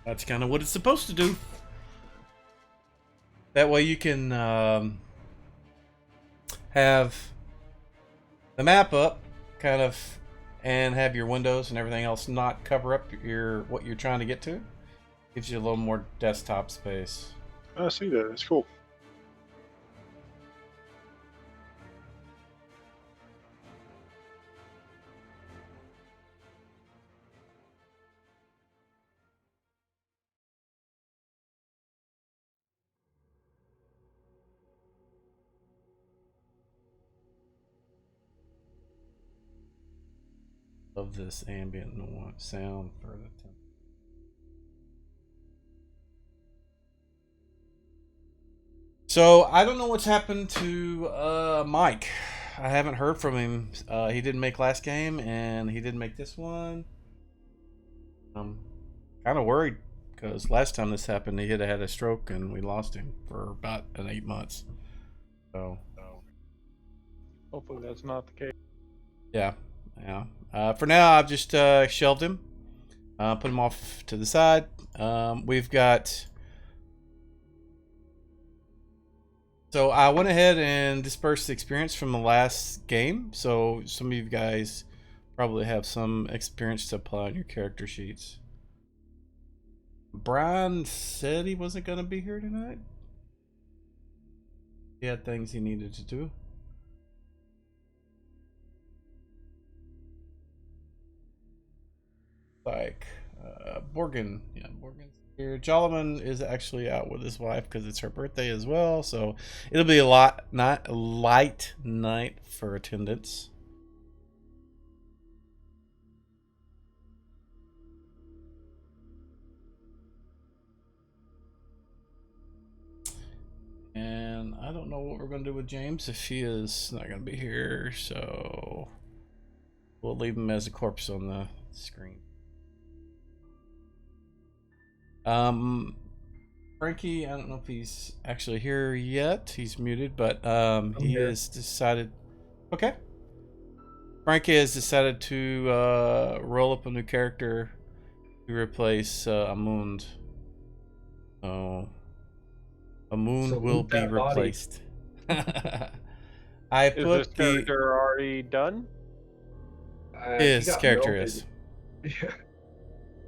That's kind of what it's supposed to do. That way you can have the map up, kind of, and have your windows and everything else not cover up what you're trying to get to. Gives you a little more desktop space. I see that. It's cool. Love this ambient noise sound for the temp. So I don't know what's happened to Mike. I haven't heard from him. He didn't make last game, and he didn't make this one. I'm kind of worried because last time this happened, he had had a stroke, and we lost him for about 8 months. So hopefully that's not the case. Yeah. For now, I've just shelved him, put him off to the side. We've got. So I went ahead and dispersed the experience from the last game. So some of you guys probably have some experience to apply on your character sheets. Brian said he wasn't going to be here tonight. He had things he needed to do. Like Borgin. Yeah, Borgin's here. Jolliman is actually out with his wife because it's her birthday as well. So it'll be a light night for attendance. And I don't know what we're going to do with James if he is not going to be here. So we'll leave him as a corpse on the screen. Frankie, I don't know if he's actually here yet. He's muted, but he has decided. Okay. Frankie has decided to roll up a new character to replace Amund. So Amund will be replaced. I Is put this character already done? His character is. Yeah.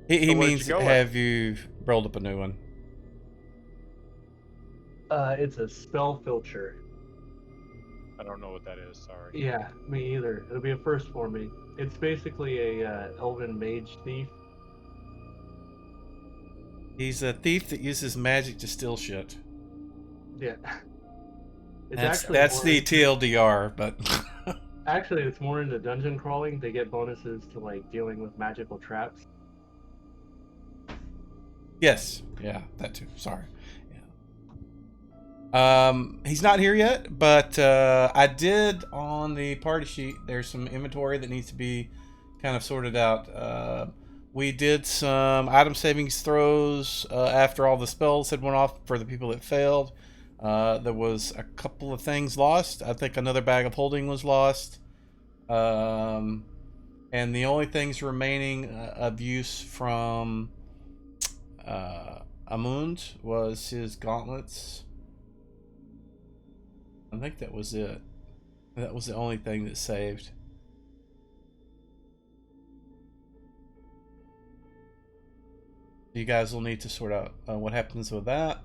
He so means have you rolled up a new one? It's a spell filter. I don't know what that is, sorry. Yeah, me either. It'll be a first for me. It's basically a elven mage thief. He's a thief that uses magic to steal shit. Yeah. That's the TLDR, but actually it's more into dungeon crawling. They get bonuses to like dealing with magical traps. Yes, yeah, that too. Sorry. Yeah. He's not here yet, but I did on the party sheet. There's some inventory that needs to be kind of sorted out. We did some item savings throws after all the spells had went off for the people that failed. There was a couple of things lost. I think another bag of holding was lost. And the only things remaining of use from Amund was his gauntlets. I think that was it. That was the only thing that saved. You guys will need to sort out what happens with that.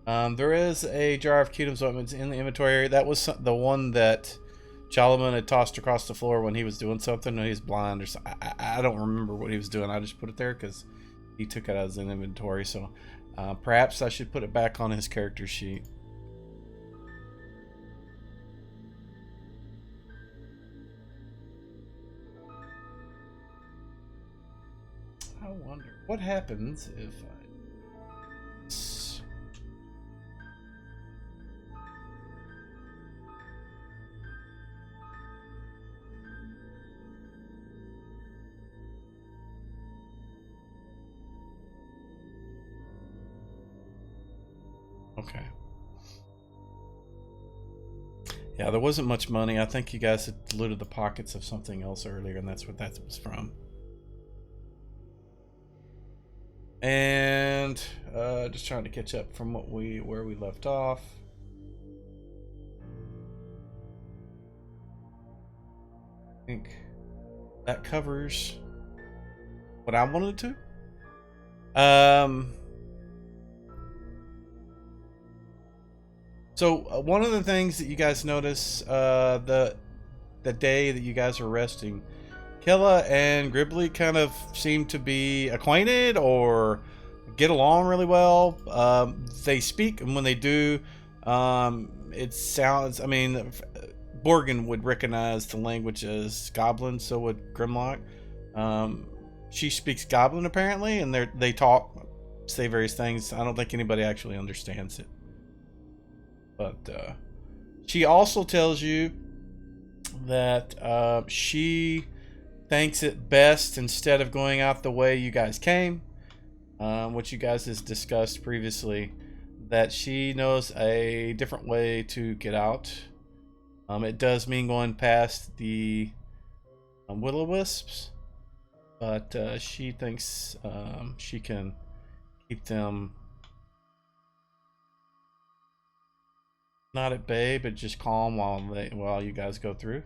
There is a jar of Kingdom's ointments in the inventory area. That was the one that Jolliman had tossed across the floor when he was doing something. When he was blind or something. I don't remember what he was doing. I just put it there because he took it as an inventory. So perhaps I should put it back on his character sheet. I wonder what happens if I... Okay. Yeah, there wasn't much money. I think you guys had looted the pockets of something else earlier, and that's what that was from. And just trying to catch up from where we left off. I think that covers what I wanted to. So one of the things that you guys notice, the day that you guys are resting, Killa and Gribbly kind of seem to be acquainted or get along really well. They speak, and when they do, it sounds. I mean, Borgin would recognize the language as Goblin, so would Grimlock. She speaks Goblin apparently, and they talk, say various things. I don't think anybody actually understands it. But she also tells you that she thinks it best, instead of going out the way you guys came, which you guys has discussed previously, that she knows a different way to get out. It does mean going past the will-o-wisps, but she thinks she can keep them not at bay, but just calm while you guys go through.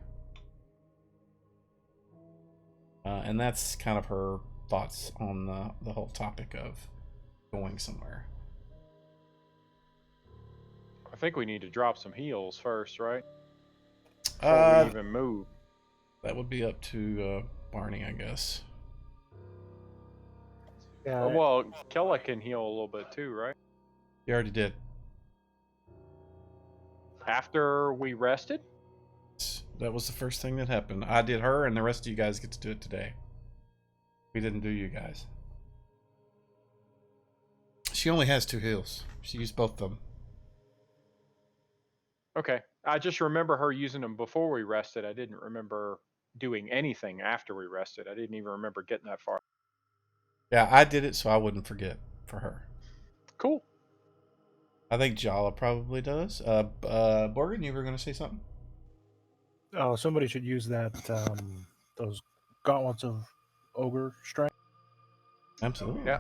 And that's kind of her thoughts on the whole topic of going somewhere. I think we need to drop some heals first, right? Before we even move. That would be up to Barney, I guess. Yeah. Well, Kella can heal a little bit too, right? He already did. After we rested? That was the first thing that happened. I did her, and the rest of you guys get to do it today. We didn't do you guys. She only has 2 heals. She used both of them. Okay. I just remember her using them before we rested. I didn't remember doing anything after we rested. I didn't even remember getting that far. Yeah, I did it so I wouldn't forget for her. Cool. I think Jala probably does. Borgen, you were going to say something? Oh, somebody should use that. Those gauntlets of ogre strength. Absolutely. Yeah.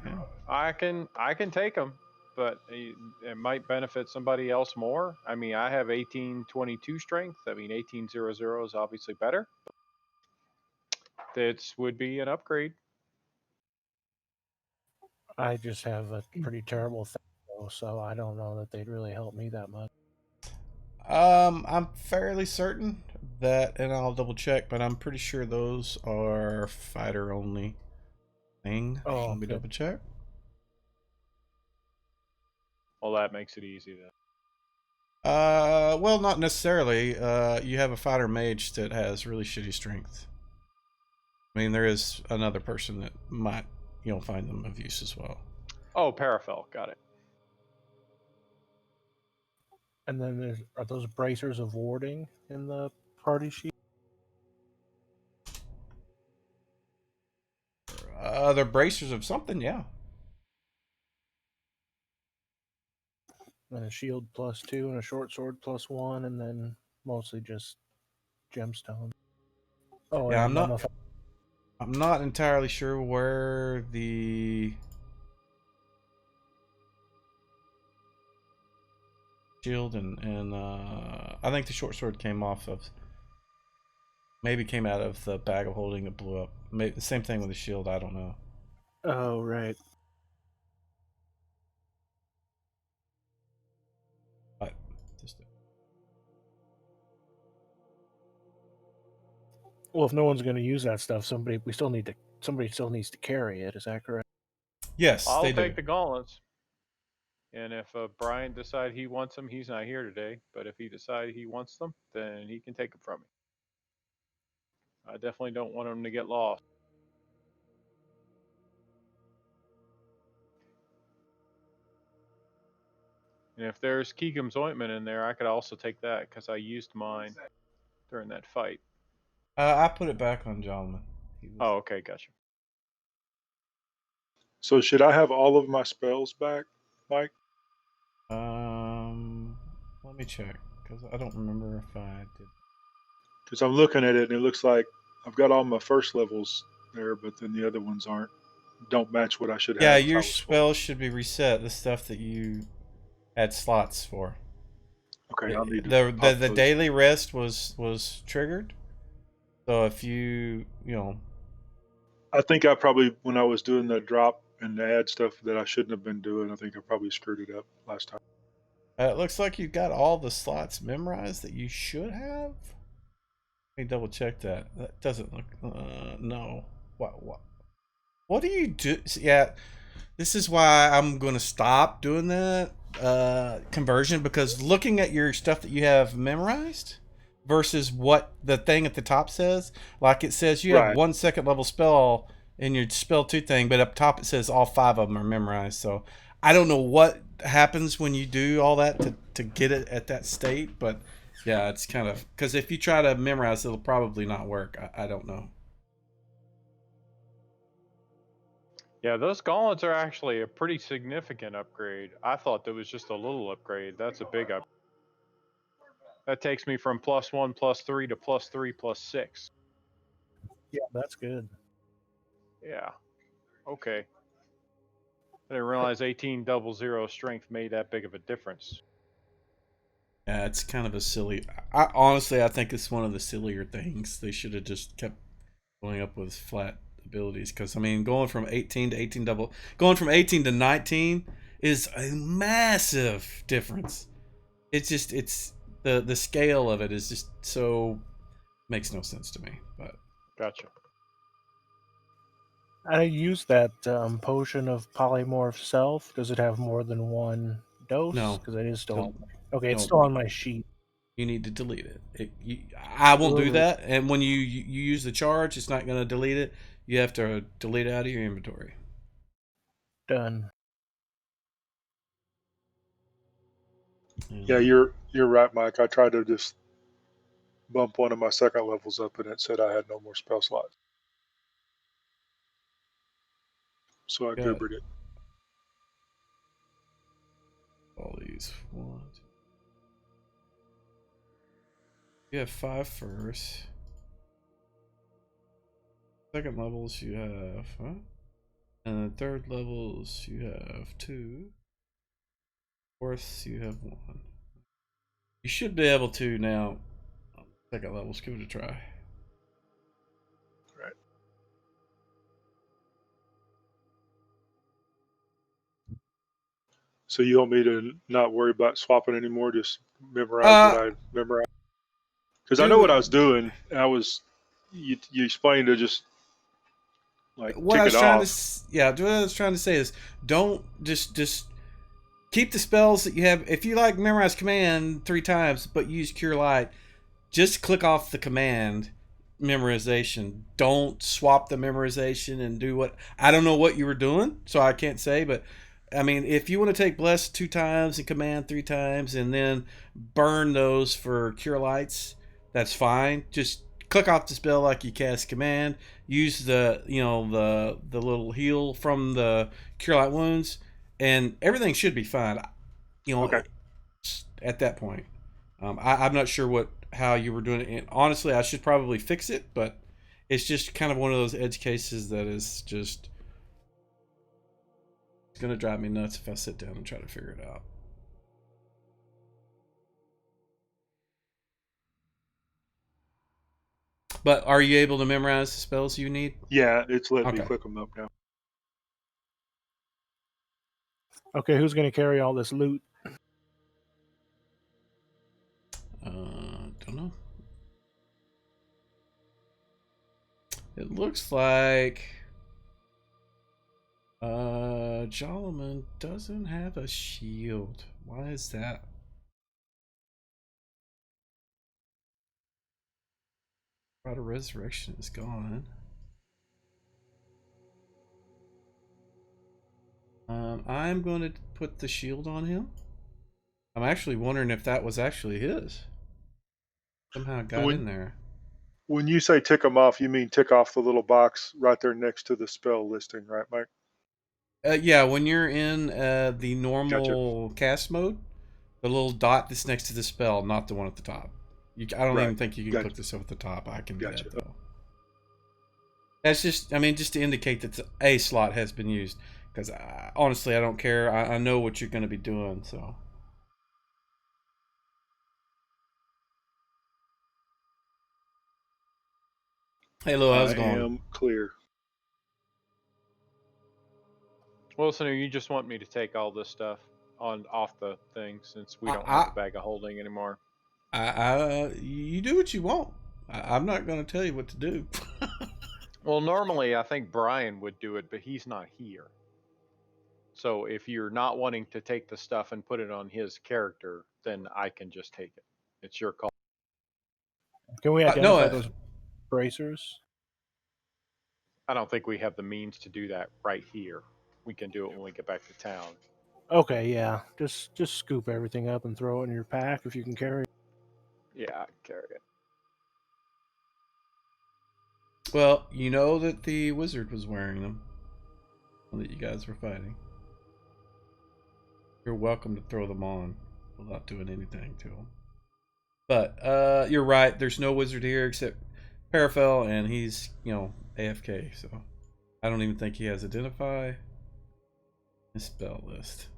I can take them, but it might benefit somebody else more. I mean, I have 1822 strength. I mean, 1800 is obviously better. That would be an upgrade. I just have a pretty terrible thing, though, so I don't know that they'd really help me that much. I'm fairly certain that, and I'll double check, but I'm pretty sure those are fighter only thing. Oh, Let me double check. Well, that makes it easy then. Well, not necessarily. You have a fighter mage that has really shitty strength. I mean, there is another person that might, find them of use as well. Oh, Parafel, got it. And then are those bracers of warding in the party sheet? They're bracers of something, yeah. And a shield +2 and a short sword +1, and then mostly just gemstone. Oh, Yeah, and I'm not entirely sure where the shield and I think the short sword came out of the bag of holding that blew up. Maybe the same thing with the shield. I don't know. Oh, right. But just Well, if no one's going to use that stuff, somebody still needs to carry it. Is that correct? yes, I'll they take do. the gauntlets. And if Brian decides he wants them, he's not here today. But if he decides he wants them, then he can take them from me. I definitely don't want them to get lost. And if there's Keegum's ointment in there, I could also take that because I used mine during that fight. I put it back on Jolman. Oh, okay, gotcha. So should I have all of my spells back, Mike? Let me check because I don't remember if I did. Because I'm looking at it and it looks like I've got all my first levels there, but then the other ones aren't. don't match what I should Yeah, have. If I your was full. spells should be reset. The stuff that you had slots for. Okay, I'll need to The pop those. daily rest was triggered. So if you I think I probably, when I was doing the drop and the ad stuff that I shouldn't have been doing, I think I probably screwed it up last time. it looks like you've got all the slots memorized that you should have. Let me double check that. That doesn't look. No. What do you do? Yeah, this is why I'm going to stop doing that conversion, because looking at your stuff that you have memorized versus what the thing at the top says, like it says you have Right. 1 second level spell in your spell 2 thing, but up top it says all 5 of them are memorized. So I don't know what happens when you do all that to get it at that state, but yeah, it's kind of, because if you try to memorize, it'll probably not work. I don't know. Yeah, those gauntlets are actually a pretty significant upgrade. I thought that was just a little upgrade. That's a big upgrade. That takes me from +1, +3 to +3, +6. Yeah, that's good. Yeah. Okay. I didn't realize 1800 strength made that big of a difference. Yeah, it's kind of a silly. Honestly, I think it's one of the sillier things. They should have just kept going up with flat abilities, because I mean, going from 18 to 18 double, going from 18 to 19 is a massive difference. It's the scale of it is just so, makes no sense to me. But Gotcha. I used that potion of polymorph self. Does it have more than one dose? No. Because it is still Del- on. Okay, it's no. still on my sheet. you need to delete it. I won't do Ooh. that. And when you use the charge, it's not going to delete it. You have to delete it out of your inventory. Done. Yeah, you're right, Mike. I tried to just bump one of my second levels up, and it said I had no more spell slots. So I Got goobered it. all these. One, two. You have 5 first. Second levels you have, huh? And then third levels you have 2. Fourth you have 1. You should be able to now. Second levels, give it a try. Right. So you want me to not worry about swapping anymore? Just memorize what I memorized? Because I know what I was doing. You explained to just like What tick I it was trying off. what I was trying to say is, don't just keep the spells that you have. If you like memorize command 3 times, but use Cure Light, just click off the command memorization. Don't swap the memorization and do what, I don't know what you were doing, so I can't say, but I mean, if you want to take Bless 2 times and Command 3 times and then burn those for Cure Lights, that's fine. Just click off the spell like you cast Command. Use the the little heal from the Cure Light wounds, and everything should be fine. Okay. At that point, I'm not sure how you were doing it. And honestly, I should probably fix it, but it's just kind of one of those edge cases that is just, it's gonna drive me nuts if I sit down and try to figure it out. But are you able to memorize the spells you need? Yeah, it's letting me Okay. click them up now. Okay, who's going to carry all this loot? Don't know. It looks like Jolliman doesn't have a shield. Why is that? Rod of Resurrection is gone. I'm going to put the shield on him. I'm actually wondering if that was actually his. Somehow it got in there. When you say tick them off, you mean tick off the little box right there next to the spell listing, right, Mike? Yeah, when you're in the normal cast mode, the little dot that's next to the spell, not the one at the top. I don't even think you can click this up at the top. I can do that though. That's just, I mean, just to indicate that a slot has been used. Because honestly, I don't care. I know what you're going to be doing, so. Hey, Lou, how's I it going? am clear. Wilson, or you just want me to take all this stuff off the thing since we don't have I, a bag of holding anymore? you do what you want. I'm not going to tell you what to do. Well, normally I think Brian would do it, but he's not here. So if you're not wanting to take the stuff and put it on his character, then I can just take it. It's your call. Can we No, identify those bracers? I don't think we have the means to do that right here. We can do it when we get back to town. Okay, yeah. Just scoop everything up and throw it in your pack if you can carry it. Yeah, I can carry it. well, you know that the wizard was wearing them. That you guys were fighting. You're welcome to throw them on without doing anything to them. But you're right. There's no wizard here except Parafel, and he's AFK. So I don't even think he has identify. His spell list.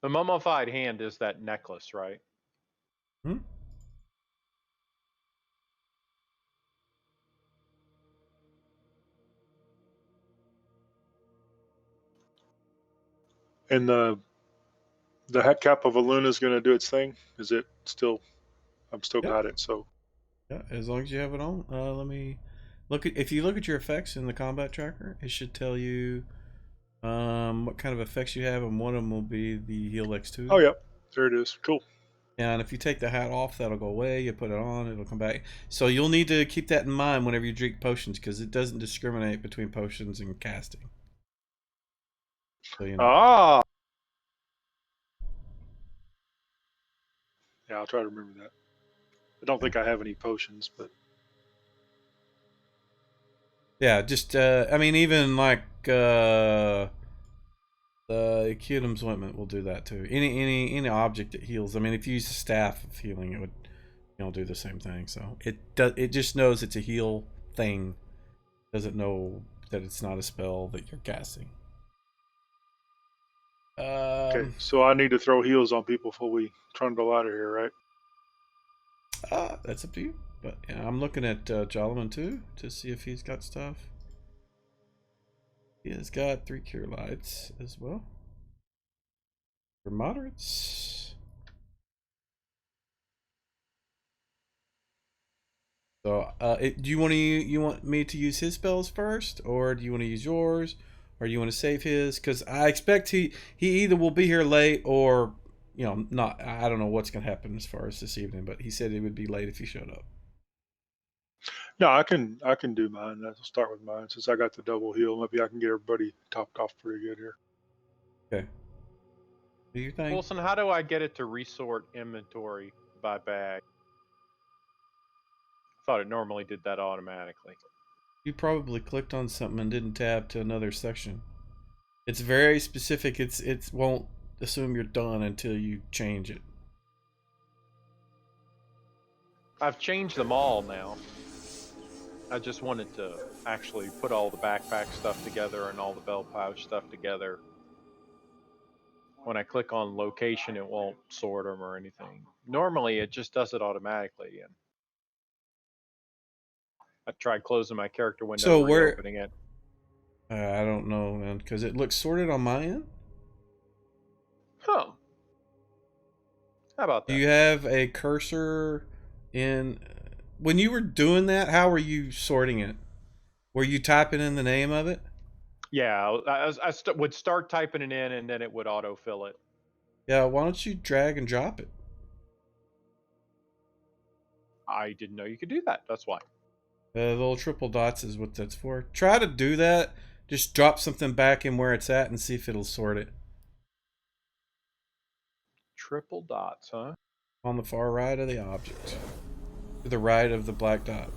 The mummified hand is that necklace, right? Hmm? And the head cap of a Luna is going to do its thing. Is it still? I'm still Yeah. got it. So Yeah, as long as you have it on. Let me look at. If you look at your effects in the combat tracker, it should tell you what kind of effects you have, and one of them will be the heal X2. oh yeah, there it is. Cool. And if you take the hat off, that'll go away. You put it on, it'll come back. So you'll need to keep that in mind whenever you drink potions, because it doesn't discriminate between potions and casting. So you know. Ah. Yeah, I'll try to remember that. I don't think I have any potions, but Yeah, just I mean, even like the Acutum's ointment will do that too. Any object that heals. I mean, if you use a staff of healing, it would do the same thing. So it just knows it's a heal thing. Doesn't know that it's not a spell that you're casting. okay. So I need to throw heals on people before we trundle out of here, right? That's up to you. But yeah, I'm looking at Jolliman too to see if he's got stuff. He has got 3 cure lights as well. For moderates. So, do you want me to use his spells first, or do you want to use yours, or do you want to save his? Because I expect he either will be here late, or not. I don't know what's gonna happen as far as this evening, but he said it would be late if he showed up. No, I can do mine. I'll start with mine since I got the double heal. Maybe I can get everybody topped off pretty good here. Okay. Do you think? Wilson, how do I get it to resort inventory by bag? I thought it normally did that automatically. You probably clicked on something and didn't tab to another section. It's very specific. It won't assume you're done until you change it. I've changed them all now. I just wanted to actually put all the backpack stuff together and all the belt pouch stuff together. When I click on location, it won't sort them or anything. Normally, it just does it automatically. And I tried closing my character window, So reopening it. I don't know, man, because it looks sorted on my end. Huh. How about Do that? you have a cursor in? When you were doing that, how were you sorting it? Were you typing in the name of it? Yeah, I would start typing it in, and then it would autofill it. Yeah, why don't you drag and drop it? I didn't know you could do that. That's why. The little triple dots is what that's for. Try to do that. Just drop something back in where it's at and see if it'll sort it. Triple dots, huh? On the far right of the object. To the right of the black dot.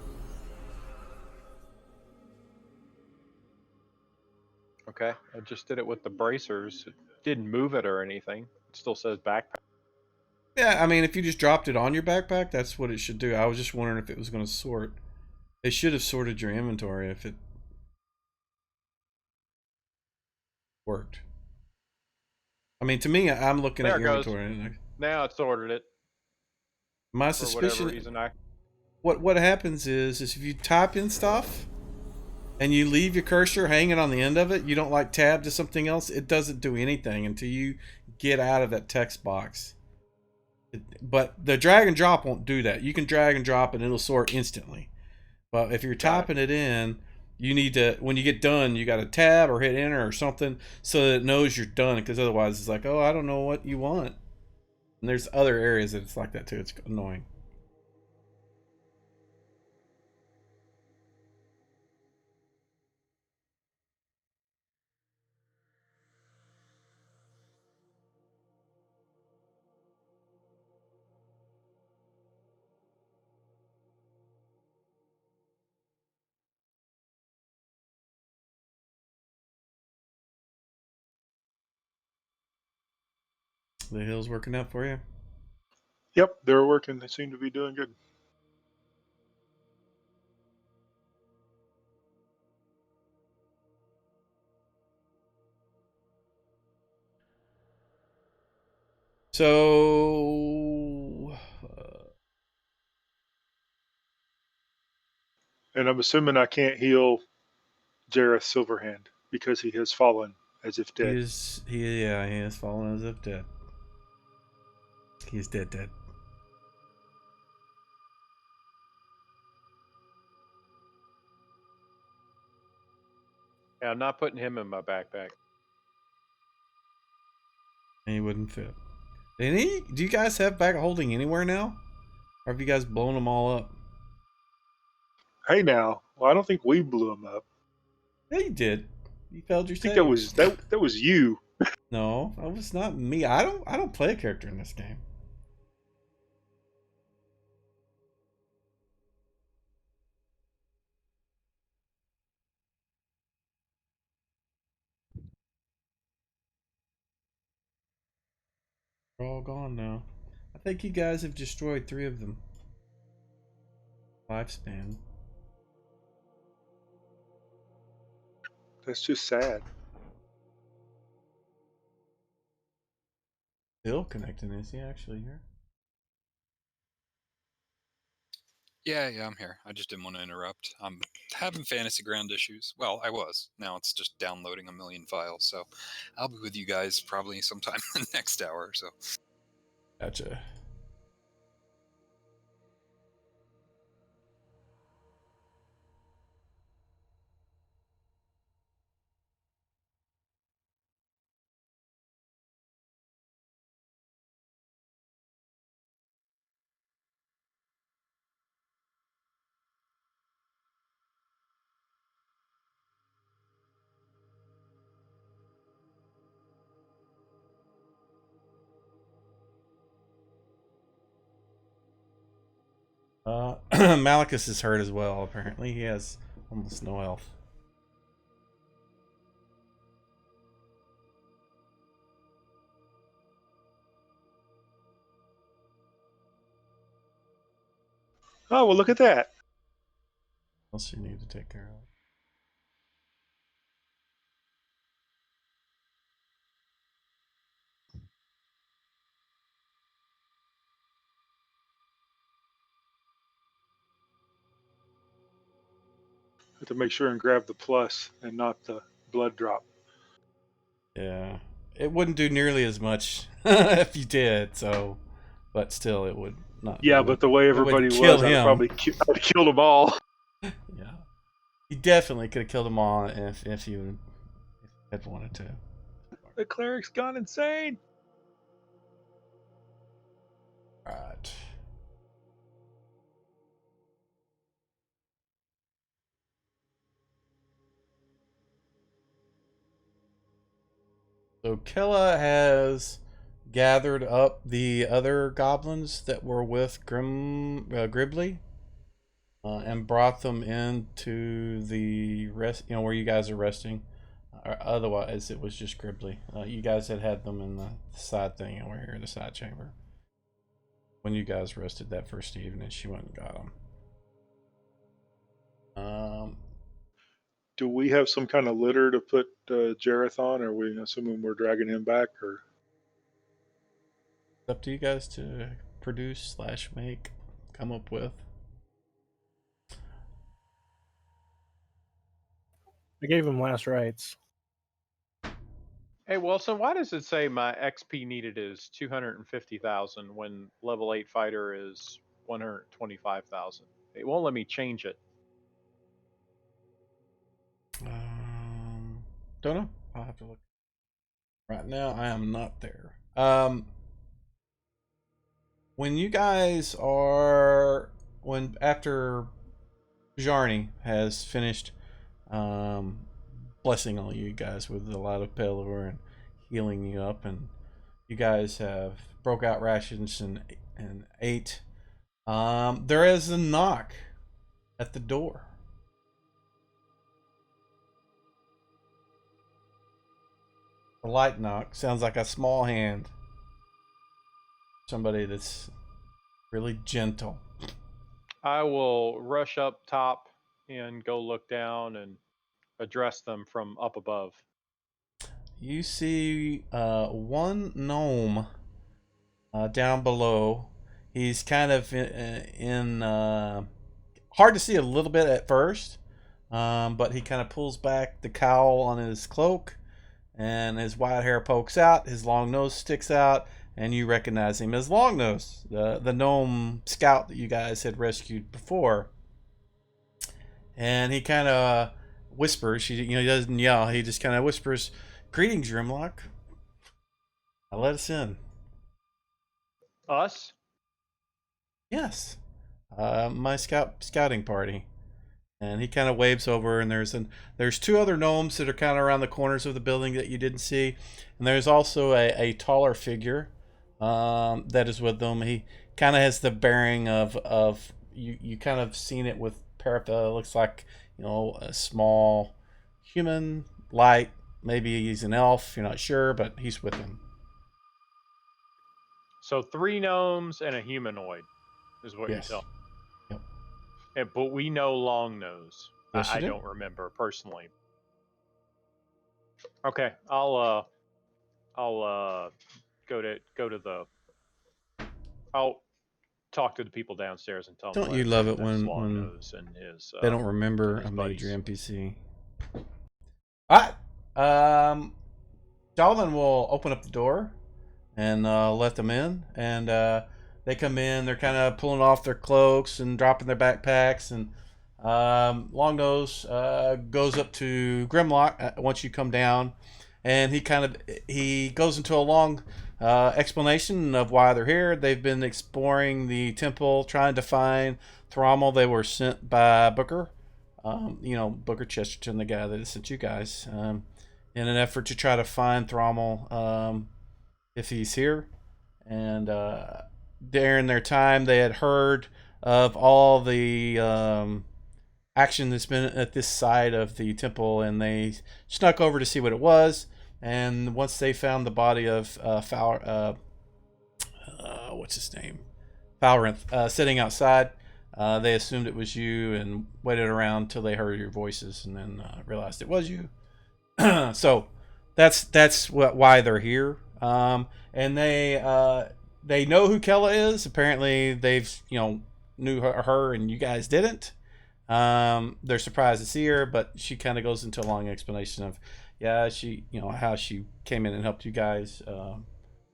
Okay, I just did it with the bracers. It didn't move it or anything. It still says backpack. Yeah, I mean, if you just dropped it on your backpack, that's what it should do. I was just wondering if it was going to sort. It should have sorted your inventory if it worked. I mean, to me, I'm looking There at it your goes. inventory. And Now it's ordered it my for whatever suspicion, reason. what happens is if you type in stuff and you leave your cursor hanging on the end of it, you don't like tab to something else, it doesn't do anything until you get out of that text box. But the drag and drop won't do that. You can drag and drop and it'll sort instantly. But if you're typing it in, you need to, when you get done, you got to tab or hit enter or something so that it knows you're done. Because otherwise, it's like, oh, I don't know what you want. And there's other areas that it's like that too. It's annoying. The hill's working out for you. Yep, they're working. They seem to be doing good. So, And I'm assuming I can't heal Jareth Silverhand because he has fallen as if dead. he has fallen as if dead. He's dead. Yeah, I'm not putting him in my backpack. And he wouldn't fit. Do you guys have bag holding anywhere now? Or have you guys blown them all up? Hey now, well, I don't think we blew him up. Yeah, you did. You failed your I think save. that was you. No, that was not me. I don't play a character in this game. They're all gone now. I think you guys have destroyed 3 of them. Lifespan. That's just sad. Still connecting, is he actually here? Yeah, I'm here. I just didn't want to interrupt. I'm having fantasy ground issues. Well, I was. Now it's just downloading a million files. So I'll be with you guys probably sometime in the next hour or so. Gotcha. Malachus is hurt as well, apparently. He has almost no health. Oh well, look at that. What else you need to take care of? Have to make sure and grab the plus and not the blood drop. Yeah. It wouldn't do nearly as much if you did, so but still it would not. Yeah, but the way everybody was, I'd probably I'd killed them all. Yeah. You definitely could have killed them all if you had wanted to. The cleric's gone insane. Alright. So Kella has gathered up the other goblins that were with Gribbly and brought them into the rest, where you guys are resting. Otherwise, it was just Gribbly. You guys had them in the side thing, and we're here in the side chamber. when you guys rested that first evening, she went and got them. Do we have some kind of litter to put Jareth on? Or are we assuming we're dragging him back? Or It's up to you guys to produce / make, come up with. I gave him last rites. Hey Wilson, why does it say my XP needed is 250,000 when level 8 fighter is 125,000? It won't let me change it. Don't know. I'll have to look. Right now, I am not there. When you guys are, after Bjarni has finished blessing all you guys with a lot of Pelor and healing you up, and you guys have broke out rations and ate, there is a knock at the door. A light knock. Sounds like a small hand. Somebody that's really gentle. I will rush up top and go look down and address them from up above. You see one gnome down below. He's kind of in hard to see a little bit at first, but he kind of pulls back the cowl on his cloak, and his white hair pokes out, his long nose sticks out, and you recognize him as Longnose, the gnome scout that you guys had rescued before. And he kind of whispers, he doesn't yell, he just kind of whispers, "Greetings, Grimlock. Let us in." Us? "Yes, my scouting party." And he kind of waves over, and there's two other gnomes that are kind of around the corners of the building that you didn't see, and there's also a taller figure that is with them. He kind of has the bearing of you kind of seen it with Paratha. Looks like a small human, light. Maybe he's an elf. You're not sure, but he's with him. So 3 gnomes and a humanoid is what Yes. you tell. Yep. But we know Longnose. Yes, you I do. don't remember personally. Okay, I'll go to the. I'll talk to the people downstairs and tell them. Don't you love it that's when Longnose and his they don't remember his a major buddies. NPC? All right. Solomon will open up the door and let them in, and they come in. They're kind of pulling off their cloaks and dropping their backpacks, and Longnose goes up to Grimlock once you come down, and he goes into a long explanation of why they're here. They've been exploring the temple, trying to find Thrommel. They were sent by Booker, Booker Chesterton, the guy that sent you guys, in an effort to try to find Thrommel if he's here. And during their time, they had heard of all the action that's been at this side of the temple, and they snuck over to see what it was. And once they found the body of what's his name, Valrinth, sitting outside, they assumed it was you and waited around till they heard your voices, and then realized it was you. So that's why they're here. And they know who Kella is. Apparently, they've knew her, and you guys didn't. They're surprised to see her, but she kind of goes into a long explanation of, she, how she came in and helped you guys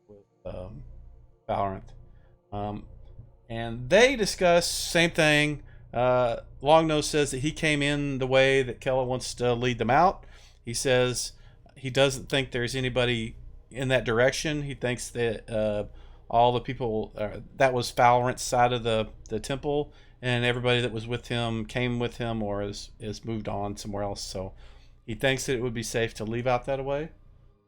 with Valorant. And they discuss same thing. Longnose says that he came in the way that Kella wants to lead them out. He says he doesn't think there's anybody in that direction. He thinks that all the people that was Valorant's side of the temple, and everybody that was with him came with him or is moved on somewhere else. So he thinks that it would be safe to leave out that way.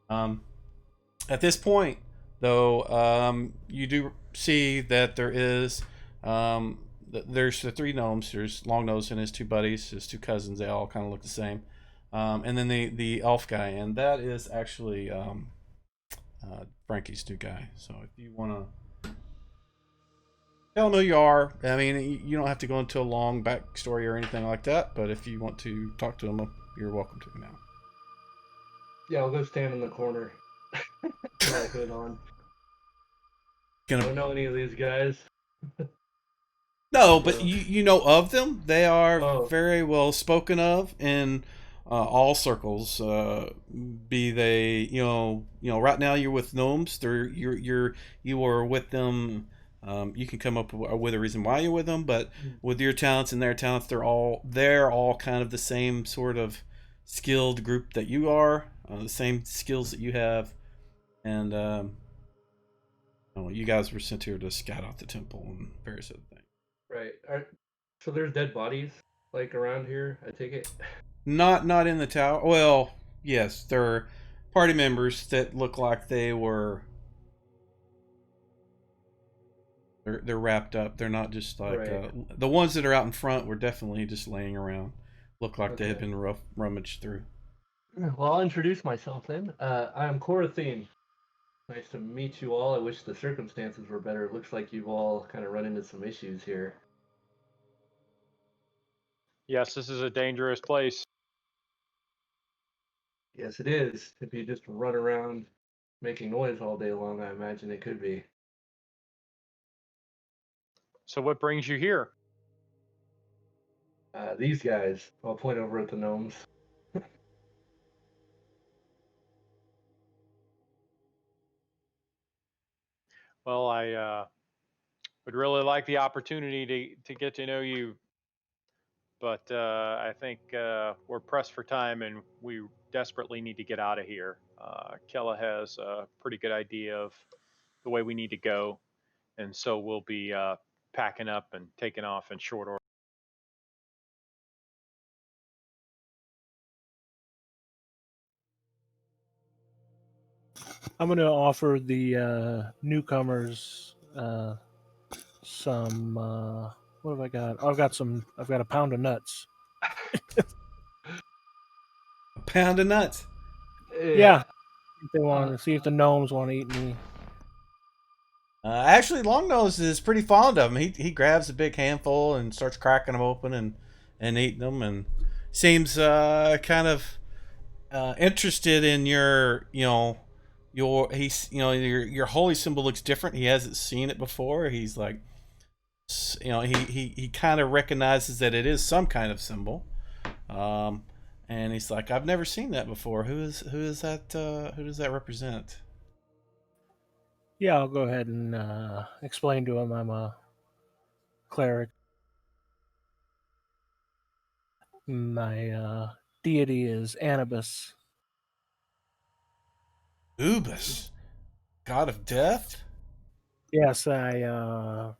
At this point, though, you do see that there is there's the 3 gnomes. There's Longnose and his 2 buddies, his 2 cousins. They all kind of look the same. And then the elf guy, and that is actually Frankie's new guy. So if you want to Tell them who you are. I mean, you don't have to go into a long backstory or anything like that, but if you want to talk to them, you're welcome to now. Yeah, I'll go stand in the corner. With my hood on. I don't know any of these guys. No, but So, you know of them. They are oh, very well spoken of in all circles. Be they right now you're with gnomes. You are with them. You can come up with a reason why you're with them, but with your talents and their talents, they're all kind of the same sort of skilled group that you are. The same skills that you have, and you guys were sent here to scout out the temple and various other things. right. So there's dead bodies like around here. I take it. Not in the tower. Well, yes, there are party members that look like they're wrapped up. They're not just like Right. the ones that are out in front were definitely just laying around. Look like they had Okay. been rummaged through. Well, I'll introduce myself then. I am Corathene. Nice to meet you all. I wish the circumstances were better. It looks like you've all kind of run into some issues here. Yes, this is a dangerous place. Yes, it is. If you just run around making noise all day long, I imagine it could be. So what brings you here? These guys, I'll point over at the gnomes. Well, I would really like the opportunity to get to know you, but I think we're pressed for time and we desperately need to get out of here. Kella has a pretty good idea of the way we need to go, and so we'll be packing up and taking off in short order. I'm going to offer the newcomers some. What have I got? I've got a pound of nuts. A pound of nuts. Yeah, if they want to see if the gnomes want to eat me. Actually, Longnose is pretty fond of them. He grabs a big handful and starts cracking them open and eating them, and seems kind of interested in your holy symbol looks different. He hasn't seen it before. He's like, he kind of recognizes that it is some kind of symbol, and he's like, I've never seen that before. Who is that? Who does that represent? Yeah, I'll go ahead and explain to him I'm a cleric. My deity is Anubis. Ubis, god of death. Yes, I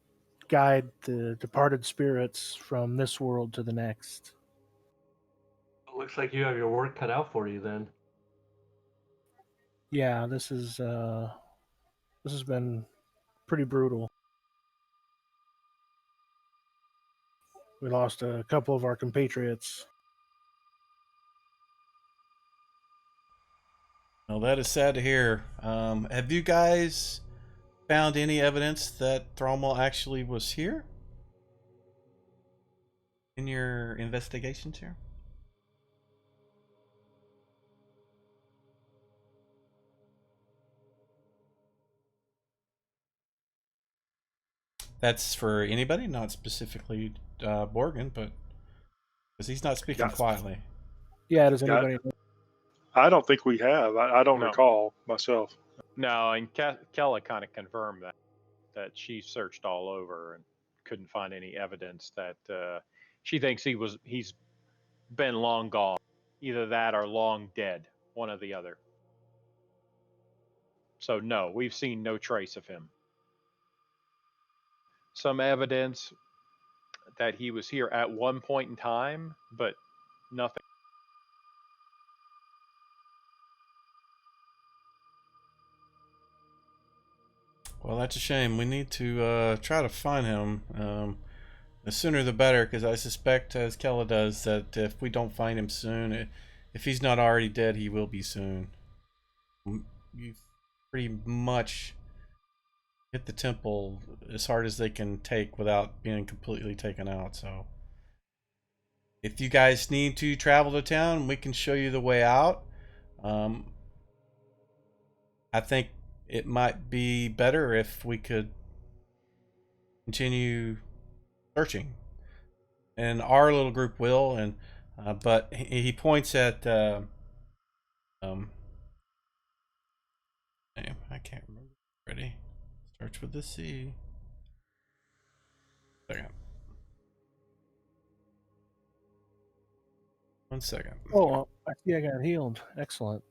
guide the departed spirits from this world to the next. Looks like you have your work cut out for you then. Yeah, this has been pretty brutal. We lost a couple of our compatriots. Well, that is sad to hear. Have you guys found any evidence that Thrommel actually was here in your investigations here? That's for anybody, not specifically Borgin, but because he's not speaking Got- quietly. Yeah, does anybody? I don't think we have. I don't No. recall myself. No, and Kella kind of confirmed that she searched all over and couldn't find any evidence that she thinks he's been long gone, either that or long dead, one or the other. So no, we've seen no trace of him. Some evidence that he was here at one point in time, but nothing. Well, that's a shame. We need to try to find him. The sooner the better, because I suspect, as Kella does, that if we don't find him soon, if he's not already dead, he will be soon. You've pretty much hit the temple as hard as they can take without being completely taken out. So if you guys need to travel to town, we can show you the way out. I think it might be better if we could continue searching, and our little group will. And but he points at um, I can't remember. Ready? Starts with the C. Second. 1 second. Oh, I see I got healed. Excellent.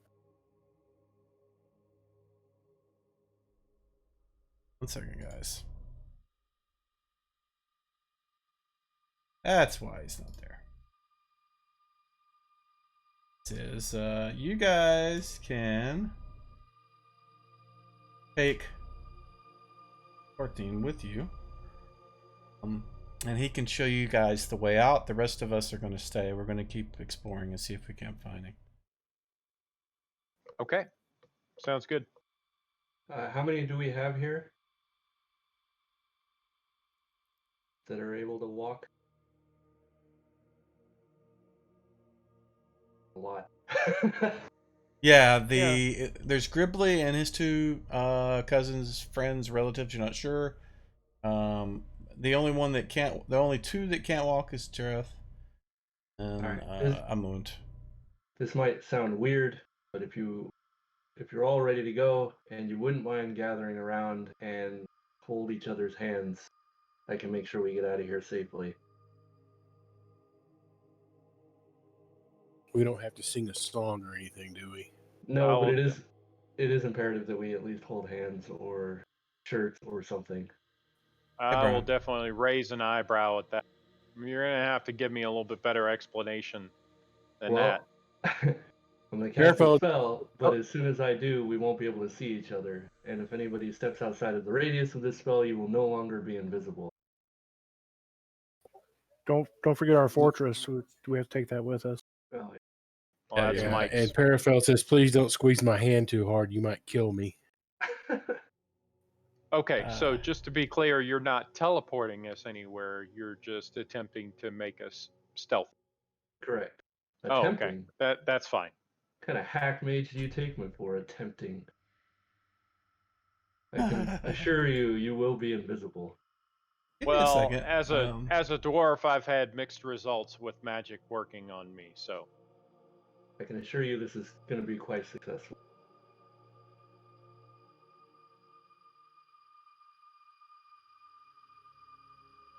1 second, guys. That's why he's not there. It says, you guys can take 14 with you. And he can show you guys the way out. The rest of us are going to stay. We're going to keep exploring and see if we can't find him. Okay. Sounds good. How many do we have here that are able to walk? A lot. Yeah, there's Gribbly and his two cousins, friends, relatives. You're not sure. The only two that can't walk is Jareth and Alright, Amund. This might sound weird, but if you're all ready to go and you wouldn't mind gathering around and hold each other's hands, I can make sure we get out of here safely. We don't have to sing a song or anything, do we? No, but it is imperative that we at least hold hands or shirts or something. I Brian. will definitely raise an eyebrow at that. You're going to have to give me a little bit better explanation than that. I'm going to cast a Careful. spell, but as soon as I do, we won't be able to see each other. And if anybody steps outside of the radius of this spell, you will no longer be invisible. Don't forget our fortress. We have to take that with us. Oh, Well, that's Mike's. And Parafel says, please don't squeeze my hand too hard. You might kill me. Okay, so just to be clear, you're not teleporting us anywhere. You're just attempting to make us stealthy. Correct. Oh, Attempting. okay. That's fine. What kind of hack mage do you take me for attempting? I can assure you, you will be invisible. Well, as a dwarf, I've had mixed results with magic working on me, so I can assure you this is going to be quite successful.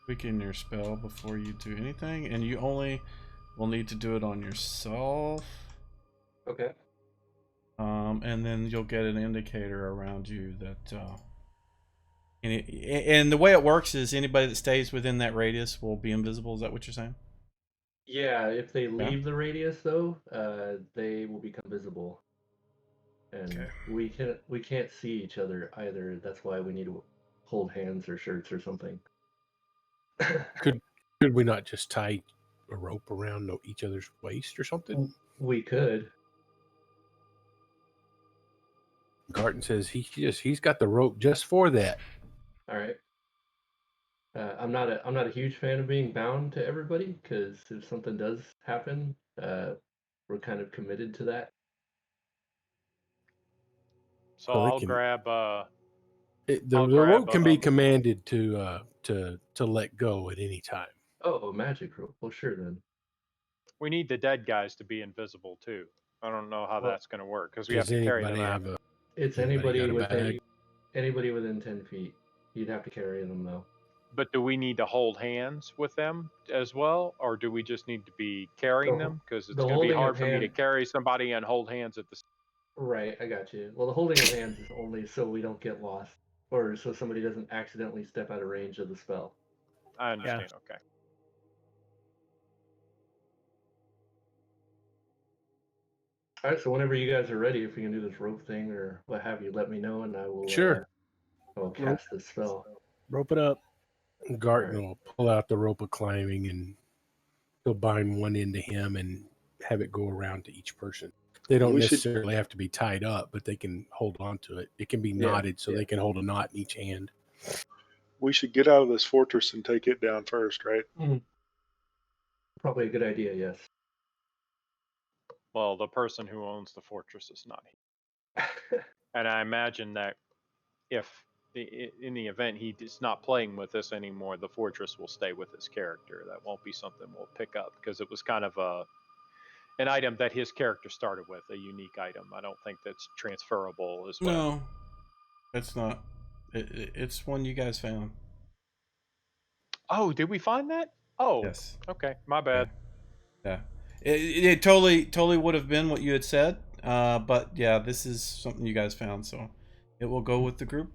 Weaken your spell before you do anything, and you only will need to do it on yourself. Okay. And then you'll get an indicator around you that and the way it works is anybody that stays within that radius will be invisible. Is that what you're saying? Yeah, if they leave the radius though, they will become visible. And we can't see each other either. That's why we need to hold hands or shirts or something. Could we not just tie a rope around each other's waist or something? We could. Garten says he's got the rope just for that. All right. I'm not a huge fan of being bound to everybody because if something does happen, we're kind of committed to that. So I'll grab. The rope can be commanded to let go at any time. Oh, magic rope. Well, sure then. We need the dead guys to be invisible too. I don't know how that's going to work because we have to carry them out. It's anybody within 10 feet. You'd have to carry them though. But do we need to hold hands with them as well, or do we just need to be carrying them? Because it's going to be hard for me to carry somebody and hold hands at the same time. Right, I got you. Well, the holding of hands is only so we don't get lost, or so somebody doesn't accidentally step out of range of the spell. I understand. Yeah. Okay. All right, so whenever you guys are ready, if we can do this rope thing or what have you, let me know, and I will. Sure. I will cast this spell. Rope it up. Garten will pull out the rope of climbing, and he'll bind one end to him and have it go around to each person. They don't We should- necessarily have to be tied up, but they can hold on to it. It can be knotted so they can hold a knot in each hand. We should get out of this fortress and take it down first, right? Probably a good idea, yes. Well, the person who owns the fortress is not here. And I imagine that if in the event he is not playing with us anymore, the fortress will stay with his character. That won't be something we'll pick up because it was kind of an item that his character started with, a unique item. I don't think that's transferable as well. No, it's not. It's one you guys found. Oh, did we find that? Oh, Yes. okay, my bad. Yeah. It totally would have been what you had said. But yeah, this is something you guys found, so it will go with the group.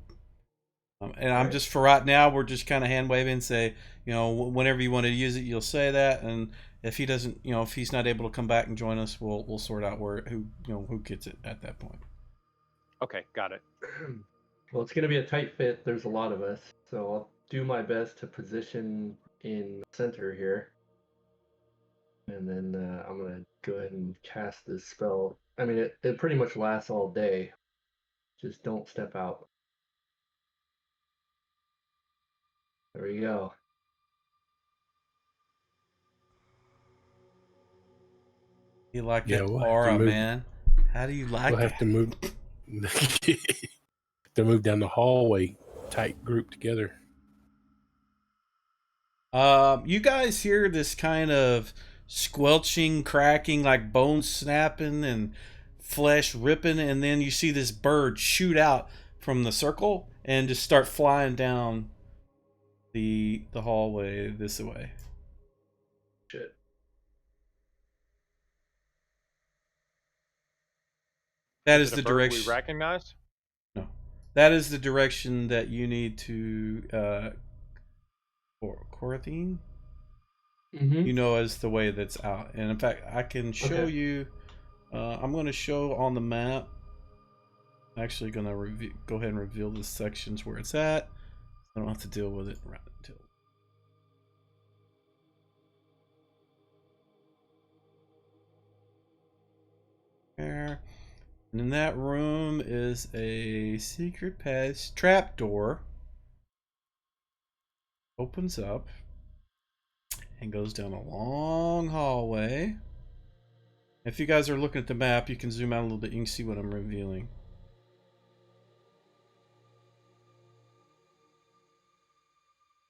And I'm just, for right now, we're just kind of hand waving and say, whenever you want to use it, you'll say that. And if he doesn't, if he's not able to come back and join us, we'll sort out who gets it at that point. Okay, got it. Well, it's going to be a tight fit. There's a lot of us, so I'll do my best to position in the center here. And then I'm going to go ahead and cast this spell. I mean, it pretty much lasts all day. Just don't step out. There we go. You like Yeah, that we'll have to aura, move. man? How do you like We'll have to move. To move down the hallway, tight group together. You guys hear this kind of squelching, cracking, like bones snapping and flesh ripping, and then you see this bird shoot out from the circle and just start flying down the hallway this way. Shit. That Is is it the a bird direction we recognize? No, that is the direction that you need to Corathine. As the way that's out. And in fact, I can show you. I'm going to show on the map. I'm actually going to go ahead and reveal the sections where it's at. I don't have to deal with it right until. There. And in that room is a secret passage trapdoor. Opens up and goes down a long hallway. If you guys are looking at the map, you can zoom out a little bit. You can see what I'm revealing.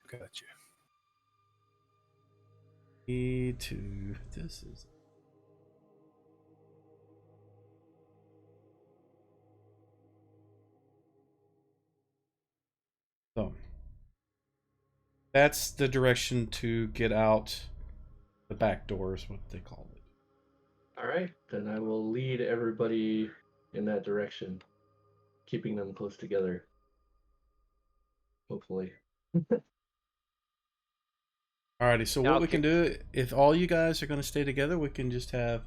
Gotcha. This is. So. That's the direction to get out the back door is what they call it. All right, then I will lead everybody in that direction, keeping them close together. Hopefully. Alrighty, so what we can do, if all you guys are going to stay together, we can just have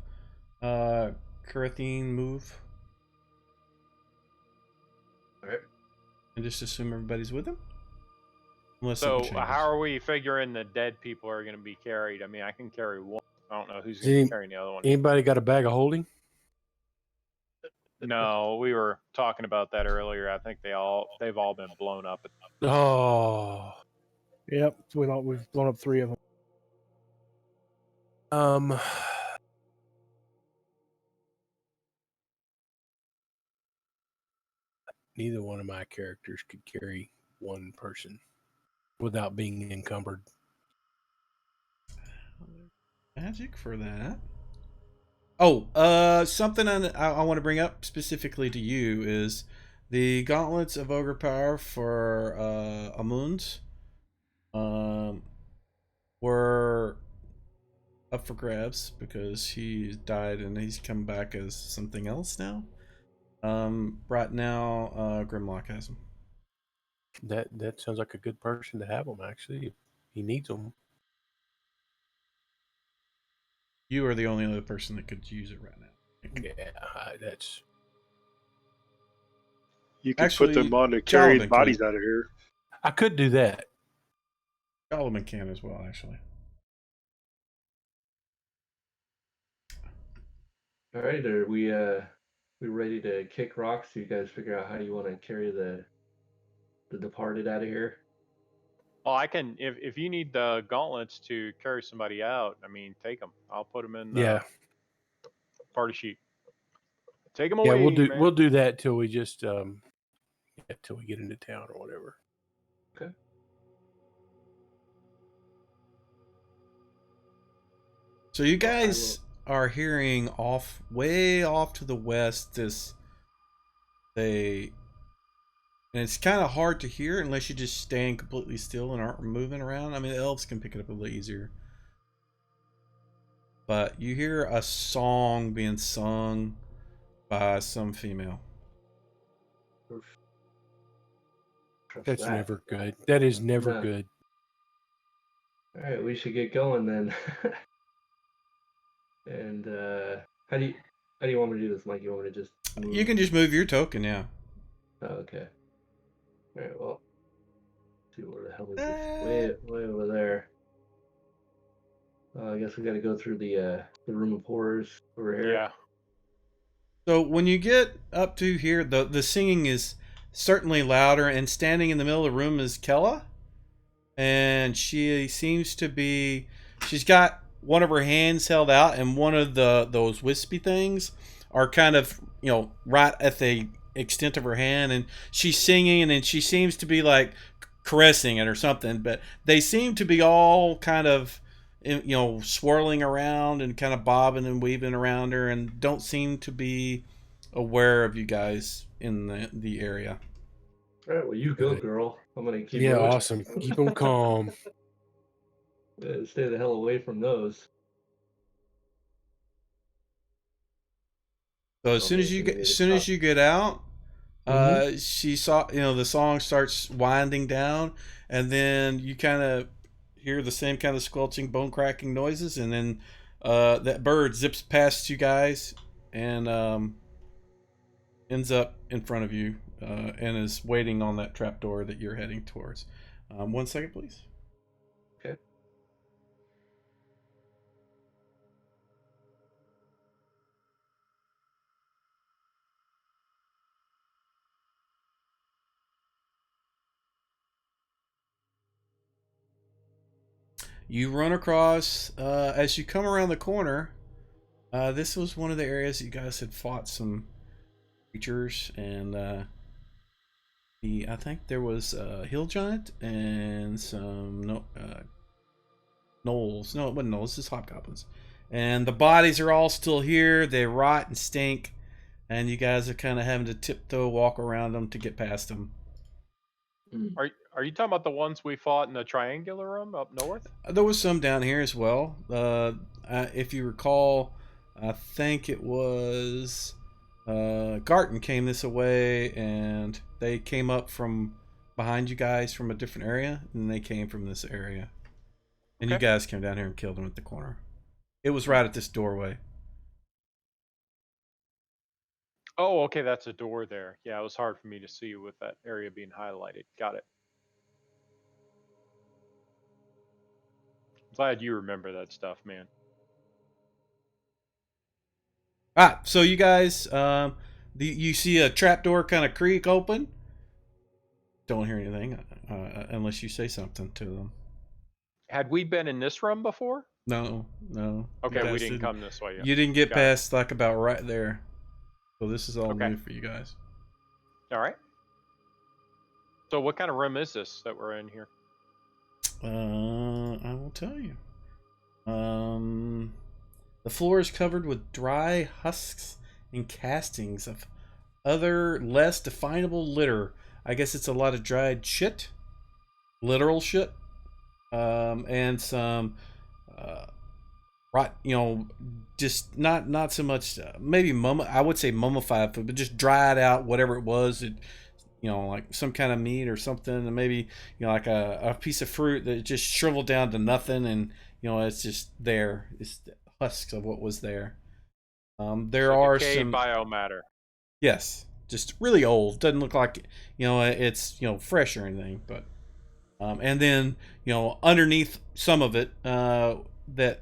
Karathine move. Alright. And just assume everybody's with him. So how are we figuring the dead people are going to be carried? I mean, I can carry one. I don't know who's going to carry the other one. Anybody got a bag of holding? No, we were talking about that earlier. I think they've all been blown up. Oh. Yep, we've blown up 3 of them. Neither one of my characters could carry one person without being encumbered. Magic for that. Oh, something I want to bring up specifically to you is the Gauntlets of Ogre Power for Amun's were up for grabs because he died and he's come back as something else now. Right now, Grimlock has him. That sounds like a good person to have him, actually. If he needs them. You are the only other person that could use it right now. Yeah, that's... You could put them on to carry the bodies out of here. I could do that. Solomon can as well, actually. All right, are we ready to kick rocks? You guys figure out how you want to carry the departed out of here? Oh, I can. If you need the gauntlets to carry somebody out, I mean, take them. I'll put them in Yeah, the party sheet. Take them yeah, away, man. we'll do that till we just till we get into town or whatever. Okay. So you Well, I guys are hearing way off to the west, and it's kind of hard to hear unless you just stand completely still and aren't moving around. I mean, the elves can pick it up a little easier. But you hear a song being sung by some female. trust That's that. never good. That is never No. good. All right, we should get going then. And how do you want me to do this, Mike? You want me to just move? You can just move your token, yeah. Oh, okay. All right. Well, let's see where the hell is this? Way over there. I guess we got to go through the room of horrors over here. Yeah. So when you get up to here, the singing is certainly louder, and standing in the middle of the room is Kella. And she seems to be, she's got one of her hands held out, and one of those wispy things are kind of, right at the extent of her hand, and she's singing, and she seems to be like caressing it or something, but they seem to be all kind of, swirling around and kind of bobbing and weaving around her, and don't seem to be aware of you guys in the area. All right. Well, you go, Good. girl. I'm gonna keep. Yeah, moving. awesome. Keep them calm. Stay the hell away from those. So as soon as you get out, she saw, the song starts winding down, and then you kind of hear the same kind of squelching, bone cracking noises, and then that bird zips past you guys and ends up in front of you and is waiting on that trapdoor that you're heading towards. 1 second, please. Okay. You run across, as you come around the corner, this was one of the areas you guys had fought some creatures, and I think there was a hill giant and some gnolls. No, it wasn't gnolls, this is hobgoblins. And the bodies are all still here. They rot and stink, and you guys are kind of having to tiptoe walk around them to get past them. Are you talking about the ones we fought in the triangular room up north? There was some down here as well. If you recall, I think it was Garten came this way, and they came up from behind you guys from a different area, and they came from this area. And you guys came down here and killed them at the corner. It was right at this doorway. Oh, okay, that's a door there. Yeah, it was hard for me to see with that area being highlighted. Got it. Glad you remember that stuff, man. So you guys, you see a trapdoor kind of creak open. Don't hear anything unless you say something to them. Had we been in this room before? No. Okay, we didn't come this way yet. You didn't get past like about right there. So this is all Okay. new for you guys. All right. So what kind of room is this that we're in here? I will tell you. The floor is covered with dry husks and castings of other less definable litter. I guess it's a lot of dried shit, literal shit, and some rot. Just not so much. Maybe I would say mummified food, but just dried out whatever it was. Like some kind of meat or something, and maybe like a piece of fruit that just shriveled down to nothing, and it's just there. It's the husks of what was there. There So are decayed some biomatter. Yes, just really old. Doesn't look like it's fresh or anything, but and then underneath some of it that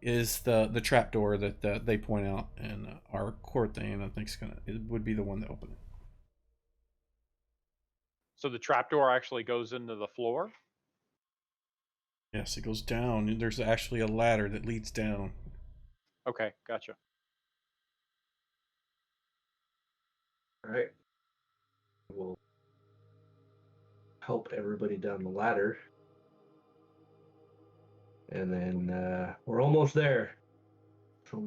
is the trap door that they point out in our court thing, and I think it would be the one that opened it. So the trapdoor actually goes into the floor? Yes, it goes down. There's actually a ladder that leads down. Okay, gotcha. All right. We'll help everybody down the ladder. And then we're almost there.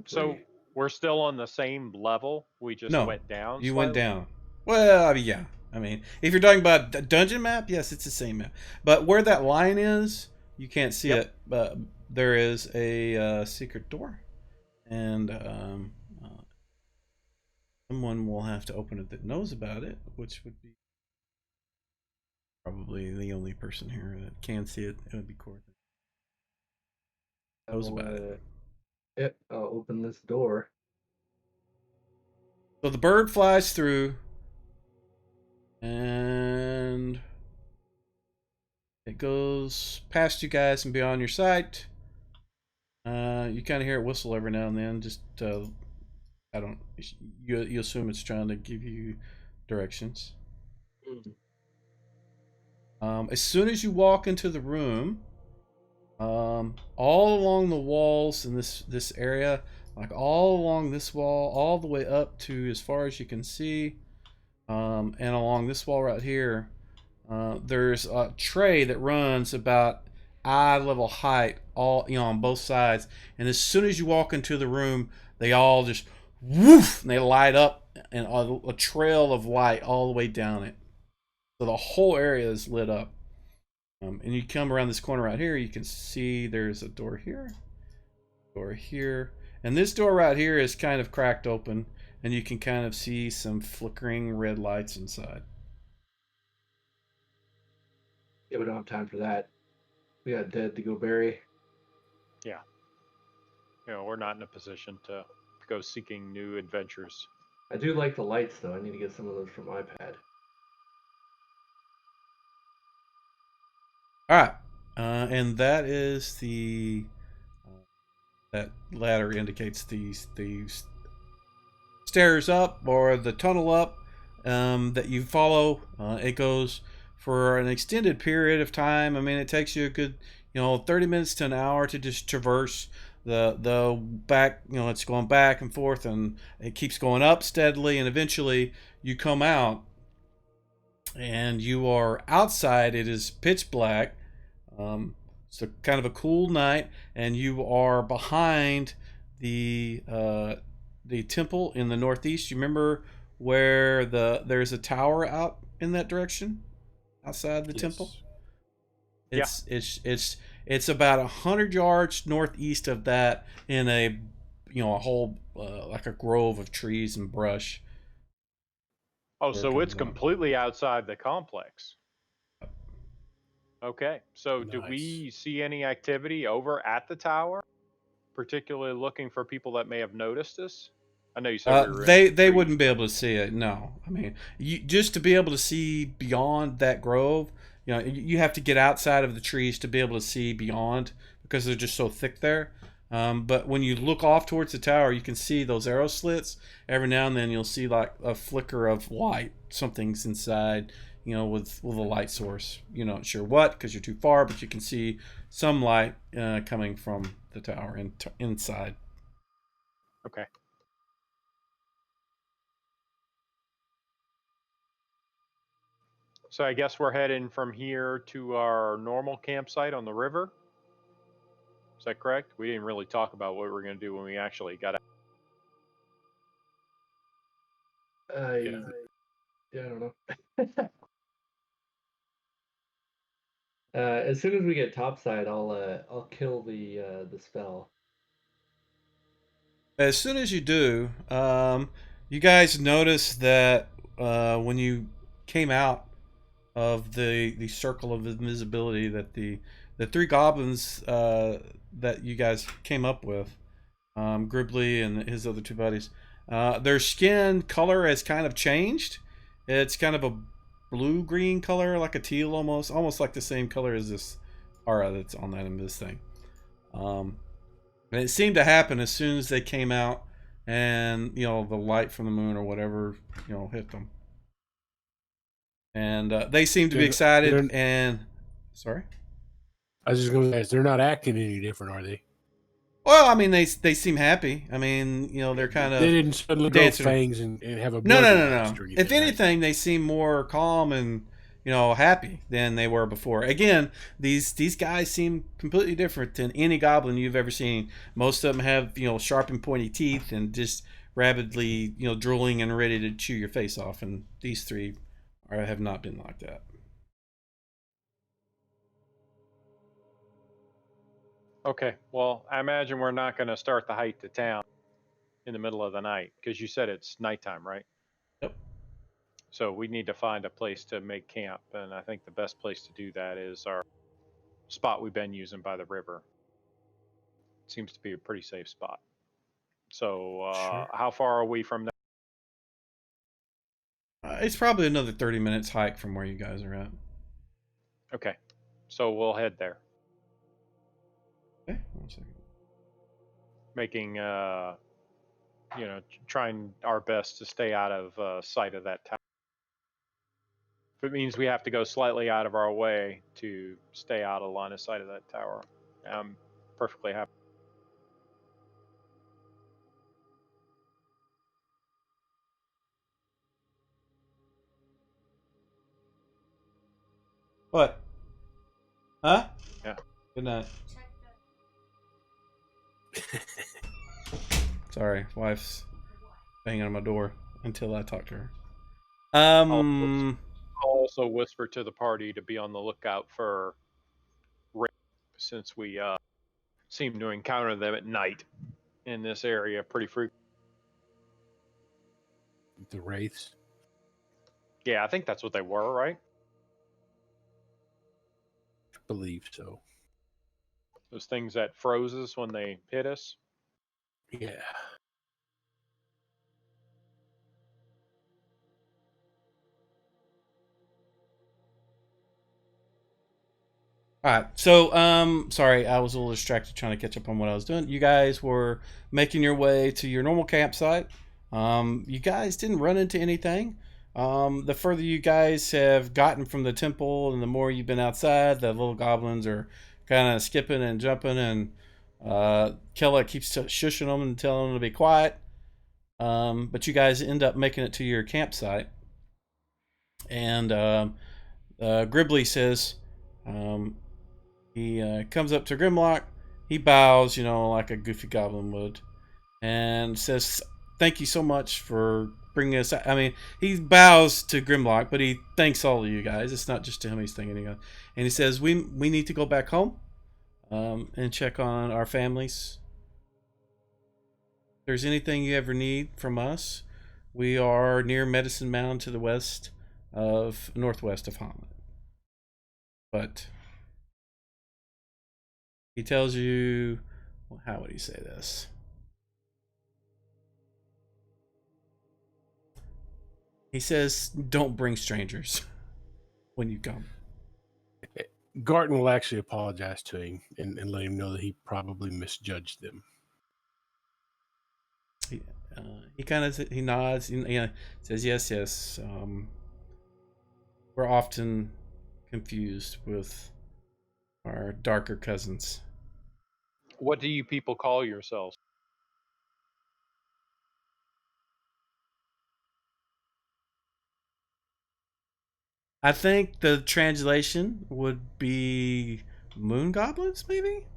So we're still on the same level? We just No, went down? you slightly? went down. Well, I mean, yeah. I mean, if you're talking about the dungeon map, yes, it's the same map. But where that line is, you can't see it. But there is a secret door, and someone will have to open it that knows about it, which would be probably the only person here that can see it. It would be Court. Knows about it. Yep, I'll open this door. So the bird flies through, and it goes past you guys and beyond your sight. You kind of hear it whistle every now and then. Just I don't. You assume it's trying to give you directions. As soon as you walk into the room, all along the walls in this area, like all along this wall, all the way up to as far as you can see, and along this wall right here, there's a tray that runs about eye level height, all on both sides. And as soon as you walk into the room, they all just woof, and they light up, and a trail of light all the way down it. So the whole area is lit up. And you come around this corner right here, you can see there's a door here, and this door right here is kind of cracked open, and you can kind of see some flickering red lights inside. Yeah, we don't have time for that. We got dead to go bury. Yeah. We're not in a position to go seeking new adventures. I do like the lights, though. I need to get some of those from iPad. All right, and that is that ladder indicates these stairs up, or the tunnel up, that you follow. It goes for an extended period of time. I mean, it takes you a good 30 minutes to an hour to just traverse the back. It's going back and forth, and it keeps going up steadily, and eventually you come out. And you are outside. It is pitch black. It's kind of a cool night, and you are behind the temple in the northeast. You remember where there's a tower out in that direction, outside the temple? It's about 100 yards northeast of that, in a whole like a grove of trees and brush. Oh, so it's completely outside the complex. Okay, so do we see any activity over at the tower? Particularly looking for people that may have noticed us? I know you said we were they wouldn't be able to see it. No, I mean, just to be able to see beyond that grove, you have to get outside of the trees to be able to see beyond, because they're just so thick there. But when you look off towards the tower, you can see those arrow slits. Every now and then you'll see like a flicker of light. Something's inside, with a light source. You're not sure what, because you're too far, but you can see some light coming from the tower inside. Okay. So I guess we're heading from here to our normal campsite on the river. Is that correct? We didn't really talk about what we were going to do when we actually got out. Yeah, I don't know. As soon as we get topside, I'll kill the spell. As soon as you do, you guys notice that when you came out of the circle of invisibility, that the three goblins that you guys came up with, Gribbly and his other two buddies, their skin color has kind of changed. It's kind of a blue-green color, like a teal almost like the same color as this aura that's on that in this thing. And it seemed to happen as soon as they came out, and the light from the moon or whatever hit them, and they seemed to be excited. And sorry, I was just going to ask, they're not acting any different, are they? well, I mean, they seem happy. I mean, they're kind of They didn't suddenly grow dancing. fangs and have a No, no, no, bloodlust no. or anything. If anything, they seem more calm and happy than they were before. Again, these guys seem completely different than any goblin you've ever seen. Most of them have sharp and pointy teeth and just rapidly drooling and ready to chew your face off. And these three have not been like that. Okay, well, I imagine we're not going to start the hike to town in the middle of the night because you said it's nighttime, right? Yep. So we need to find a place to make camp, and I think the best place to do that is our spot we've been using by the river. Seems to be a pretty safe spot. So Sure. how far are we from that? It's probably another 30 minutes hike from where you guys are at. Okay, so we'll head there. Okay, 1 second. Making, trying our best to stay out of sight of that tower. If it means we have to go slightly out of our way to stay out of line of sight of that tower, I'm perfectly happy. What? Huh? Yeah. Good night. Sorry, wife's banging on my door until I talk to her. I'll also whisper to the party to be on the lookout for Rick, since we seem to encounter them at night in this area pretty frequently. The wraiths. Yeah, I think that's what they were, right? I believe so. Those things that froze us when they hit us. Yeah. All right. So, sorry, I was a little distracted trying to catch up on what I was doing. You guys were making your way to your normal campsite. You guys didn't run into anything. The further you guys have gotten from the temple and the more you've been outside, the little goblins are kind of skipping and jumping, and Kella keeps shushing them and telling them to be quiet. But you guys end up making it to your campsite. And Gribbly says, he comes up to Grimlock. He bows, like a goofy goblin would, and says, "Thank you so much for bringing us." I mean, he bows to Grimlock, but he thanks all of you guys. It's not just to him; he's thanking you guys. And he says, "We need to go back home, and check on our families. If there's anything you ever need from us, we are near Medicine Mound to the northwest of Holland. But." He tells you, well, how would he say this? He says, don't bring strangers when you come. Garten will actually apologize to him and let him know that he probably misjudged them. He kind of he nods, says, yes. We're often confused with our darker cousins. What do you people call yourselves? I think the translation would be moon goblins, maybe?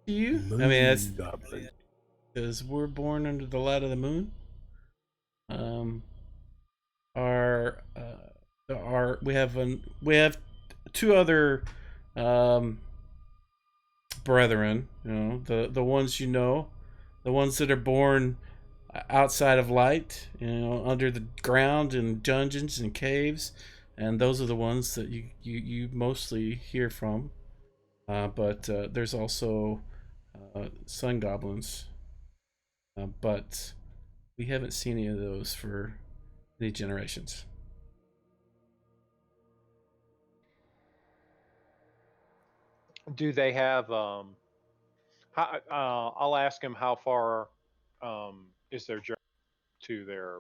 To you? Moon I mean, that's goblins. because we're born under the light of the moon. We have two other brethren, the ones the ones that are born outside of light, under the ground in dungeons and caves, and those are the ones that you mostly hear from. But there's also sun goblins, but we haven't seen any of those for many generations. Do they have I'll ask him how far is their journey to their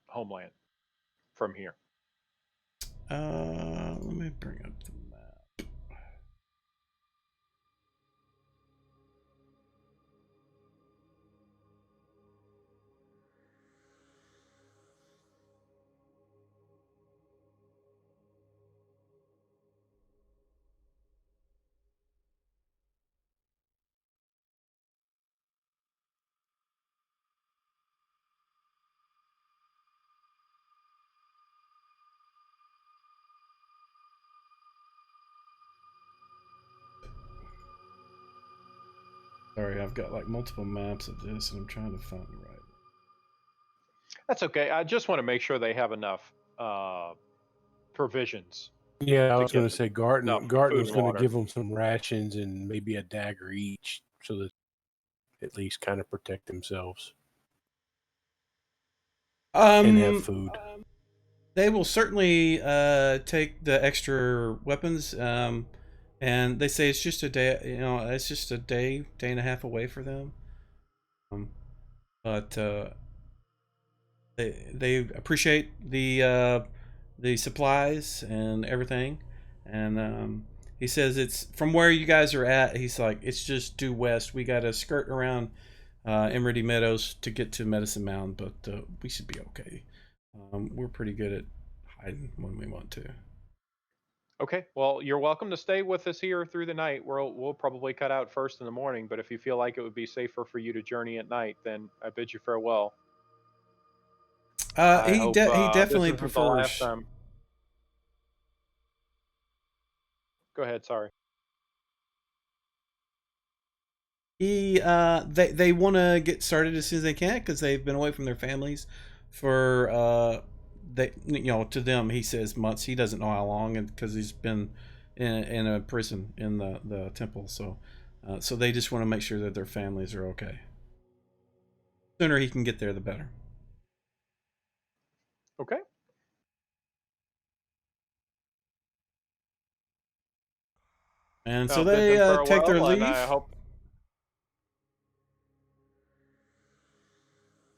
homeland from here. Let me bring up the map. Sorry, I've got like multiple maps of this, and I'm trying to find the right. That's okay. I just want to make sure they have enough provisions. Yeah, I To was going get to say Garten enough Garten food was and going to water. give them some rations and maybe a dagger each, so that at least kind of protect themselves and have food. They will certainly take the extra weapons, and they say it's just a day. You know, it's just a day and a half away for them. But they appreciate the supplies and everything, and he says it's from where you guys are at. He's like, it's just due west. We got to skirt around Emeraldy Meadows to get to Medicine Mound, but we should be okay. We're pretty good at hiding when we want to. Okay. Well, you're welcome to stay with us here through the night. We'll probably cut out first in the morning, but if you feel like it would be safer for you to journey at night, then I bid you farewell. I hope He this definitely isn't the last prefers. time. Go ahead. Sorry. They want to get started as soon as they can because they've been away from their families for to them he says months. He doesn't know how long, and because he's been in a prison in the temple, so they just want to make sure that their families are okay. The sooner he can get there, the better. Okay. And so I'll bid they them take their farewell, leave. and I hope.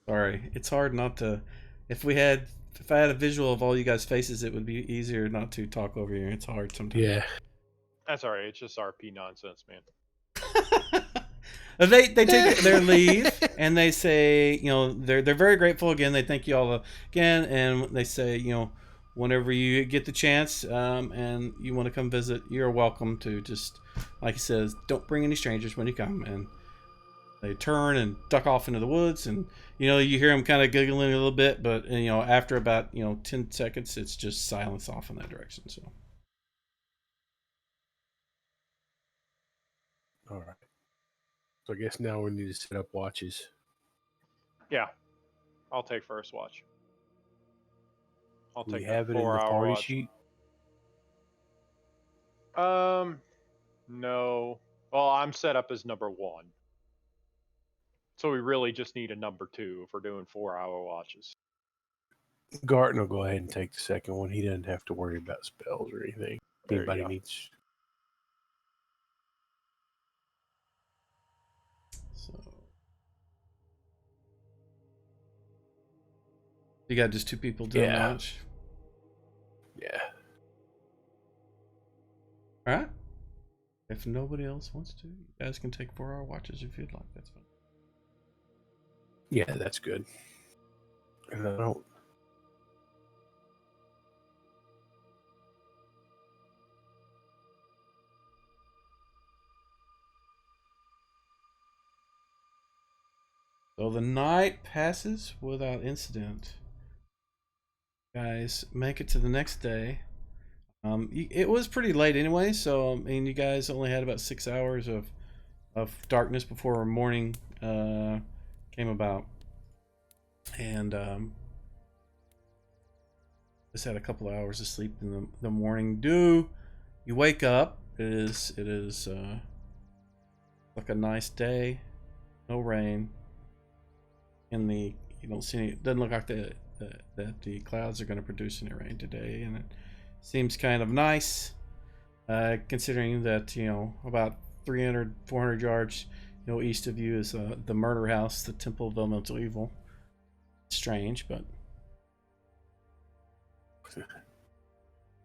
Sorry, it's hard not to. If I had a visual of all you guys' faces, it would be easier not to talk over you. It's hard sometimes. Yeah. That's all right. It's just RP nonsense, man. They take their leave and they say, they're very grateful again. They thank you all again, and they say, whenever you get the chance and you want to come visit, you're welcome to. Just like he says, don't bring any strangers when you come. And they turn and duck off into the woods, and you hear them kind of giggling a little bit, but after about 10 seconds, it's just silence off in that direction. So. All right. So I guess now we need to set up watches. Yeah, I'll take first watch. I'll Do we take have it in the 4-hour party watch. sheet? No. Well, I'm set up as number 1. So we really just need a number 2 if we're doing 4-hour watches. Garten will go ahead and take the second one. He doesn't have to worry about spells or anything. There you Anybody go. needs. So. You got just 2 people doing Yeah. watch? Yeah. Alright. If nobody else wants to, you guys can take 4-hour watches if you'd like. That's fine. Yeah, that's good. And I don't. So the night passes without incident. Guys, make it to the next day. It was pretty late anyway, so you guys only had about 6 hours of darkness before morning came about, and just had a couple of hours of sleep in the morning dew. You wake up. It is like a nice day, no rain. You don't see any. It doesn't look like that the clouds are going to produce any rain today, and it seems kind of nice, considering that about 300-400 yards east of you is the murder house, the Temple of Elemental Evil. Strange, but.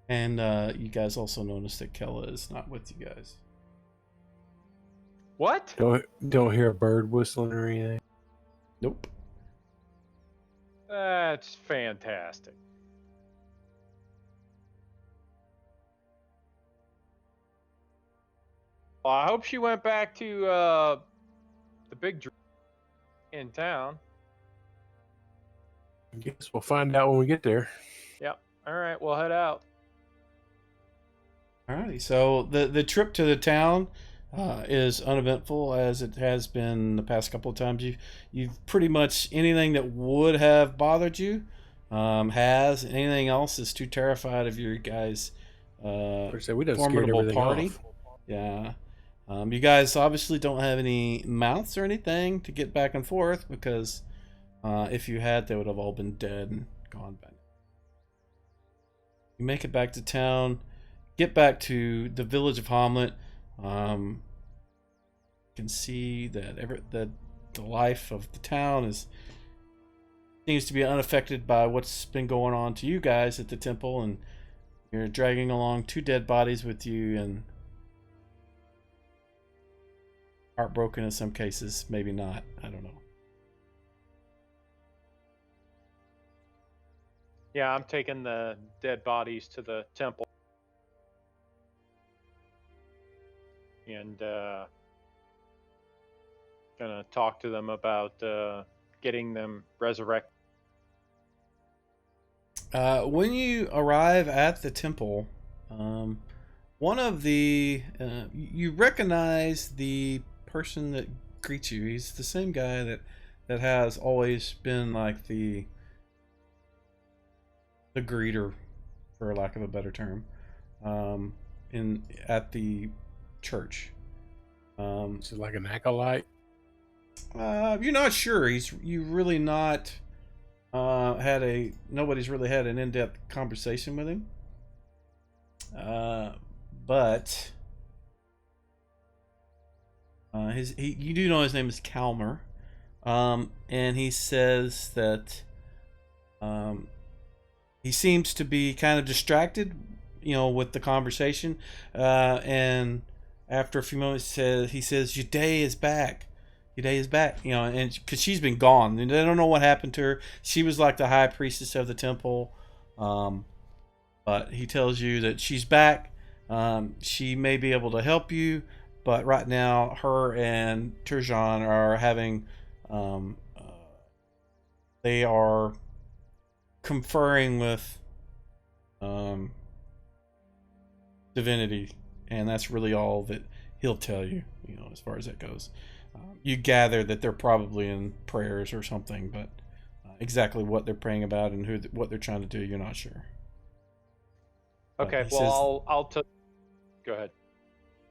And you guys also notice that Kella is not with you guys. What? Don't hear a bird whistling or anything. Nope. That's fantastic. Well, I hope she went back to the big dr- in town. I guess we'll find out when we get there. Yep. All right, we'll head out. Alrighty, so the trip to the town is uneventful as it has been the past couple of times. You've pretty much anything that would have bothered you has. Anything else is too terrified of your guys' We done scared formidable everything party. off. Yeah. You guys obviously don't have any mounts or anything to get back and forth because if you had, they would have all been dead and gone by now. You make it back to town. Get back to the village of Hamlet. You can see that the life of the town seems to be unaffected by what's been going on to you guys at the temple, and you're dragging along 2 dead bodies with you, and heartbroken in some cases, maybe not. I don't know. Yeah, I'm taking the dead bodies to the temple. And gonna talk to them about getting them resurrected. When you arrive at the temple, one of the you recognize the person that greets you. He's the same guy that has always been like the greeter, for lack of a better term, at the church. Is it like an acolyte? You're not sure. You really not nobody's really had an in-depth conversation with him. But you do know his name is Calmer, and he says that he seems to be kind of distracted, with the conversation, and after a few moments, he says, "Your day is back. Your day is back." And because she's been gone, and they don't know what happened to her. She was like the high priestess of the temple, but he tells you that she's back. She may be able to help you, but right now, her and Turjan are having, they are conferring with divinity, and that's really all that he'll tell you, as far as that goes. You gather that they're probably in prayers or something, but exactly what they're praying about and what they're trying to do, you're not sure. Okay, well, I'll go ahead.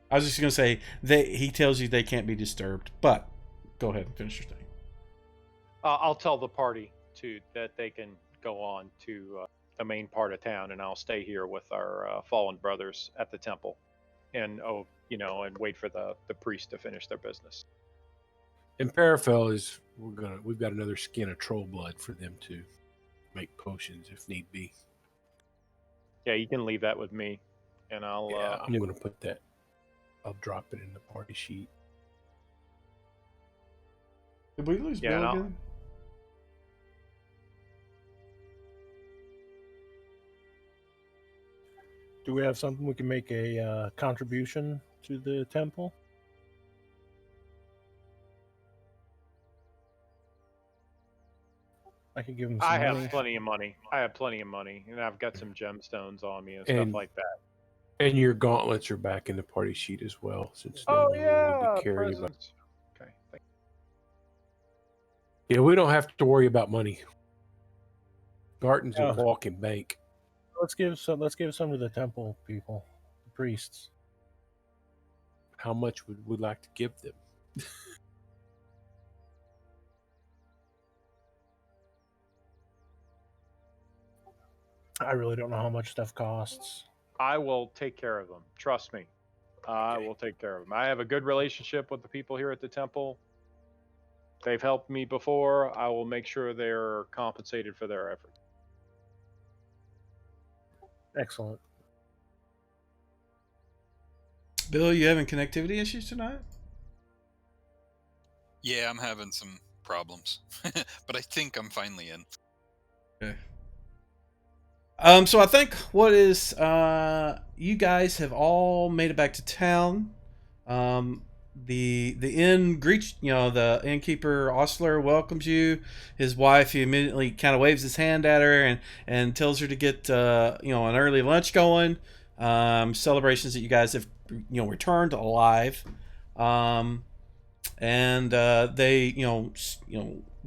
I was just going to say, he tells you they can't be disturbed, but go ahead and finish your thing. I'll tell the party that they can go on to the main part of town, and I'll stay here with our fallen brothers at the temple, and and wait for the priest to finish their business. In Parafel we've got another skin of troll blood for them to make potions if need be. Yeah, you can leave that with me, and I'll. I'm going to put that. I'll drop it in the party sheet. Did we lose Bill again? Do we have something we can make a contribution to the temple? I could give him some money. Have plenty of money. I have plenty of money, and I've got some gemstones on me and stuff like that. And your gauntlets are back in the party sheet as well, since no one will be carrying about. Okay. Yeah, we don't have to worry about money. Garton's a walking bank. Let's give some to the temple people, the priests. How much would we like to give them? I really don't know how much stuff costs. I will take care of them. Trust me. I will take care of them. I have a good relationship with the people here at the temple. They've helped me before. I will make sure they're compensated for their efforts. Excellent. Bill, you having connectivity issues tonight? Yeah, I'm having some problems, but I think I'm finally in. Okay. So I think what is you guys have all made it back to town. The inn greets the innkeeper Ostler welcomes you. His wife, he immediately kind of waves his hand at her and tells her to get an early lunch going. Celebrations that you guys have returned alive. And they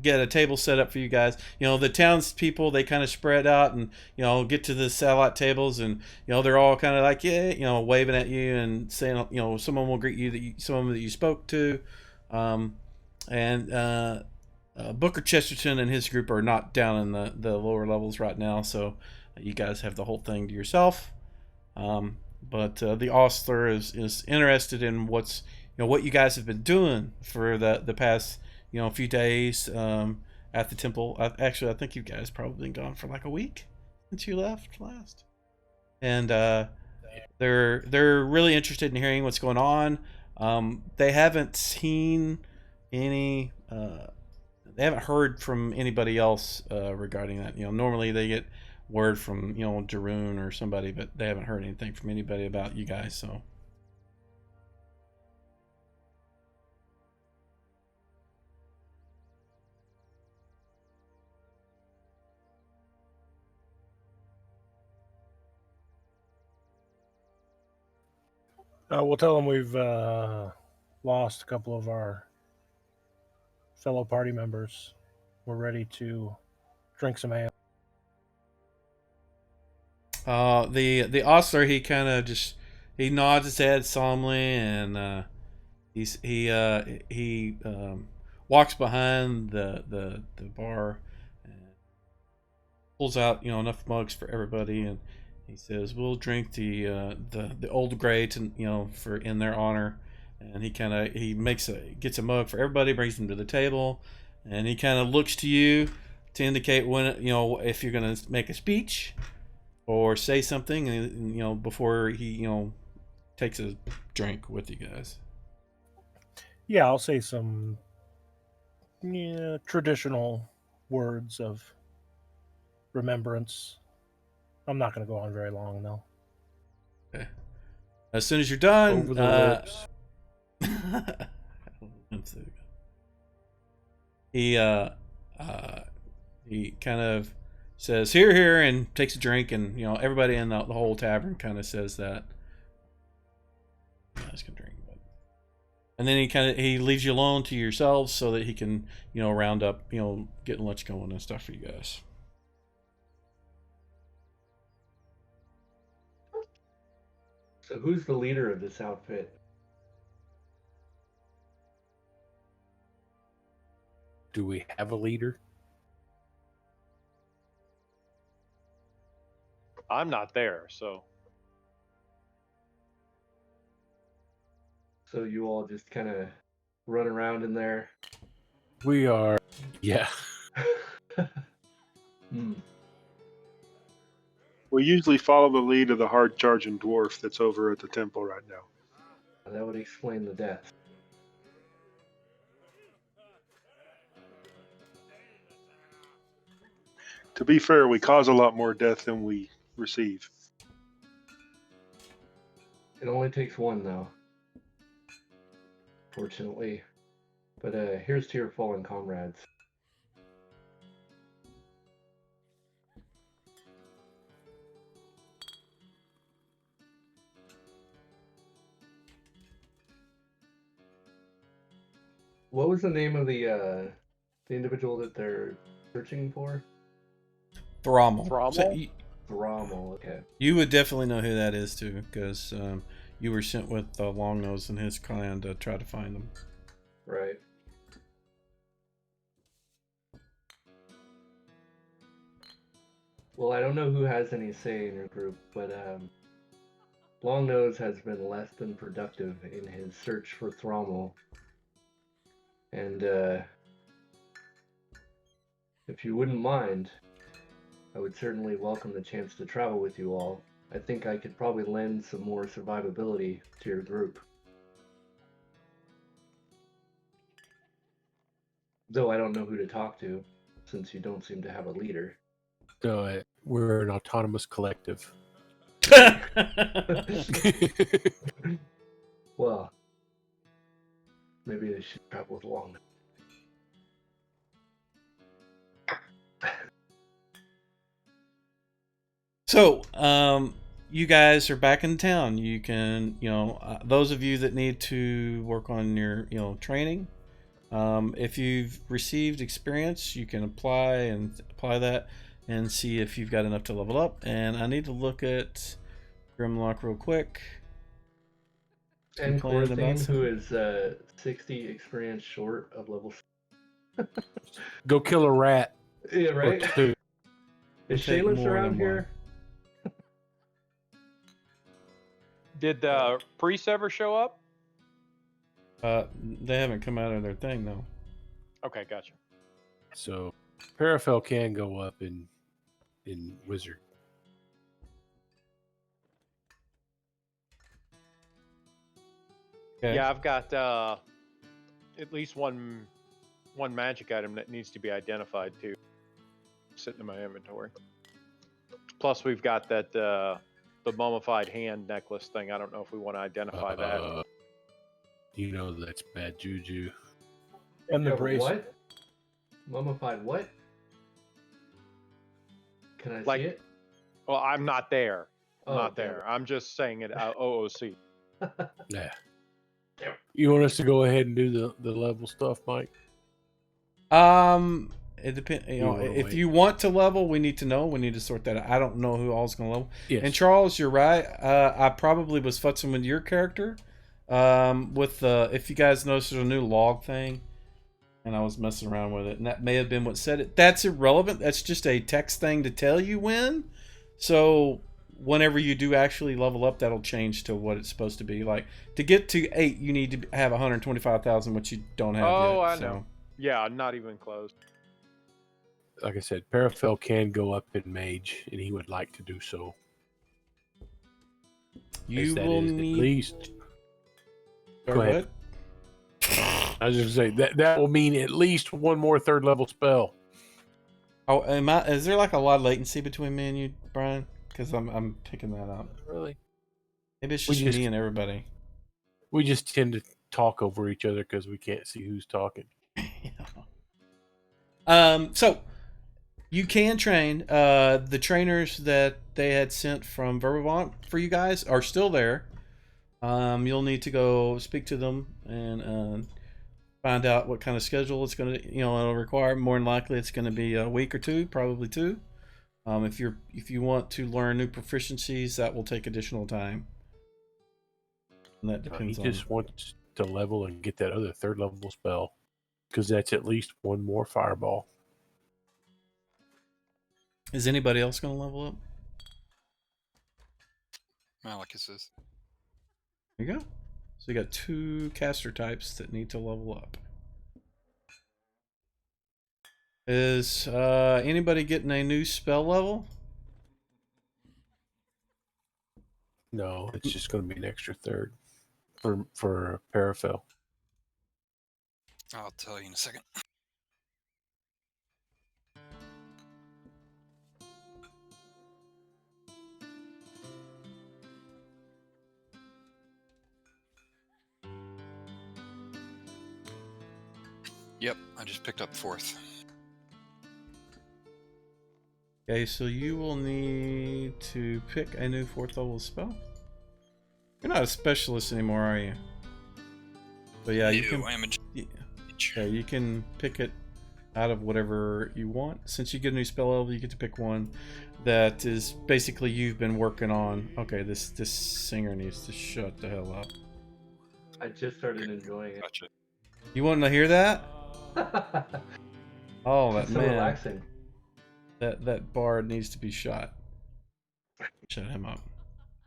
get a table set up for you guys. The townspeople, they kind of spread out and get to the satellite tables, and they're all kind of like, yeah, waving at you and saying, someone will greet you, someone that you spoke to. And Booker Chesterton and his group are not down in the lower levels right now, so you guys have the whole thing to yourself. But the Ostler is interested in what you guys have been doing for the past few days at the temple. Actually, I think you guys probably been gone for like a week since you left last, and they're really interested in hearing what's going on. They haven't seen any. They haven't heard from anybody else regarding that. Normally they get word from Daroon or somebody, but they haven't heard anything from anybody about you guys. So. We'll tell them we've lost a couple of our fellow party members. We're ready to drink some ale. The Ostler, he kind of he nods his head solemnly, and he walks behind the bar and pulls out enough mugs for everybody, and he says, "We'll drink the old grey to for in their honor." And he gets a mug for everybody, brings them to the table, and he kind of looks to you to indicate when if you're gonna make a speech or say something, and before he takes a drink with you guys. Yeah, I'll say some traditional words of remembrance. I'm not going to go on very long, though. Okay. As soon as you're done, Over the lips. He kind of says here, here, and takes a drink, and everybody in the whole tavern kind of says that. You guys can drink, and then he leaves you alone to yourselves so that he can round up get lunch going and stuff for you guys. So who's the leader of this outfit? Do we have a leader? I'm not there, so. So you all just kind of run around in there? We are, yeah. We usually follow the lead of the hard-charging dwarf that's over at the temple right now. That would explain the death. To be fair, we cause a lot more death than we receive. It only takes one, though. Fortunately. But here's to your fallen comrades. What was the name of the individual that they're searching for? Thrommel. Thrommel? So Thrommel, okay. you would definitely know who that is too, because you were sent with Longnose and his clan to try to find them. Right. Well, I don't know who has any say in your group, but Longnose has been less than productive in his search for Thrommel. And if you wouldn't mind, I would certainly welcome the chance to travel with you all. I think I could probably lend some more survivability to your group. Though I don't know who to talk to, since you don't seem to have a leader. So we're an autonomous collective. Well, maybe I should travel with Longnose. So, you guys are back in town. You can, those of you that need to work on your, training, if you've received experience, you can apply that and see if you've got enough to level up. And I need to look at Grimlock real quick. And Complaining about Corthane, who something. is 60 experience short of level. Go kill a rat. Yeah, right? Or two. Is Take Shayless more around than here? Did the priest ever show up? They haven't come out of their thing though. Okay, gotcha. So Paraphel can go up in Wizard. Okay. Yeah, I've got at least one magic item that needs to be identified too, sitting in my inventory. Plus, we've got that the mummified hand necklace thing. I don't know if we want to identify that. That's bad juju. And the Yeah, bracelet. what? Mummified what? Can I Like- see it? Well, I'm not there. Oh, Not damn there. I'm just saying it OOC. Yeah. You want us to go ahead and do the level stuff, Mike? It depends. You wanna If wait? you want to level, we need to know. We need to sort that out. I don't know who all's going to level. Yes. And Charles, you're right. I probably was futzing with your character. With the, if you guys notice, there's a new log thing, and I was messing around with it, and that may have been what said it. That's irrelevant. That's just a text thing to tell you when. So whenever you do actually level up, that'll change to what it's supposed to be. Like to get to 8, you need to have 125,000, which you don't have yet. Oh, I so. know. Yeah, not even close. Like I said, Paraphel can go up in Mage, and he would like to do so. You That will is need. at least. Or Go ahead. what? I was just say that will mean at least one more third level spell. Oh, is there like a lot of latency between me and you, Brian? Because I'm picking that up. Really? Maybe it's We just just- me and everybody. We just tend to talk over each other because we can't see who's talking. So you can train. The trainers that they had sent from Verbavant for you guys are still there. You'll need to go speak to them and find out what kind of schedule it's going to, it'll require. More than likely, it's going to be a week or two, probably 2. If you want to learn new proficiencies, that will take additional time. And that He depends on. just wants to level and get that other third level spell because that's at least one more fireball. Is anybody else going to level up? Malachus is. There you go. So you got 2 caster types that need to level up. Is anybody getting a new spell level? No, it's just going to be an extra third for Paraphel. I'll tell you in a second. Yep, I just picked up 4th. Okay, so you will need to pick a new 4th level spell. You're not a specialist anymore, are you? But yeah, you can. I am a Yeah, you can pick it out of whatever you want. Since you get a new spell level, you get to pick one that is basically you've been working on. Okay, this singer needs to shut the hell up. I just started enjoying it. Gotcha. You want to hear that? Oh, that It's so man. relaxing. That bard needs to be shot. Shut him up.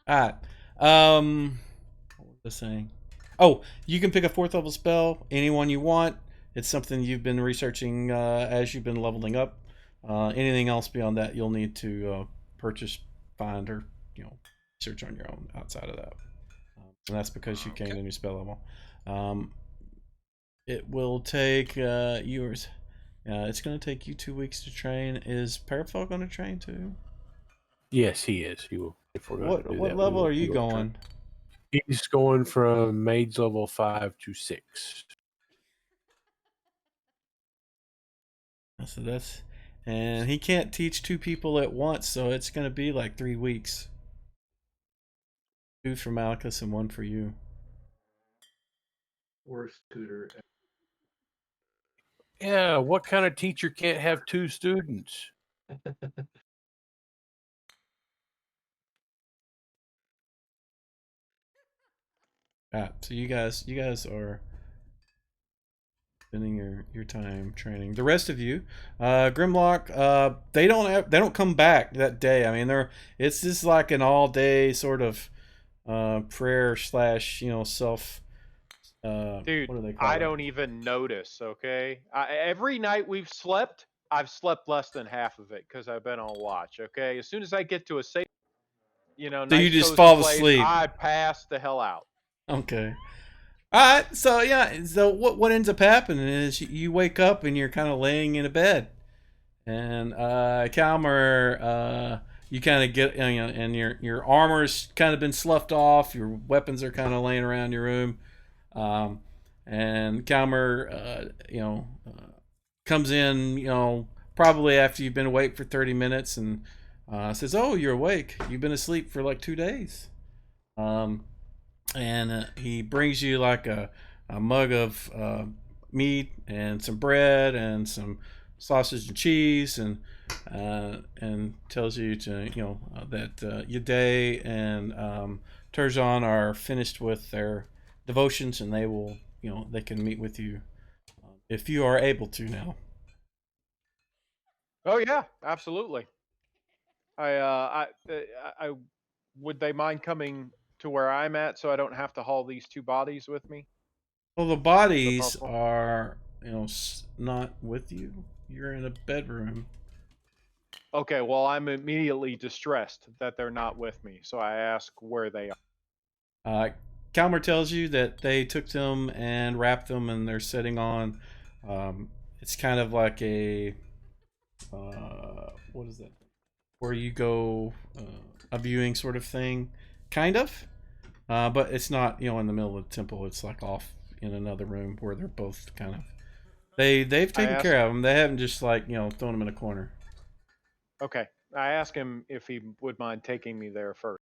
Alright. What was I saying? Oh, you can pick a 4th level spell, anyone you want. It's something you've been researching as you've been leveling up. Anything else beyond that, you'll need to purchase, find, or search on your own outside of that. And that's because you gained a new spell level. It will take yours. It's going to take you 2 weeks to train. Is Parafel going to train too? Yes, he is. He will. If we're going to do What that, level are he you will train. going? He's going from Mage level 5 to 6. So and he can't teach 2 people at once, so it's going to be like 3 weeks. 2 for Malchus and 1 for you. Worst tutor. Yeah, what kind of teacher can't have 2 students? So you guys are spending your time training. The rest of you, Grimlock, they don't come back that day. I mean, it's just like an all day sort of prayer / self. Dude, what do they call I it? don't even notice. Okay, every night we've slept, I've slept less than half of it because I've been on watch. Okay, as soon as I get to a safe, So nice you just cozy fall place, asleep. I pass the hell out. Okay. All right. So yeah. So what ends up happening is you wake up and you're kind of laying in a bed, and Calmer, you kind of get and your armor's kind of been sloughed off. Your weapons are kind of laying around your room, and Calmer, comes in, probably after you've been awake for 30 minutes, and says, "Oh, you're awake. You've been asleep for like 2 days." And he brings you like a mug of meat and some bread and some sausage and cheese, and tells you to that Yaday and Turjan are finished with their devotions, and they will they can meet with you if you are able to now. Oh yeah, absolutely. I would they mind coming to where I'm at so I don't have to haul these 2 bodies with me? Well, the Is that bodies possible? are not with you. You're in a bedroom. Okay, well I'm immediately distressed that they're not with me, so I ask where they are. Uh, Calmer tells you that they took them and wrapped them, and they're sitting on. It's kind of like a what is that? Where you go a viewing sort of thing, kind of. But it's not in the middle of the temple. It's like off in another room where they're both kind of. They've I taken ask care of them. They haven't just like thrown them in a corner. Okay. I ask him if he would mind taking me there first.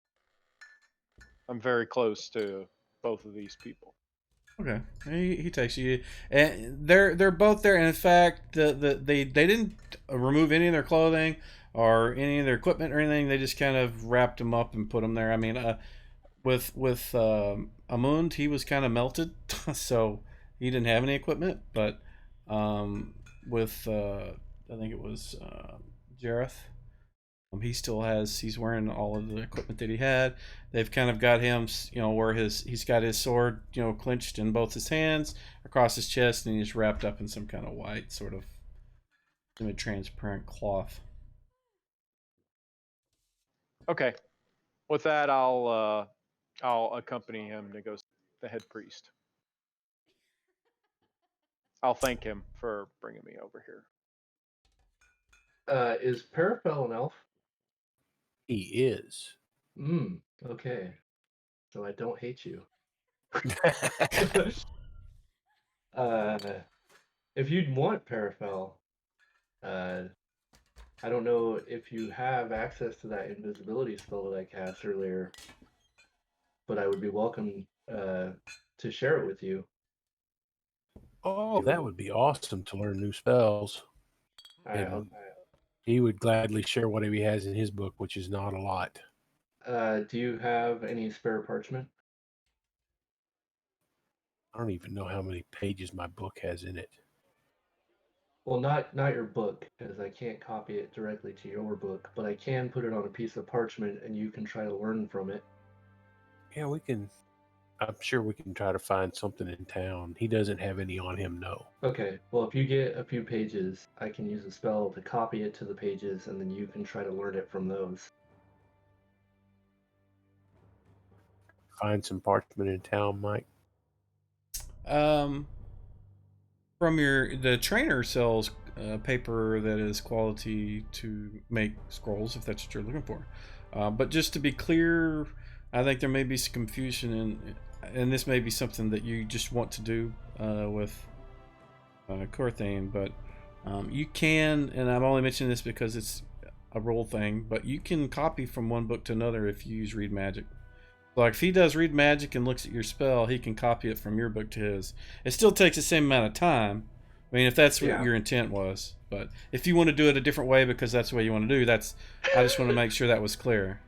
I'm very close to both of these people. Okay, he takes you, and they're both there. And in fact, they didn't remove any of their clothing or any of their equipment or anything. They just kind of wrapped them up and put them there. I mean, with Amund, he was kind of melted, so he didn't have any equipment. But with I think it was Jareth. He still has. He's wearing all of the equipment that he had. They've kind of got him, where he's got his sword, clenched in both his hands across his chest, and he's wrapped up in some kind of white, sort of semi-transparent cloth. Okay. With that, I'll accompany him to go see the head priest. I'll thank him for bringing me over here. Is Parafel an elf? He is. Okay. So I don't hate you. If you'd want Parafel, I don't know if you have access to that invisibility spell that I cast earlier, but I would be welcome to share it with you. Oh, that would be awesome to learn new spells. And he would gladly share whatever he has in his book, which is not a lot. Do you have any spare parchment? I don't even know how many pages my book has in it. Well, not your book, because I can't copy it directly to your book, but I can put it on a piece of parchment and you can try to learn from it. Yeah, we can. I'm sure we can try to find something in town. He doesn't have any on him, no. Okay, well, if you get a few pages, I can use a spell to copy it to the pages, and then you can try to learn it from those. Find some parchment in town, Mike. From the trainer sells paper that is quality to make scrolls, if that's what you're looking for. But just to be clear, I think there may be some confusion, and this may be something that you just want to do with Corthane, but you can, and I'm only mentioning this because it's a role thing, but you can copy from one book to another if you use Read Magic. Like if he does Read Magic and looks at your spell, he can copy it from your book to his. It still takes the same amount of time. I mean, if that's what your intent was, but if you want to do it a different way because that's the way you want to do, that's. I just want to make sure that was clear.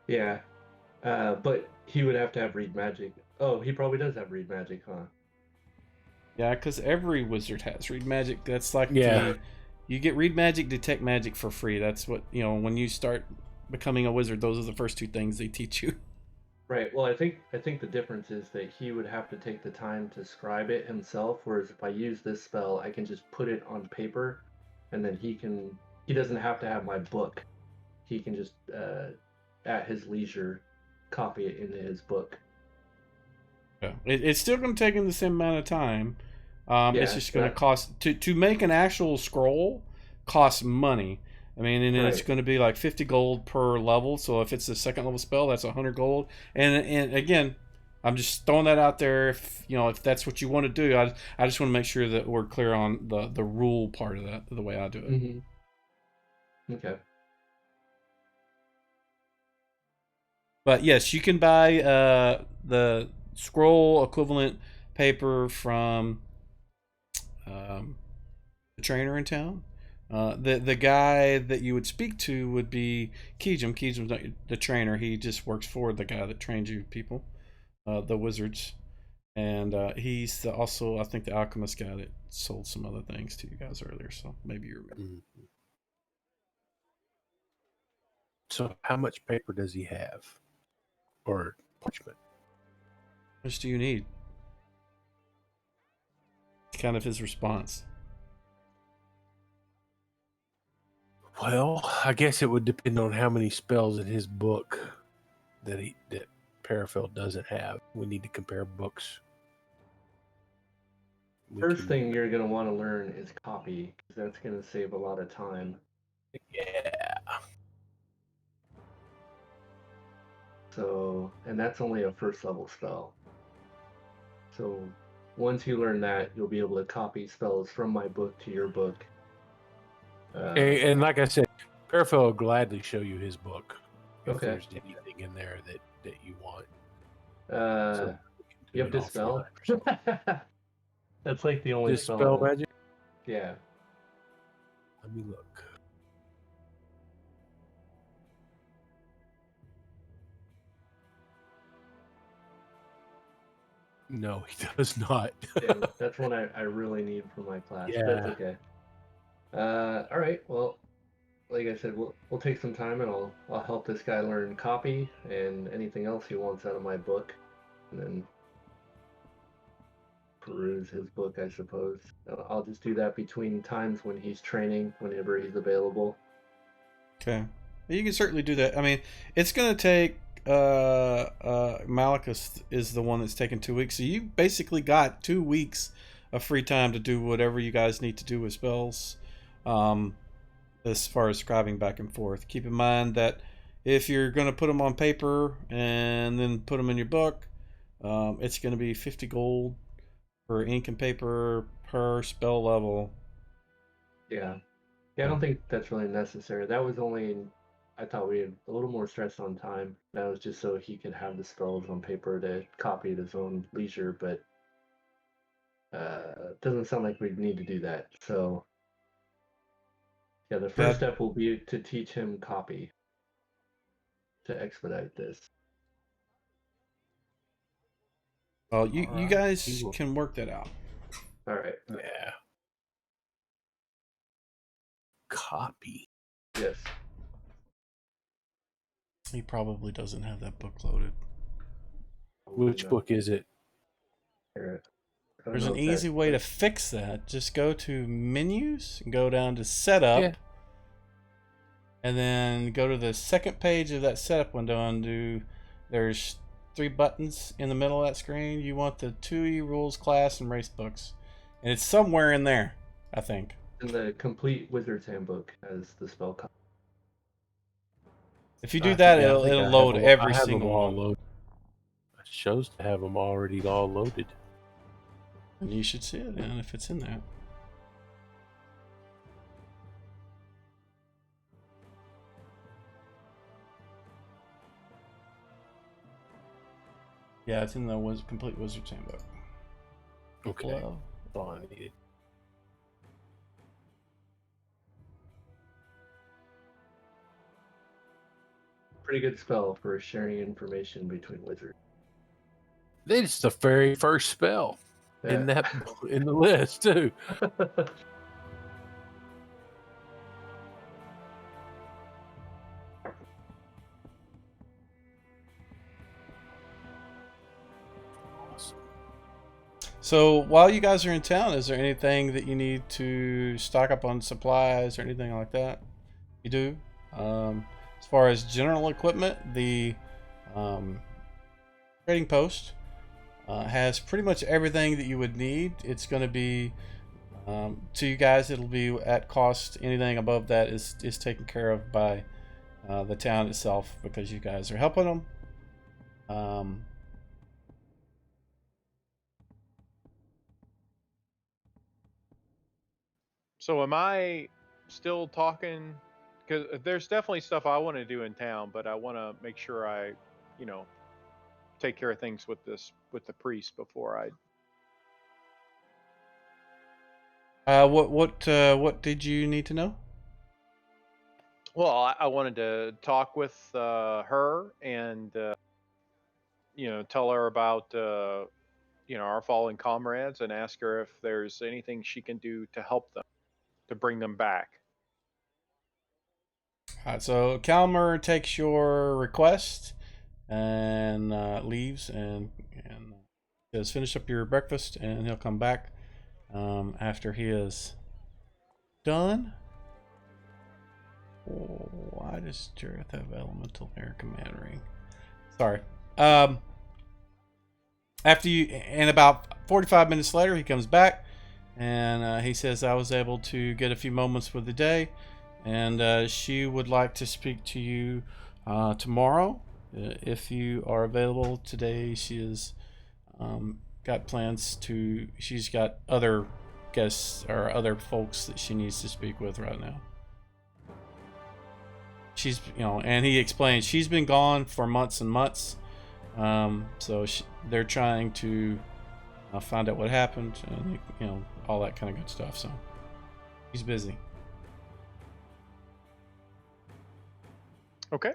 Yeah, but he would have to have Read Magic. Oh, he probably does have Read Magic, huh? Yeah, because every wizard has Read Magic. That's like you get Read Magic, Detect Magic for free. That's what when you start becoming a wizard. Those are the first two things they teach you. Right. Well, I think the difference is that he would have to take the time to scribe it himself, whereas if I use this spell, I can just put it on paper, and then he doesn't have to have my book. He can just at his leisure copy it into his book. Yeah. It's still going to take him the same amount of time. It's just going to cost to make an actual scroll costs money. I mean, and it's going to be like 50 gold per level. So if it's a second level spell, that's 100 gold. And again, I'm just throwing that out there. If that's what you want to do, I just want to make sure that we're clear on the rule part of that, the way I do it. Mm-hmm. Okay. But yes, you can buy the scroll equivalent paper from the trainer in town. The guy that you would speak to would be Keejum. Keejum's not the trainer. He just works for the guy that trains you people, the wizards. And he's also, I think, the alchemist guy that sold some other things to you guys earlier. So maybe you remember. Mm-hmm. So how much paper does he have? Or parchment? How much do you need? It's kind of his response. Well, I guess it would depend on how many spells in his book that Parafel doesn't have. We need to compare books. First thing you're going to want to learn is copy, because that's going to save a lot of time. Yeah. So, and that's only a first level spell. So once you learn that, you'll be able to copy spells from my book to your book. And like I said, Parafel will gladly show you his book if there's anything in there that you want. So you have Dispel? That's like the only Dispel magic? Yeah. Let me look. No, he does not. Damn, that's one I really need for my class. Yeah. That's okay. All right. Well, like I said, we'll take some time, and I'll help this guy learn copy and anything else he wants out of my book, and then peruse his book, I suppose. I'll just do that between times when he's training, whenever he's available. Okay, you can certainly do that. I mean, it's going to take. Malachus is the one that's taken 2 weeks, so you basically got 2 weeks of free time to do whatever you guys need to do with spells. As far as scribing back and forth, keep in mind that if you're going to put them on paper and then put them in your book, it's going to be 50 gold for ink and paper per spell level. Yeah, I don't think that's really necessary. That was only, I thought we had a little more stress on time. That was just so he could have the spells on paper to copy at his own leisure, but it doesn't sound like we'd need to do that. So yeah, the first step will be to teach him copy to expedite this. Well, you guys can work that out. All right. Yeah. Copy. Yes. He probably doesn't have that book loaded. Which book is it? There's an easy way to fix that. Just go to menus, and go down to setup, and then go to the second page of that setup window and there's 3 buttons in the middle of that screen. You want the 2E rules, class, and race books. And it's somewhere in there, I think. In the complete Wizard's Handbook as the spell copy. If you do that, it'll load every I have single them all one. loaded. It shows to have them already all loaded. And you should see it then if it's in there. Yeah, it's in the complete Wizard's Handbook. Okay. Hello. That's all I needed. Pretty good spell for sharing information between wizards. It's the very first spell in the list too. So while you guys are in town, is there anything that you need to stock up on supplies or anything like that? You do. As far as general equipment, the trading post has pretty much everything that you would need. It's going to be to you guys. It'll be at cost. Anything above that is taken care of by the town itself because you guys are helping them. So am I still talking? Because there's definitely stuff I want to do in town, but I want to make sure I, take care of things with the priest before I. What did you need to know? Well, I wanted to talk with her and tell her about our fallen comrades and ask her if there's anything she can do to help them, to bring them back. Alright, so Calmer takes your request and leaves and says finish up your breakfast and he'll come back after he is done. Oh, why does Jareth have elemental air commandery? Sorry. After you, and about 45 minutes later, he comes back and he says, I was able to get a few moments with the day, and she would like to speak to you tomorrow if you are available. Today, she has got plans to, she's got other guests or other folks that she needs to speak with right now. She's, and he explains she's been gone for months and months. So they're trying to find out what happened and, all that kind of good stuff. So he's busy. Okay.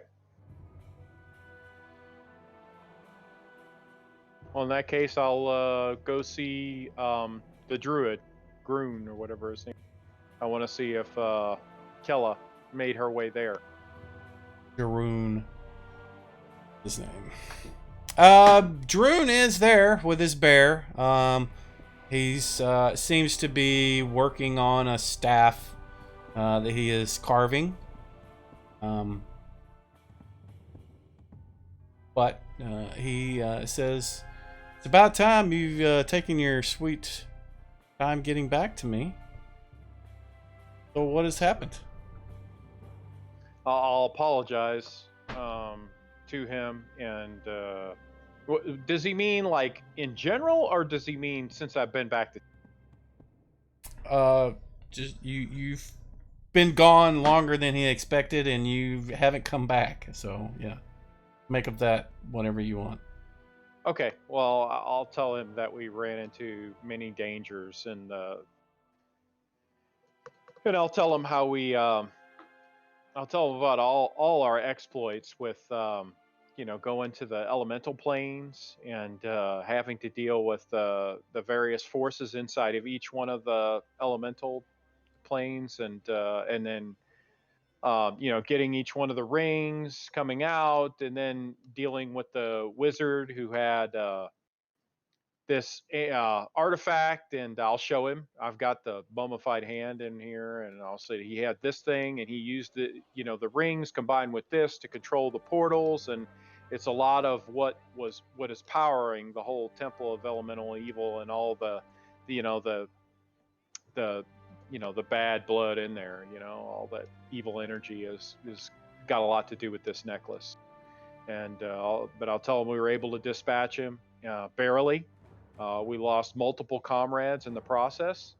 Well, in that case, I'll go see the druid, Groon or whatever his name. I want to see if Kella made her way there. Garoon, his name. Droon is there with his bear. He's seems to be working on a staff that he is carving. But he says it's about time you've taken your sweet time getting back to me. So what has happened? I'll apologize to him. And does he mean like in general, or does he mean since I've been back to? Just you've been gone longer than he expected, and you haven't come back. So yeah, make of that whatever you want. Okay, well, I'll tell him that we ran into many dangers, and I'll tell him how we. I'll tell him about all our exploits with, going to the elemental planes and having to deal with the various forces inside of each one of the elemental planes, and then getting each one of the rings coming out, and then dealing with the wizard who had this artifact, and I'll show him. I've got the mummified hand in here, and I'll say he had this thing, and he used the rings combined with this to control the portals, and it's a lot of what is powering the whole Temple of Elemental Evil and all the bad blood in there. All that evil energy is got a lot to do with this necklace. And but I'll tell him we were able to dispatch him barely. We lost multiple comrades in the process.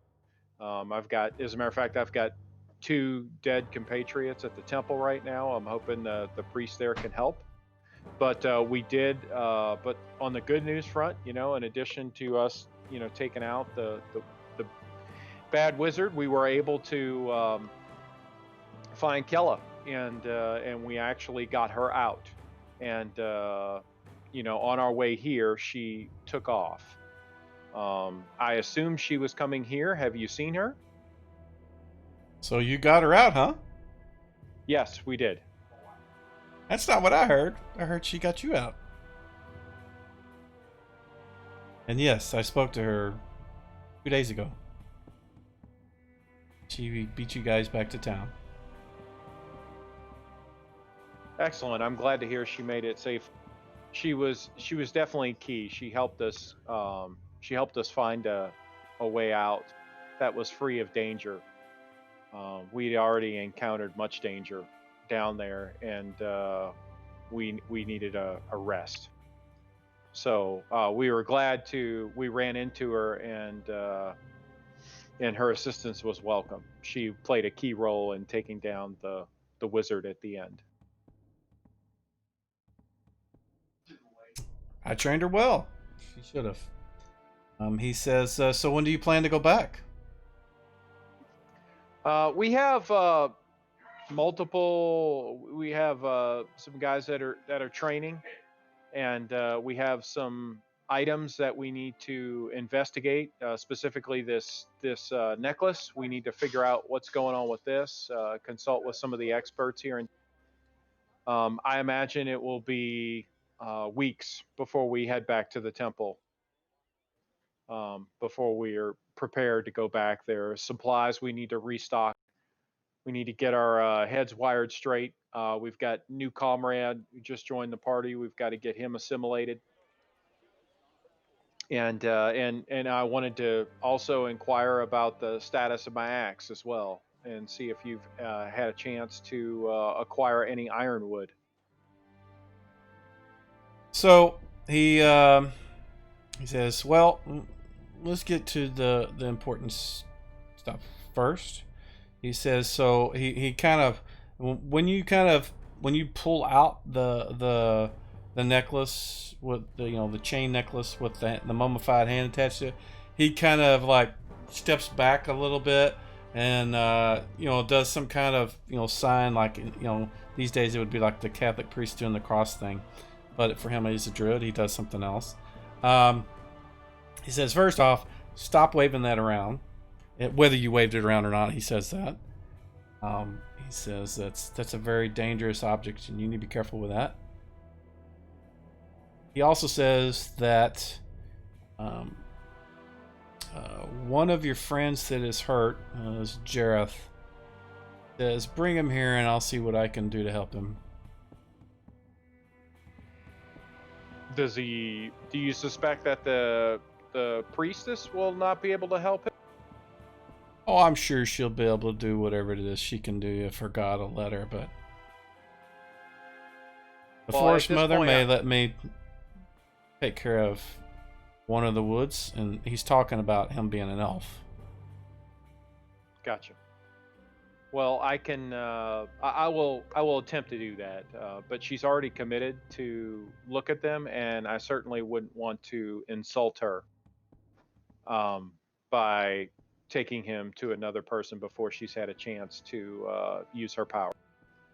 As a matter of fact, I've got 2 dead compatriots at the temple right now. I'm hoping the priest there can help. But we did. But on the good news front, in addition to us, taking out the bad wizard, we were able to find Kella, and we actually got her out. And on our way here, she took off. I assume she was coming here. Have you seen her? So you got her out, huh? Yes, we did. That's not what I heard. I heard she got you out. And yes, I spoke to her 2 days ago. She beat you guys back to town. Excellent. I'm glad to hear she made it safe. She was definitely key. She helped us. She helped us find a way out that was free of danger. We'd already encountered much danger down there, and we needed a rest. So we were glad we ran into her, and her assistance was welcome. She played a key role in taking down the wizard at the end. I trained her well. She should have. He says, so when do you plan to go back? We have multiple. We have some guys that are training, and we have some items that we need to investigate. Specifically, this necklace. We need to figure out what's going on with this. Consult with some of the experts here, and I imagine it will be weeks before we head back to the temple. Before we are prepared to go back there. Supplies we need to restock. We need to get our heads wired straight. We've got new comrade who just joined the party. We've got to get him assimilated. And I wanted to also inquire about the status of my axe as well, and see if you've had a chance to acquire any ironwood. So he says, well, let's get to the important stuff first. He says, so he kind of when you pull out the necklace with the chain necklace with the mummified hand attached to it, he kind of like steps back a little bit and does some kind of sign, like these days it would be like the Catholic priest doing the cross thing, but for him he's a druid, he does something else. He says, first off, stop waving that around. Whether you waved it around or not, he says that. He says that's a very dangerous object, and you need to be careful with that. He also says that one of your friends that is hurt, is Jareth, says, bring him here and I'll see what I can do to help him. Do you suspect that the priestess will not be able to help him? Oh, I'm sure she'll be able to do whatever it is she can do if her god will let her, but the Forest Mother may let me take care of one of the woods, and he's talking about him being an elf. Gotcha. Well, I can. I will attempt to do that, but she's already committed to look at them, and I certainly wouldn't want to insult her by taking him to another person before she's had a chance to use her power.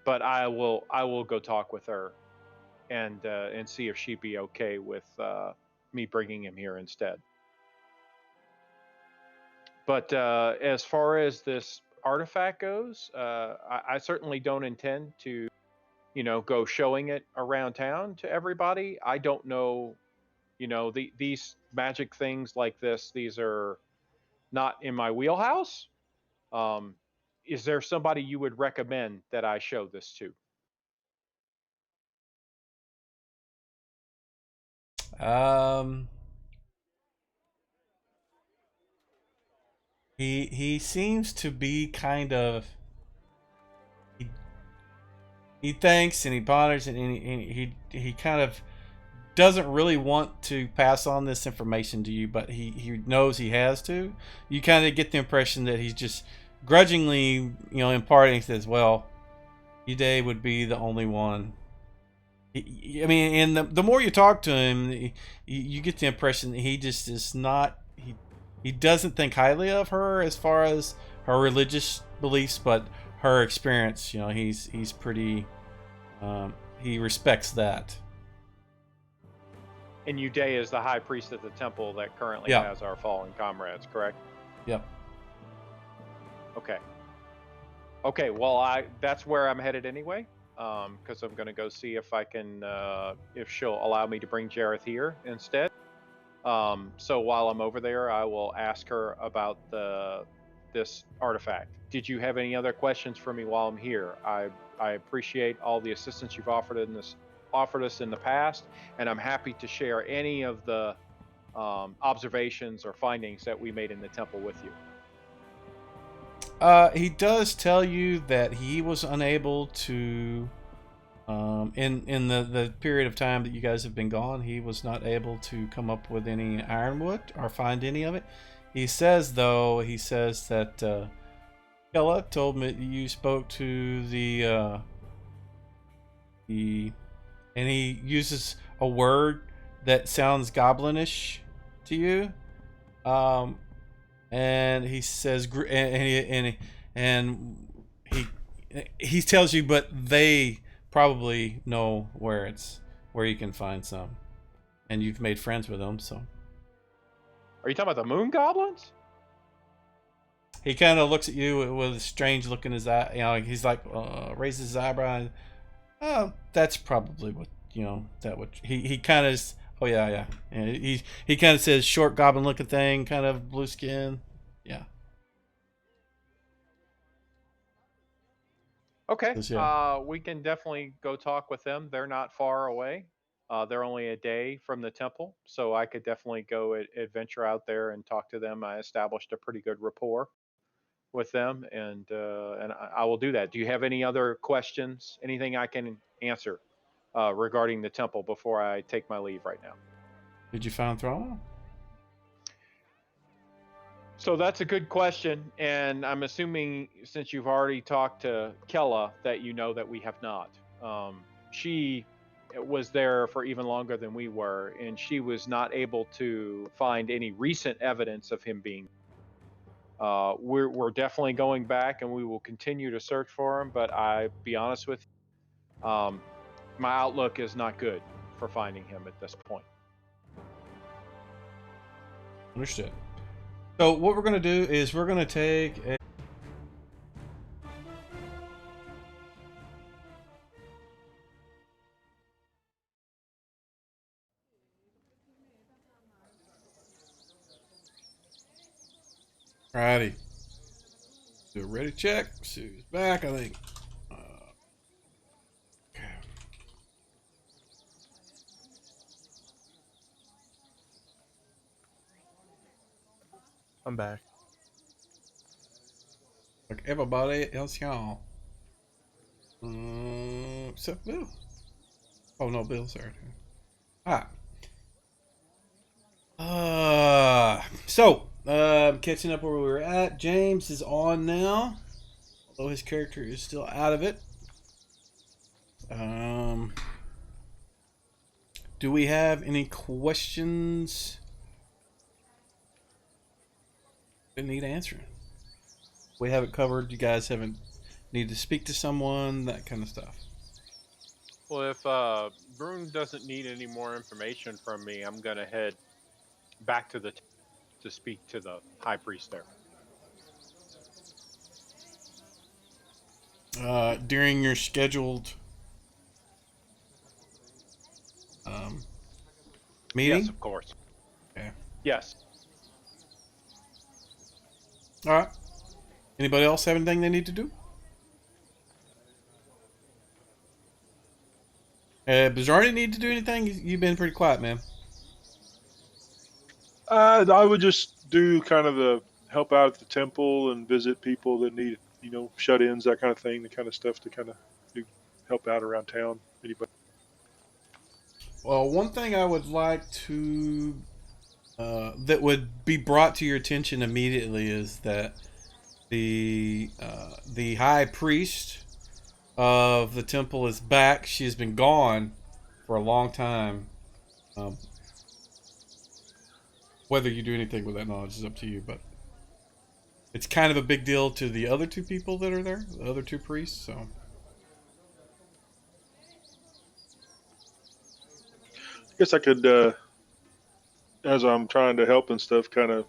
But I will go talk with her and see if she'd be okay with me bringing him here instead. But as far as this artifact goes, I certainly don't intend to, go showing it around town to everybody. I don't know, these magic things like this, these are not in my wheelhouse. Um, is there somebody you would recommend that I show this to? He seems to be kind of he thinks and he ponders and he kind of doesn't really want to pass on this information to you, but he knows he has to. You kind of get the impression that he's just grudgingly, imparting. He says, "Well, Uday would be the only one." I mean, and the more you talk to him, you get the impression that he just is not. He doesn't think highly of her as far as her religious beliefs, but her experience. He's pretty. He respects that. And Uday is the high priest at the temple that currently has our fallen comrades, correct? Yep. Okay. Well, that's where I'm headed anyway. Because I'm going to go see if I can, if she'll allow me to bring Jareth here instead. So while I'm over there, I will ask her about this artifact. Did you have any other questions for me while I'm here? I appreciate all the assistance you've offered us in the past, and I'm happy to share any of the observations or findings that we made in the temple with you. He does tell you that he was unable to, in the period of time that you guys have been gone, he was not able to come up with any ironwood or find any of it. He says that Kella told me you spoke to the and he uses a word that sounds goblinish to you. And he says, and he tells you, but they probably know where you can find some, and you've made friends with them. So, are you talking about the moon goblins? He kind of looks at you with a strange look in his eye. He's like, raises his eyebrow. And, oh, that's probably what that would. He kind of. Oh yeah. And he kind of says short goblin looking thing, kind of blue skin. Yeah. Okay. We can definitely go talk with them. They're not far away. They're only a day from the temple, so I could definitely go adventure out there and talk to them. I established a pretty good rapport with them, and I will do that. Do you have any other questions? Anything I can answer regarding the temple before I take my leave right now? Did you find Thrall? So that's a good question, and I'm assuming since you've already talked to Kella that you know that we have not. She was there for even longer than we were, and she was not able to find any recent evidence of him being. We're definitely going back, and we will continue to search for him. But I be honest with you, my outlook is not good for finding him at this point. Understood. So what we're going to do is we're going to take a... Alrighty. Do a ready check. See who's back, I think. Okay. I'm back. Like everybody else, y'all. Except Bill. Oh no, Bill's there. Alright. Catching up where we were at. James is on now, although his character is still out of it. Do we have any questions that need answering? We haven't covered. You guys haven't need to speak to someone, that kind of stuff. Well, if Brune doesn't need any more information from me, I'm gonna head back to to speak to the high priest there. during your scheduled meeting? Yes, of course. Okay. Yes. All right. Anybody else have anything they need to do? Bizarre need to do anything? You've been pretty quiet, man. I would just do kind of the help out at the temple and visit people that need, shut-ins, that kind of thing, the kind of stuff to kind of do, help out around town. Anybody? Well, one thing I would like to that would be brought to your attention immediately is that the high priest of the temple is back. She has been gone for a long time. Whether you do anything with that knowledge is up to you, but it's kind of a big deal to the other two people that are there, the other two priests. So I guess I could, as I'm trying to help and stuff, kind of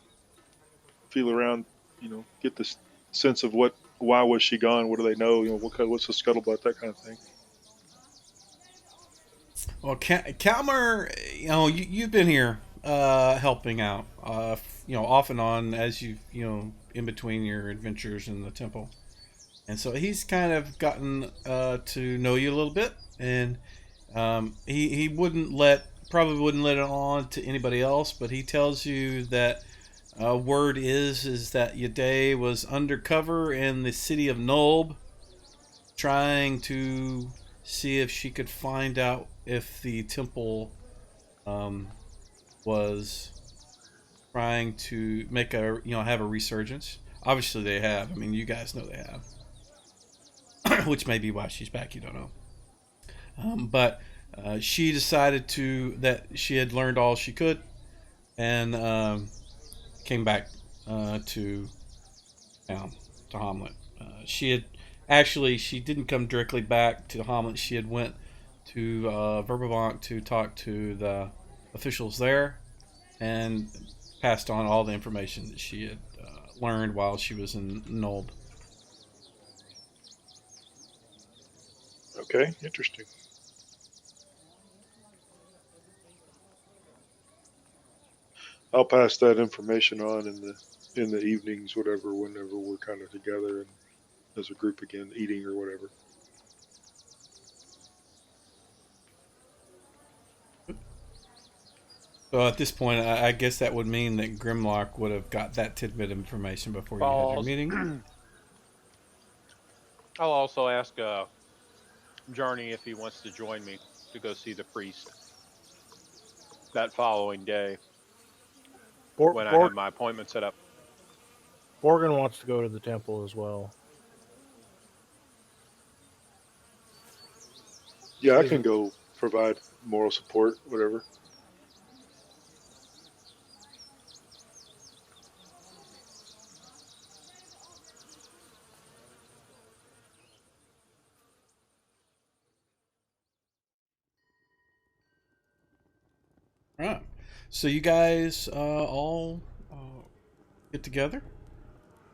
feel around, get this sense of why was she gone? What do they know? What's the scuttlebutt? That kind of thing. well, Calmer, you've been here helping out, off and on as in between your adventures in the temple, and so he's kind of gotten to know you a little bit, and he probably wouldn't let it on to anybody else, but he tells you that word is that Yade was undercover in the city of Nulb, trying to see if she could find out if the temple was trying to make have a resurgence. Obviously they have. I mean, you guys know they have. Which may be why she's back, you don't know. But she decided that she had learned all she could, and came back to Hamlet. She didn't come directly back to Hamlet. She had went to Verbank to talk to the officials there, and passed on all the information that she had learned while she was in Nulb. Okay, interesting. I'll pass that information on in the evenings, whenever we're kind of together and as a group again, eating or whatever. So at this point, I guess that would mean that Grimlock would have got that tidbit of information before you had your meeting. I'll also ask Journey if he wants to join me to go see the priest that following day when I have my appointment set up. Borgin wants to go to the temple as well. Yeah, I can go provide moral support, whatever. All right. So you guys all get together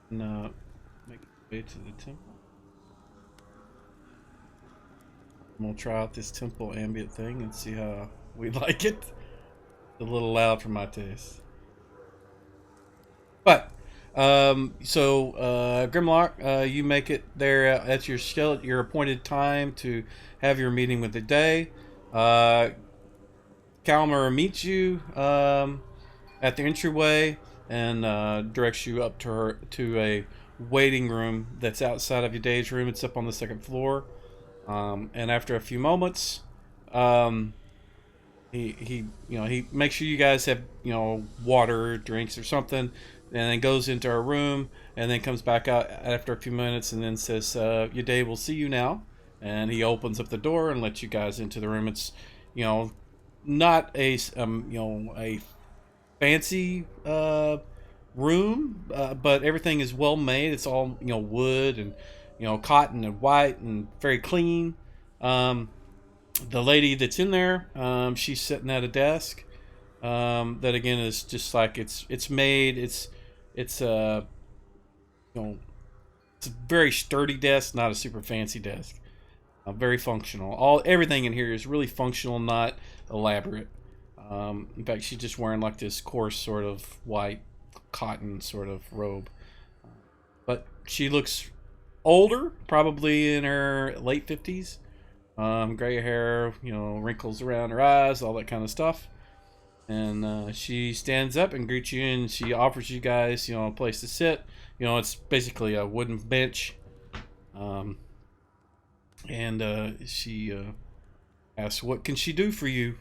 and make your way to the temple. And we'll try out this temple ambient thing and see how we like it. It's a little loud for my taste. But Grimlock, you make it there at your appointed time to have your meeting with the day. Calmer meets you at the entryway and directs you up to a waiting room that's outside of your day's room. It's up on the second floor. And after a few moments, he makes sure you guys have water, drinks, or something, and then goes into our room and then comes back out after a few minutes and then says, "Your day will see you now." And he opens up the door and lets you guys into the room. It's not a a fancy room, but everything is well made. It's all wood and cotton and white and very clean. The lady that's in there, she's sitting at a desk. That again is just like it's made. It's It's a very sturdy desk, not a super fancy desk. Very functional. Everything in here is really functional, not elaborate. In fact, she's just wearing like this coarse sort of white cotton sort of robe. But she looks older, probably in her late 50s. Gray hair, wrinkles around her eyes, all that kind of stuff. And she stands up and greets you, and she offers you guys, a place to sit. It's basically a wooden bench. And she asks, what can she do for you?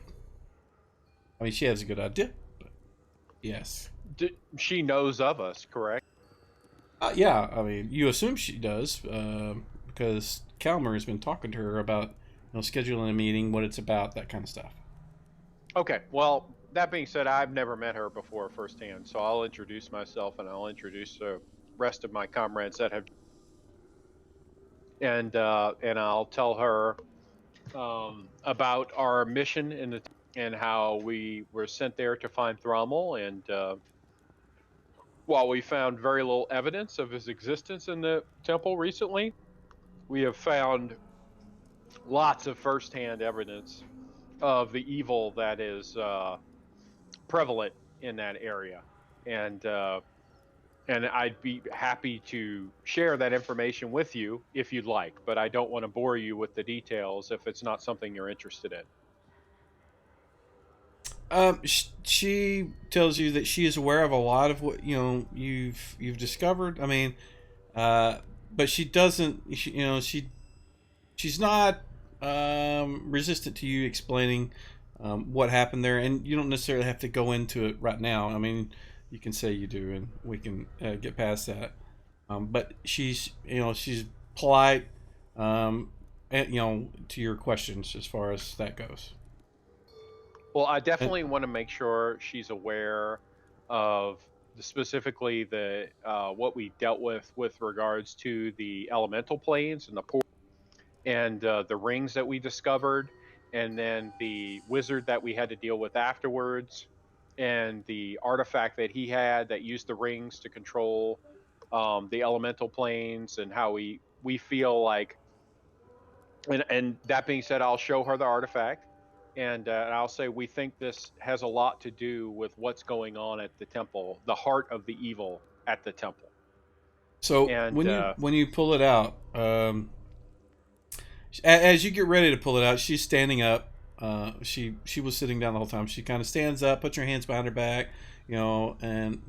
I mean, she has a good idea. But yes. She knows of us, correct? Yeah, I mean, you assume she does, because Calmer has been talking to her about, scheduling a meeting, what it's about, that kind of stuff. Okay, well, that being said, I've never met her before firsthand, so I'll introduce myself and I'll introduce the rest of my comrades that have, and I'll tell her about our mission and how we were sent there to find Thrommel, and while we found very little evidence of his existence in the temple recently, we have found lots of firsthand evidence of the evil that is prevalent in that area, and I'd be happy to share that information with you if you'd like, but I don't want to bore you with the details if it's not something you're interested in. She tells you that she is aware of a lot of what you've discovered. I mean, but she doesn't. She's not resistant to you explaining what happened there, and you don't necessarily have to go into it right now. I mean, you can say you do, and we can get past that. But she's polite, and to your questions as far as that goes. Well, I definitely want to make sure she's aware of specifically the what we dealt with regards to the elemental planes and the rings that we discovered, and then the wizard that we had to deal with afterwards, and the artifact that he had that used the rings to control the elemental planes, and how we feel like. And that being said, I'll show her the artifact, and I'll say we think this has a lot to do with what's going on at the temple, the heart of the evil at the temple. So and, when you pull it out, as you get ready to pull it out, she's standing up. She was sitting down the whole time. She kind of stands up, puts her hands behind her back, and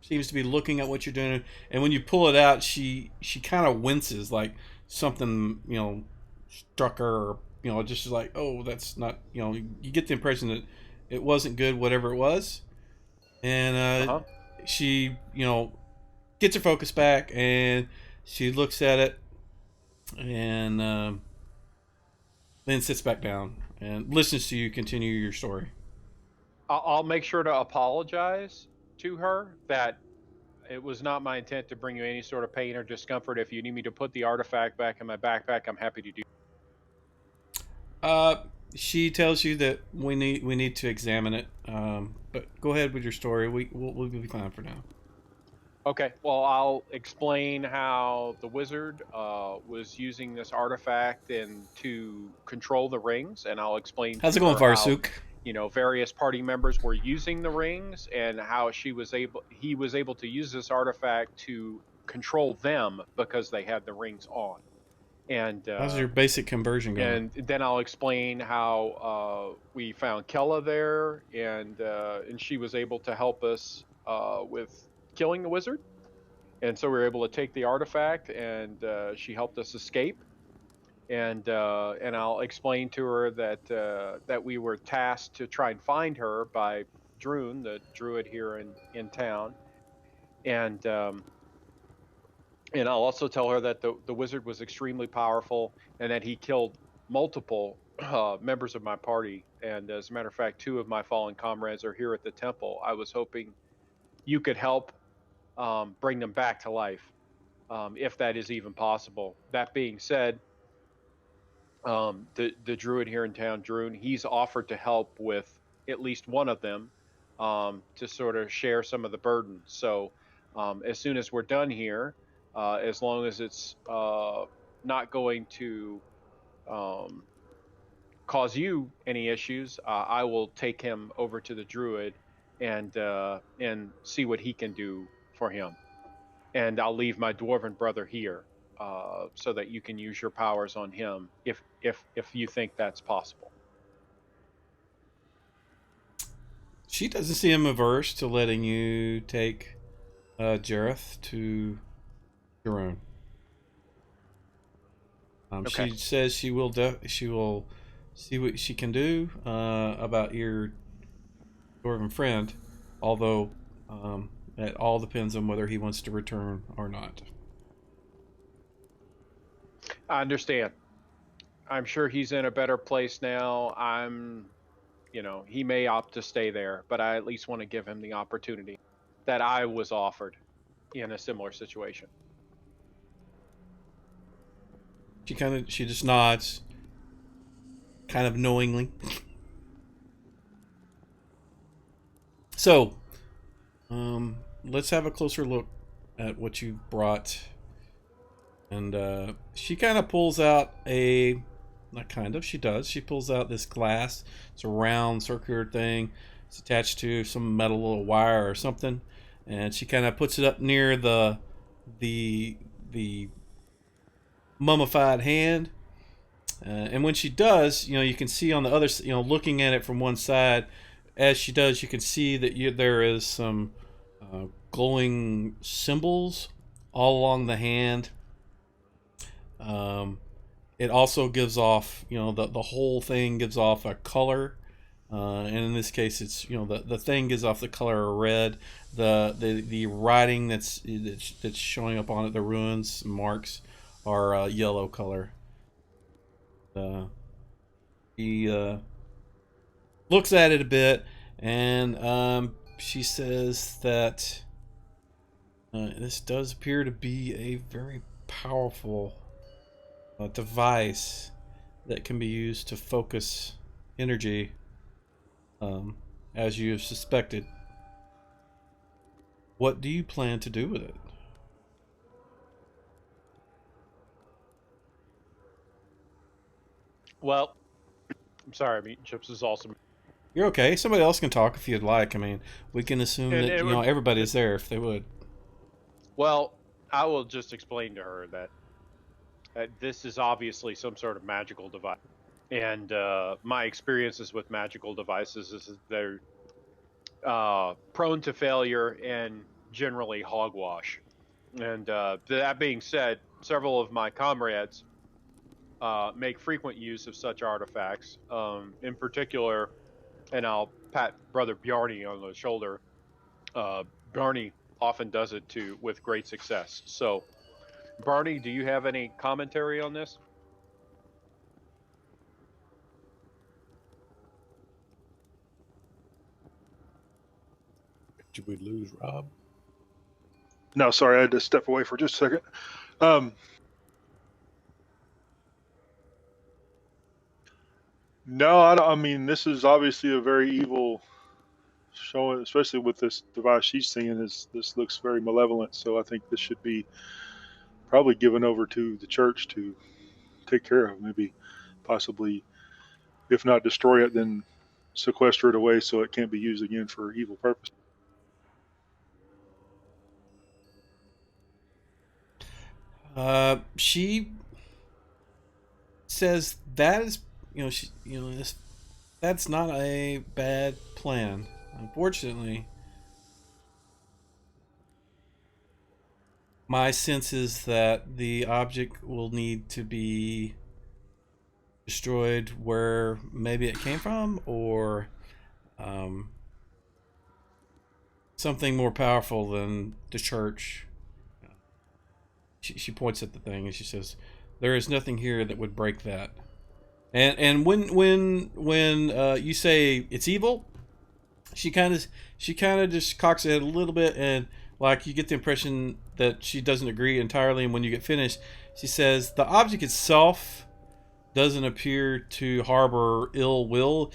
seems to be looking at what you're doing. And when you pull it out, she kind of winces, like something struck her, or just like, oh, that's not, you get the impression that it wasn't good, whatever it was. And she gets her focus back, and she looks at it, and then sits back down and listens to you continue your story. I'll make sure to apologize to her that it was not my intent to bring you any sort of pain or discomfort. If you need me to put the artifact back in my backpack, I'm happy to do. She tells you that we need to examine it. But go ahead with your story. We'll be fine for now. Okay, well, I'll explain how the wizard was using this artifact and to control the rings, and I'll explain. How's it going, Farsuk? Various party members were using the rings, and how he was able to use this artifact to control them because they had the rings on. And how's your basic conversion going? And then I'll explain how we found Kella there, and she was able to help us with killing the wizard, and so we were able to take the artifact, and she helped us escape. And I'll explain to her that we were tasked to try and find her by Droon, the druid here in town, and I'll also tell her that the wizard was extremely powerful, and that he killed multiple members of my party. And as a matter of fact, 2 of my fallen comrades are here at the temple. I was hoping you could help bring them back to life, if that is even possible. That being said, the druid here in town, Droon, he's offered to help with at least one of them, to sort of share some of the burden. So as soon as we're done here, as long as it's not going to cause you any issues. I will take him over to the druid and see what he can do for him. And I'll leave my dwarven brother here so that you can use your powers on him if you think that's possible. She doesn't seem averse to letting you take Jareth to Jerome. Okay. She says she will see what she can do about your dwarven friend, although it all depends on whether he wants to return or not. I understand. I'm sure he's in a better place now. He may opt to stay there, but I at least want to give him the opportunity that I was offered in a similar situation. She just nods, kind of knowingly. So, let's have a closer look at what you brought. And she kind of pulls out she does. She pulls out this glass. It's a round circular thing. It's attached to some metal little wire or something. And she kind of puts it up near the mummified hand. And when she does, you can see on the other, looking at it from one side, as she does, you can see that there is some glowing symbols all along the hand. It also gives off, the whole thing gives off a color. And in this case, it's, the thing gives off the color of red. The writing that's showing up on it, the runes marks, are yellow color. He looks at it a bit, and she says that this does appear to be a very powerful device that can be used to focus energy, as you have suspected. What do you plan to do with it? Well, I'm sorry, Meat and Chips is awesome. You're okay. Somebody else can talk if you'd like. I mean, we can assume that everybody's there if they would. Well, I will just explain to her that this is obviously some sort of magical device, and my experiences with magical devices is that they're prone to failure and generally hogwash. And that being said, several of my comrades make frequent use of such artifacts. In particular, and I'll pat Brother Bjarni on the shoulder. Bjarni often does it with great success. So, Barney, do you have any commentary on this? Did we lose Rob? No, sorry, I had to step away for just a second. No, I mean, this is obviously a very evil showing, especially with this device she's seeing. This looks very malevolent, so I think this should be probably given over to the church to take care of. Maybe, possibly, if not destroy it, then sequester it away so it can't be used again for evil purpose. She says that is, that's not a bad plan. Unfortunately, my sense is that the object will need to be destroyed where maybe it came from, or something more powerful than the church. She points at the thing and she says, "There is nothing here that would break that." And when you say it's evil, she kind of just cocks her head a little bit, and like you get the impression that she doesn't agree entirely. And when you get finished, she says the object itself doesn't appear to harbor ill will.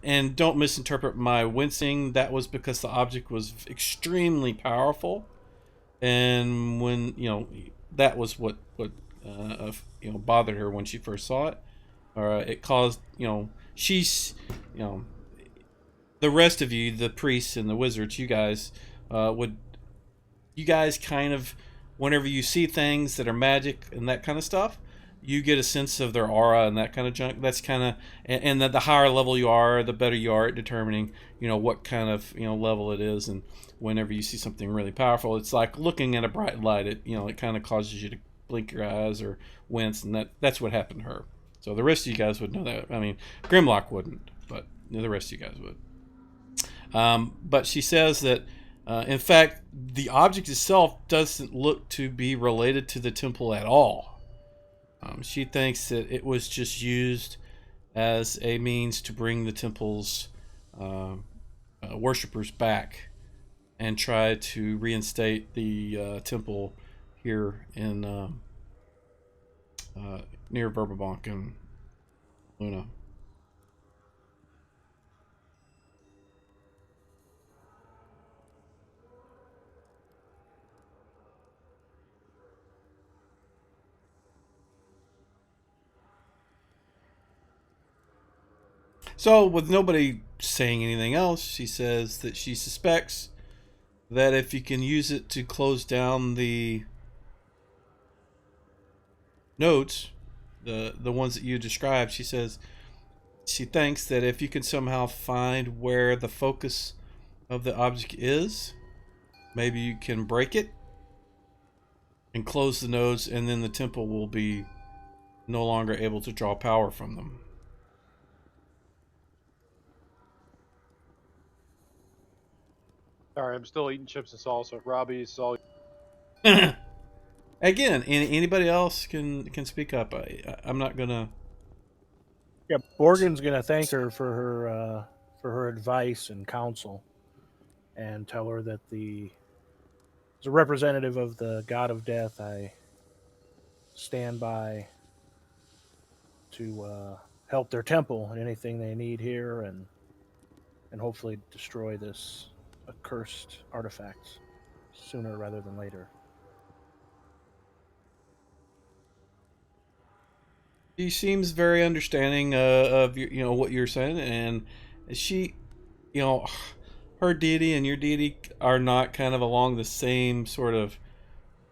And don't misinterpret my wincing. That was because the object was extremely powerful. And when that was what bothered her when she first saw it. It caused she's the rest of you, the priests and the wizards, you guys kind of, whenever you see things that are magic and that kind of stuff, you get a sense of their aura and that kind of junk. That's kind of, and that the higher level you are, the better you are at determining, what kind of, level it is. And whenever you see something really powerful, it's like looking at a bright light. It kind of causes you to blink your eyes or wince, and that's what happened to her. So the rest of you guys would know that. I mean, Grimlock wouldn't, but the rest of you guys would. But she says that, in fact, the object itself doesn't look to be related to the temple at all. She thinks that it was just used as a means to bring the temple's worshippers back and try to reinstate the temple here in near Verbabank and Luna. So, with nobody saying anything else, she says that she suspects that if you can use it to close down the nodes, the ones that you described, she says she thinks that if you can somehow find where the focus of the object is, maybe you can break it and close the nodes, and then the temple will be no longer able to draw power from them. Sorry, I'm still eating chips and salsa. Robbie's all. Again, anybody else can speak up. I'm not gonna. Yeah, Borgen's gonna thank her for her advice and counsel, and tell her that as a representative of the God of Death, I stand by to help their temple and anything they need here, and hopefully destroy this accursed artifact sooner rather than later. She seems very understanding of what you're saying, and she, her deity and your deity are not kind of along the same sort of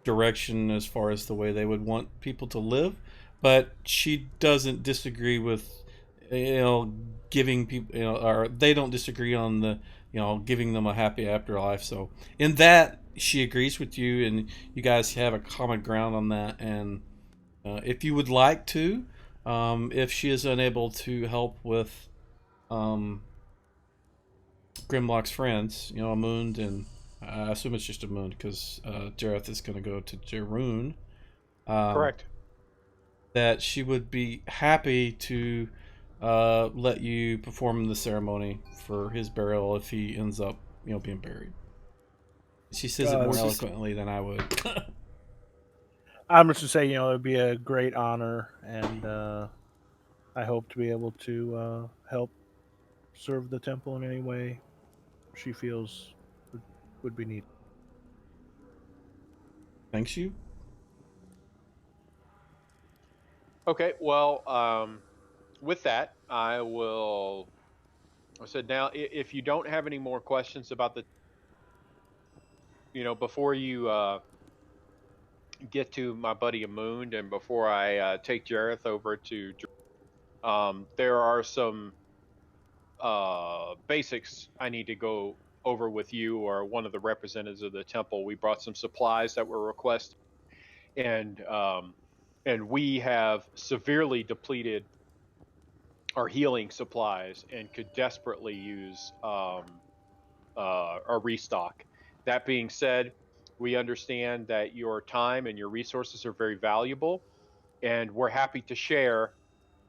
direction as far as the way they would want people to live, but she doesn't disagree with giving people, or they don't disagree on the giving them a happy afterlife. So in that, she agrees with you, and you guys have a common ground on that. And if you would like to, if she is unable to help with Grimlock's friends, Amund, and I assume it's just Amund because Jareth is going to go to Jarun. Correct. That she would be happy to let you perform the ceremony for his burial if he ends up, being buried. She says it more eloquently than I would. I'm just to say, it'd be a great honor, and I hope to be able to help serve the temple in any way she feels would be needed. Thanks you. Okay, well, with that, I said now, if you don't have any more questions about before you get to my buddy Amund, and before I take Jareth over to, there are some basics I need to go over with you or one of the representatives of the temple. We brought some supplies that were requested, and we have severely depleted our healing supplies and could desperately use a restock. That being said, we understand that your time and your resources are very valuable, and we're happy to share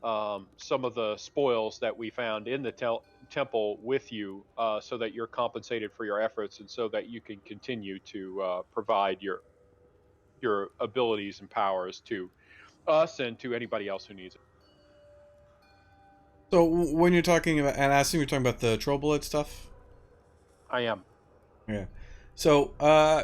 some of the spoils that we found in the temple with you, so that you're compensated for your efforts and so that you can continue to provide your abilities and powers to us and to anybody else who needs it. So when you're talking about, and I assume you're talking about the troll bullet stuff? I am. Yeah. So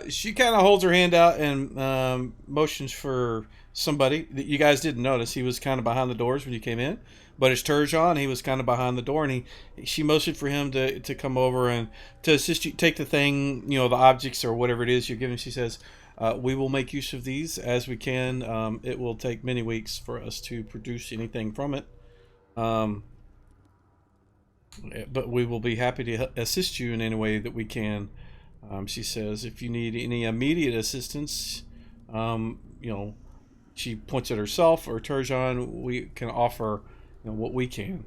she kind of holds her hand out and motions for somebody that you guys didn't notice. He was kind of behind the doors when you came in, but it's Turjon. He was kind of behind the door, and she motioned for him to come over and to assist you take the thing, the objects or whatever it is you're giving. She says, "We will make use of these as we can. It will take many weeks for us to produce anything from it." But we will be happy to assist you in any way that we can. She says, if you need any immediate assistance, she points at herself or Turjon, we can offer what we can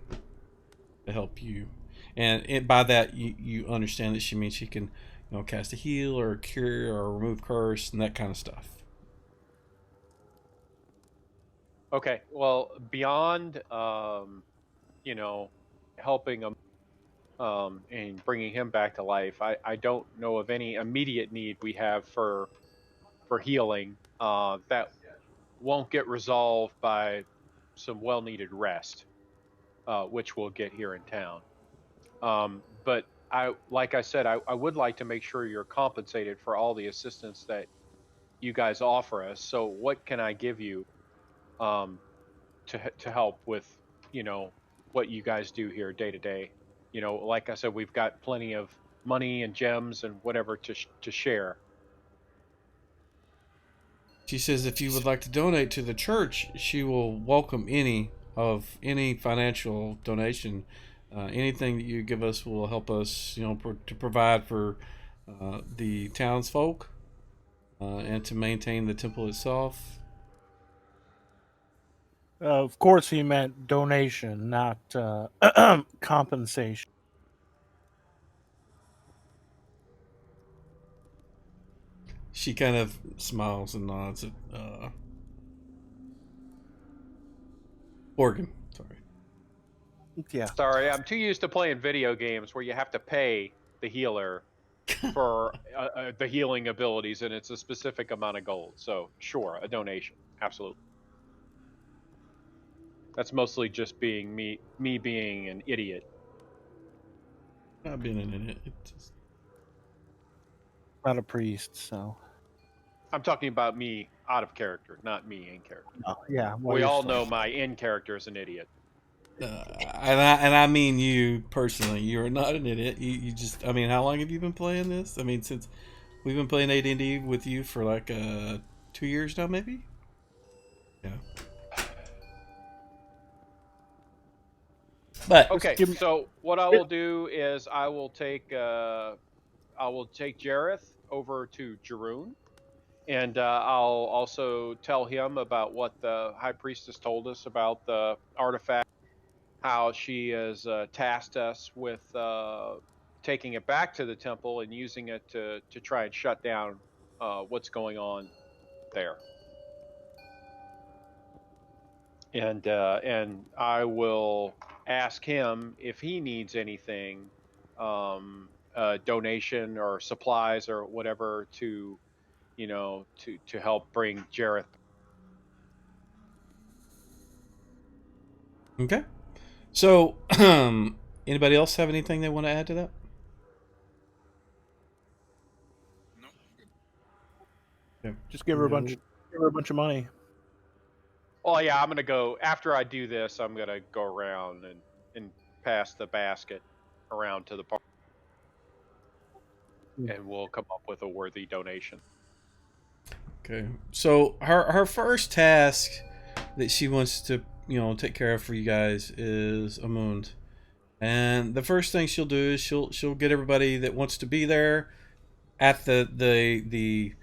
to help you. And by that, you understand that she means she can cast a heal or a cure or remove curse and that kind of stuff. Okay, well, beyond, helping him and bringing him back to life, I don't know of any immediate need we have for healing that won't get resolved by some well-needed rest, which we'll get here in town. But like I said, I would like to make sure you're compensated for all the assistance that you guys offer us. So what can I give you to help with, what you guys do here day to day? Like I said, we've got plenty of money and gems and whatever to share. She says if you would like to donate to the church, she will welcome any financial donation. Anything that you give us will help us, to provide for the townsfolk and to maintain the temple itself. Of course, he meant donation, not compensation. She kind of smiles and nods at Morgan. Sorry. Yeah. Sorry, I'm too used to playing video games where you have to pay the healer for the healing abilities, and it's a specific amount of gold. So, sure, a donation, absolutely. That's mostly just being me being an idiot. Not being an idiot. It's just... Not a priest, so. I'm talking about me out of character, not me in character. Oh, yeah. We all know my in character is an idiot. And I mean you personally. You're not an idiot. You just. I mean, how long have you been playing this? I mean, since we've been playing AD&D with you for like 2 years now, maybe. Yeah. But okay, so what I will do is I will take Jareth over to Jeroen, and I'll also tell him about what the High Priestess told us about the artifact, how she has tasked us with taking it back to the temple and using it to try and shut down what's going on there. And I will ask him if he needs anything, donation or supplies or whatever to help bring Jareth. Okay. So, anybody else have anything they want to add to that? No. Okay. Just give her a bunch of money. Oh yeah, I'm gonna go after I do this. I'm gonna go around and pass the basket around to the party, and we'll come up with a worthy donation. Okay. So her first task that she wants to take care of for you guys is Amund, and the first thing she'll do is she'll get everybody that wants to be there at the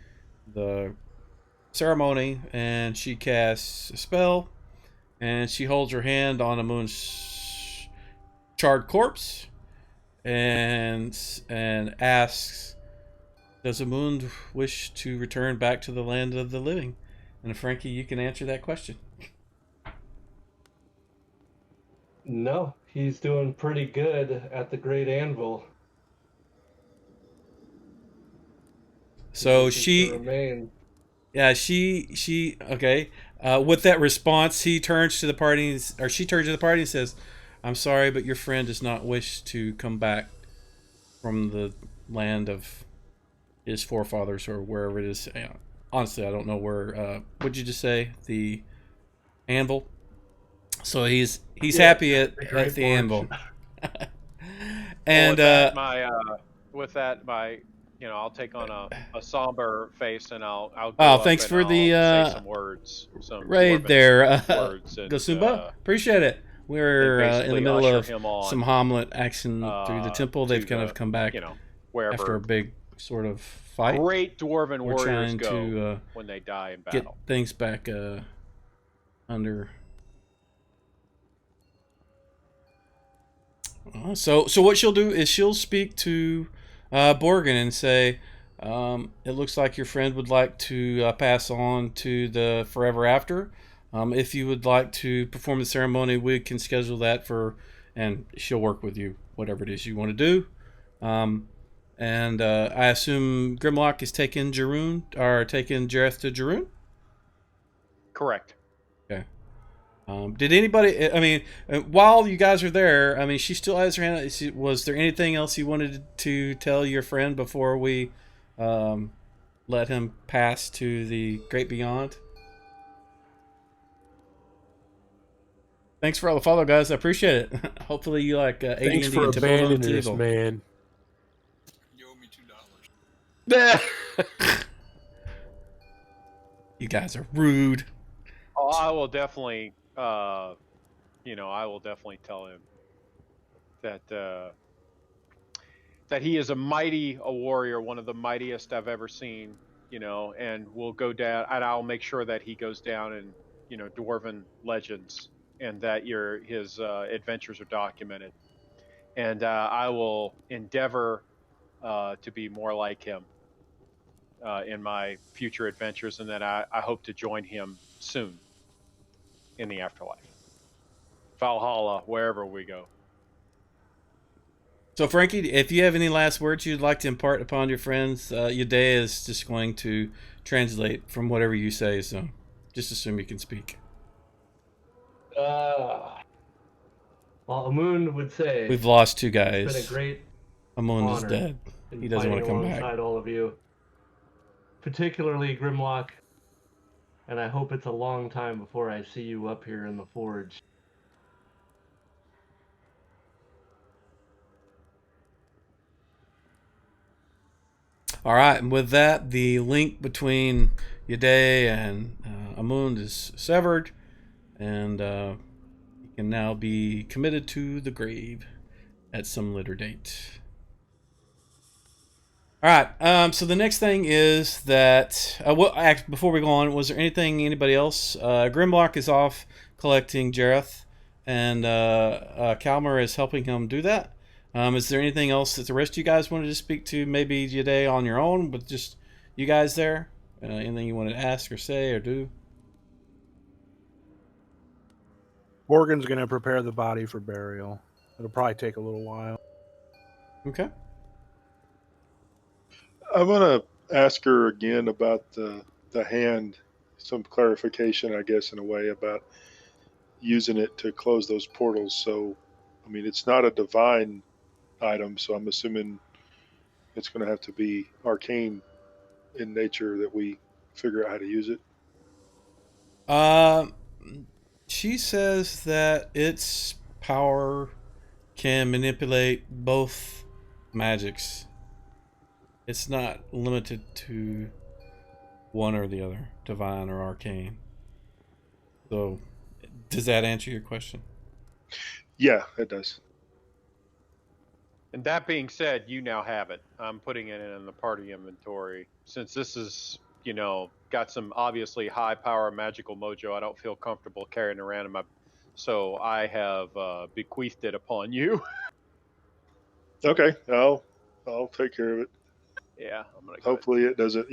ceremony, and she casts a spell, and she holds her hand on Amund's charred corpse, and asks, "Does Amund wish to return back to the land of the living?" And Frankie, you can answer that question. No, he's doing pretty good at the Great Anvil. So she okay. With that response, he turns to the party, or she turns to the party and says, "I'm sorry, but your friend does not wish to come back from the land of his forefathers or wherever it is. Honestly, I don't know where. What'd you just say? The anvil. So he's happy at the Great Forge. anvil. Well, And with that, I'll take on a somber face and I'll go oh, up thanks and for I'll the say some words, some raid dwarven there, words, and Gosumba. Appreciate it. We're in basically the middle usher of him on, some Hamlet action through the temple. They've to kind of come back after wherever a big sort of fight. great dwarven We're warriors trying go to when they die in get battle. things back under. So what she'll do is she'll speak to Borgin and say, it looks like your friend would like to pass on to the forever after. If you would like to perform the ceremony, we can schedule that and she'll work with you, whatever it is you want to do. And I assume Grimlock is taking Jareth to Jarun? Correct. Okay. Did anybody? I mean, while you guys are there, I mean, she still has her hand. Was there anything else you wanted to tell your friend before we let him pass to the great beyond? Thanks for all the follow, guys. I appreciate it. Hopefully, you like AD&D Thanks for and Temple of abandoning us, Evil. man. You owe me $2. You guys are rude. Oh, I will definitely, I will definitely tell him that that he is a warrior, one of the mightiest I've ever seen, and we'll go down, and I'll make sure that he goes down in, dwarven legends, and that his adventures are documented, and I will endeavor to be more like him in my future adventures, and that I hope to join him soon in the afterlife, Valhalla, wherever we go. So, Frankie, if you have any last words you'd like to impart upon your friends, Yadea is just going to translate from whatever you say, so just assume you can speak. Well, Amun would say We've lost two guys. it's been a great Amun is honor dead. in He doesn't want to come alongside back. all of you, particularly Grimlock, and I hope it's a long time before I see you up here in the forge. All right, and with that, the link between Yadea and Amun is severed, and he can now be committed to the grave at some later date. All right, so the next thing is that before we go on, was there anything anybody else? Grimlock is off collecting Jareth, and Kalmar is helping him do that. Is there anything else that the rest of you guys wanted to speak to? Maybe today on your own, but just you guys there. Anything you wanted to ask or say or do? Morgan's going to prepare the body for burial. It'll probably take a little while. Okay. I'm gonna ask her again about the hand, some clarification, I guess, in a way about using it to close those portals. So, I mean, it's not a divine item, so I'm assuming it's going to have to be arcane in nature that we figure out how to use it. She says that its power can manipulate both magics. It's not limited to one or the other, divine or arcane. So, does that answer your question? Yeah, it does. And that being said, you now have it. I'm putting it in the party inventory. Since this is, got some obviously high power magical mojo, I don't feel comfortable carrying it around so I have bequeathed it upon you. Okay, I'll take care of it. Yeah, I'm gonna. Hopefully, it doesn't,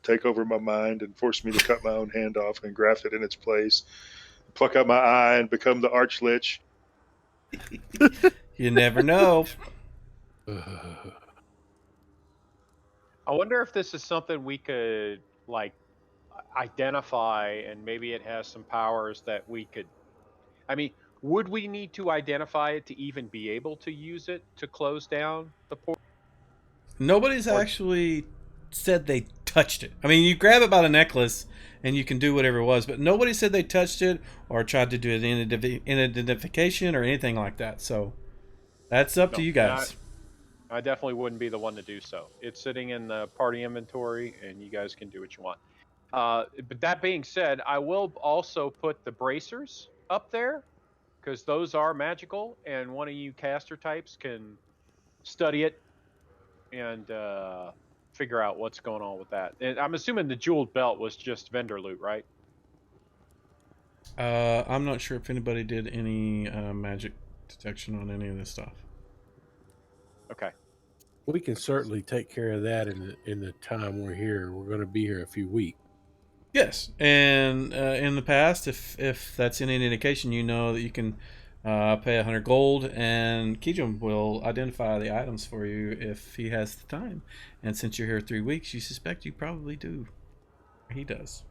take over my mind and force me to cut my own hand off and graft it in its place, pluck out my eye and become the Archlich. You never know. I wonder if this is something we could identify, and maybe it has some powers that we could. I mean, would we need to identify it to even be able to use it to close down the port? Nobody's actually said they touched it. I mean, you grab it by the necklace and you can do whatever it was, but nobody said they touched it or tried to do an identification or anything like that. So that's up to you guys. I definitely wouldn't be the one to do so. It's sitting in the party inventory, and you guys can do what you want. But that being said, I will also put the bracers up there, because those are magical, and one of you caster types can study it and figure out what's going on with that. And I'm assuming the jeweled belt was just vendor loot, right? I'm not sure if anybody did any magic detection on any of this stuff. Okay. We can certainly take care of that in the time we're here. We're going to be here a few weeks. Yes, and in the past, if that's any indication, you know that you can pay 100 gold, and Kijum will identify the items for you if he has the time. And since you're here 3 weeks, you suspect you probably do. He does.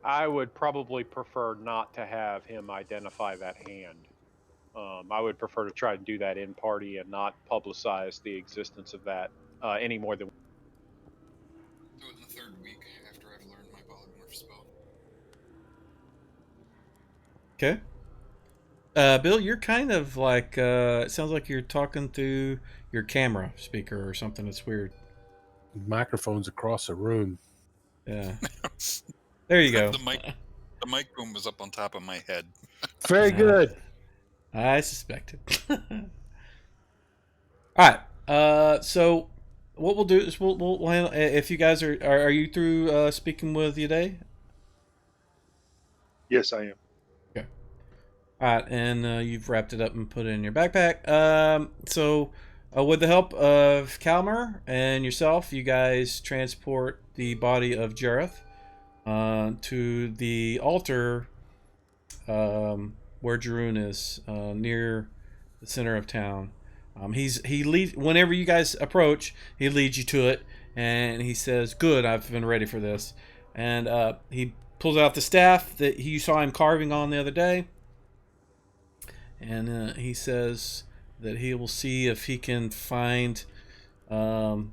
I would probably prefer not to have him identify that hand. I would prefer to try to do that in party and not publicize the existence of that any more than. Do it in the 3rd week after I've learned my polymorph spell. Okay. Bill, you're kind of like, it sounds like you're talking through your camera speaker or something. It's weird. Microphones across the room. Yeah. There you go. The mic boom was up on top of my head. Very good. I suspected. All right. So what we'll do is we'll handle, if you guys are you through speaking with Yade? Yes, I am. Okay. All right, and you've wrapped it up and put it in your backpack. So with the help of Kalmar and yourself, you guys transport the body of Jareth to the altar where Jarun is, near the center of town. He leads whenever you guys approach. He leads you to it, and he says, "Good, I've been ready for this." And he pulls out the staff that you saw him carving on the other day, and he says that he will see if he can find a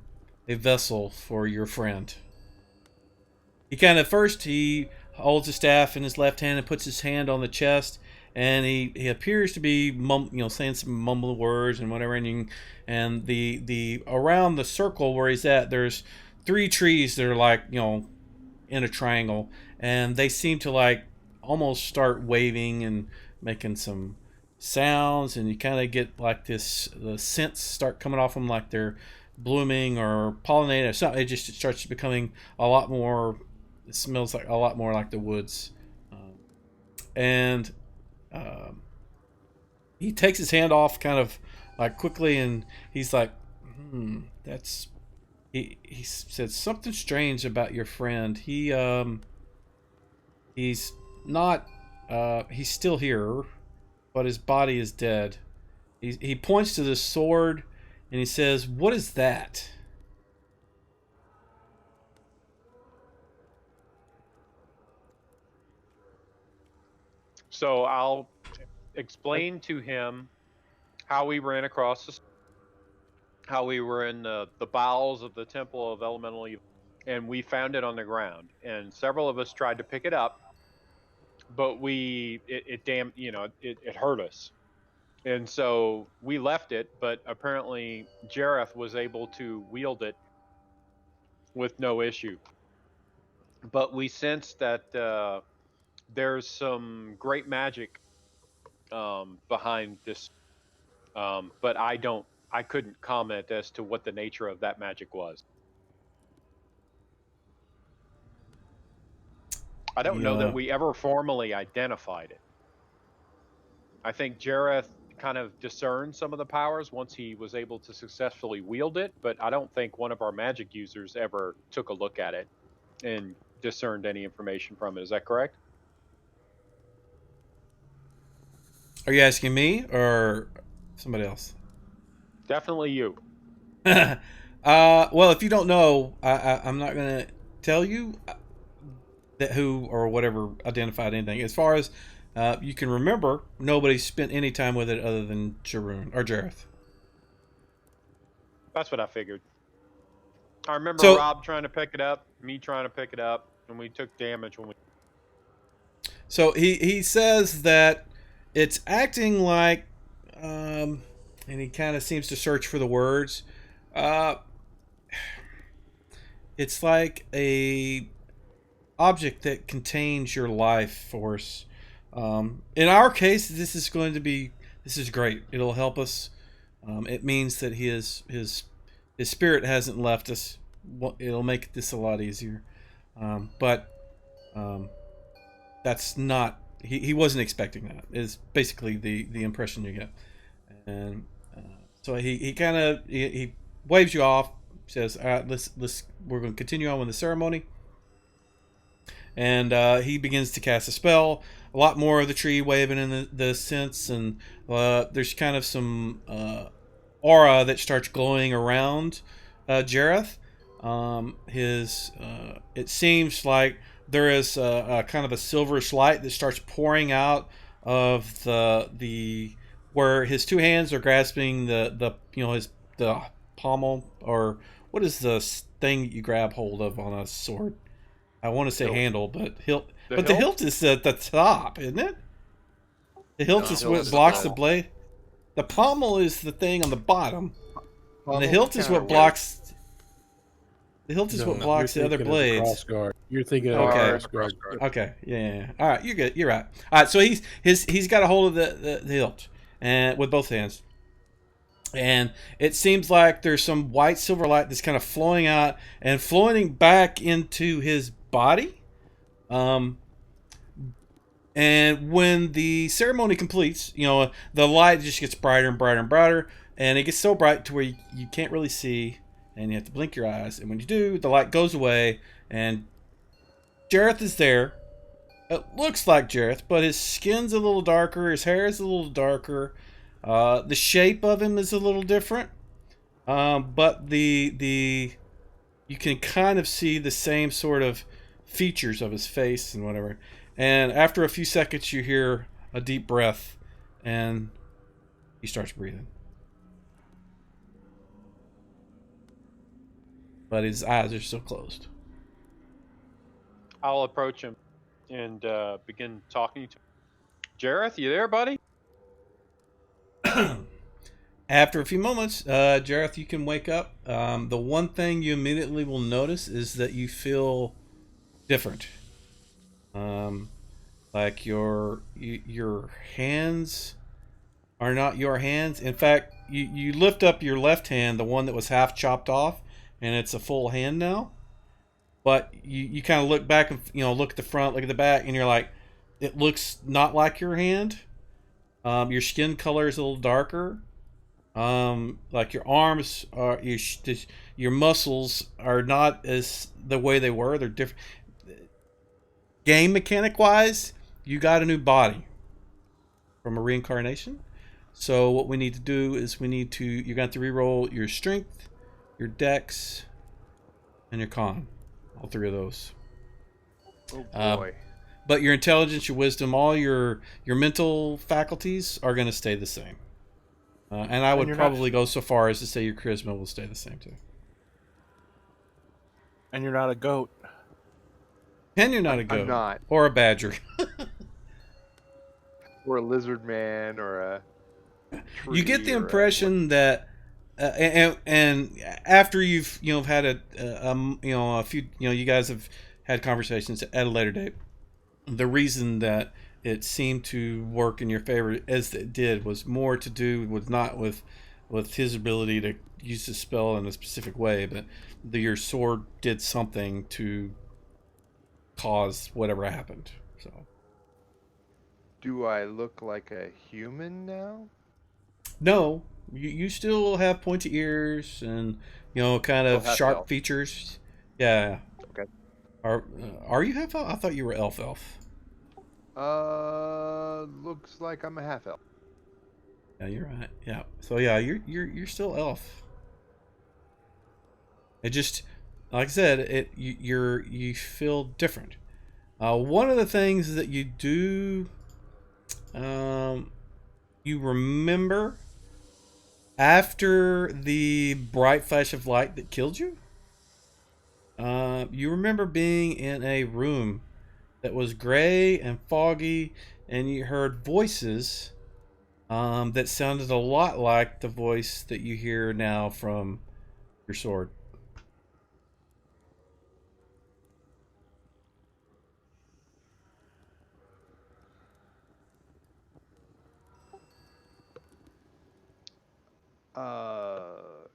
vessel for your friend. He holds the staff in his left hand and puts his hand on the chest, and he appears to be saying some mumbling words and whatever. And the around the circle where he's at, there's 3 trees that are like in a triangle, and they seem to like almost start waving and making some sounds, and you kind of get like the scents start coming off them like they're blooming or pollinated or something. It starts becoming a lot more. It smells like a lot more like the woods, and he takes his hand off kind of like quickly, and he's like, that's. He said something strange about your friend. He's not. He's still here, but his body is dead. He points to the sword, and he says, "What is that?" So I'll explain to him how we ran across how we were in the bowels of the Temple of Elemental Evil, and we found it on the ground, and several of us tried to pick it up, but it hurt us, and so we left it. But apparently Jareth was able to wield it with no issue. But we sensed that there's some great magic behind this, but I couldn't comment as to what the nature of that magic was. I don't know that we ever formally identified it. I think Jareth kind of discerned some of the powers once he was able to successfully wield it, but I don't think one of our magic users ever took a look at it and discerned any information from it. Is that correct? Are you asking me or somebody else? Definitely you. Well, if you don't know, I'm not going to tell you that who or whatever identified anything. As far as you can remember, nobody spent any time with it other than Jarun or Jareth. That's what I figured. I remember So- Rob trying to pick it up, me trying to pick it up, and we took damage when we. So he says that it's acting like, and he kind of seems to search for the words. It's like a object that contains your life force. In our case, this is great. It'll help us. It means that his spirit hasn't left us. It'll make this a lot easier. But that's not. He wasn't expecting that. Is basically the impression you get. And so he kind of he waves you off. Says, "All right, let's we're going to continue on with the ceremony." And he begins to cast a spell. A lot more of the tree waving in the sense, and there's kind of some aura that starts glowing around Jareth. It seems like there is a kind of a silverish light that starts pouring out of the where his two hands are grasping the pommel, or what is the thing you grab hold of on a sword? I want to say Hilt. handle, but hilt. The But the hilt? hilt is at the top, isn't it? The hilt No, is hilt what is the blocks the pommel. blade. The pommel is the thing on the bottom. And the Pommel's hilt is what counterweight. blocks. The hilt is No, what you're blocks the other thinking of the blades. crossguard. You're thinking of Okay. the crossguard. Okay, yeah. All right, you're good. You're right. All right, so he's got a hold of the hilt and with both hands, and it seems like there's some white silver light that's kind of flowing out and flowing back into his body. And when the ceremony completes, the light just gets brighter and brighter and brighter, and it gets so bright to where you can't really see, and you have to blink your eyes. And when you do, the light goes away, and Jareth is there. It looks like Jareth, but his skin's a little darker, his hair is a little darker, the shape of him is a little different, but you can kind of see the same sort of features of his face and whatever. And after a few seconds, you hear a deep breath, and he starts breathing. But his eyes are still closed. I'll approach him and begin talking to him. Jareth, you there, buddy? After a few moments, Jareth, you can wake up. The one thing you immediately will notice is that you feel different. Like your hands are not your hands. In fact, you lift up your left hand, the one that was half chopped off, and it's a full hand now. But you kind of look back and look at the front, look at the back, and you're like, it looks not like your hand. Your skin color is a little darker. Like your arms are your muscles are not as the way they were. They're different. Game mechanic wise, you got a new body from a reincarnation. So what we need to do is you're going to re-roll your strength, your dex, and your con. All three of those. Oh boy. But your intelligence, your wisdom, all your mental faculties are going to stay the same. And I would you're probably go so far as to say your charisma will stay the same too. And you're not a goat. And you're not a I'm goat. not. Or a badger. Or a lizard man or a You get the tree or a- impression that, and after you've had a few you guys have had conversations at a later date, the reason that it seemed to work in your favor as it did was more to do with not with his ability to use the spell in a specific way, but your sword did something to cause whatever happened. So Do I look like a human now? no, you still have pointy ears and kind of Still half sharp elf. features. Yeah. Okay. Are you half elf? I thought you were elf. Looks like I'm a half elf. Yeah, you're right. Yeah. So yeah, you're still elf. It just, like I said, you feel different. One of the things that you do, you remember after the bright flash of light that killed you, You remember being in a room that was gray and foggy, and you heard voices that sounded a lot like the voice that you hear now from your sword.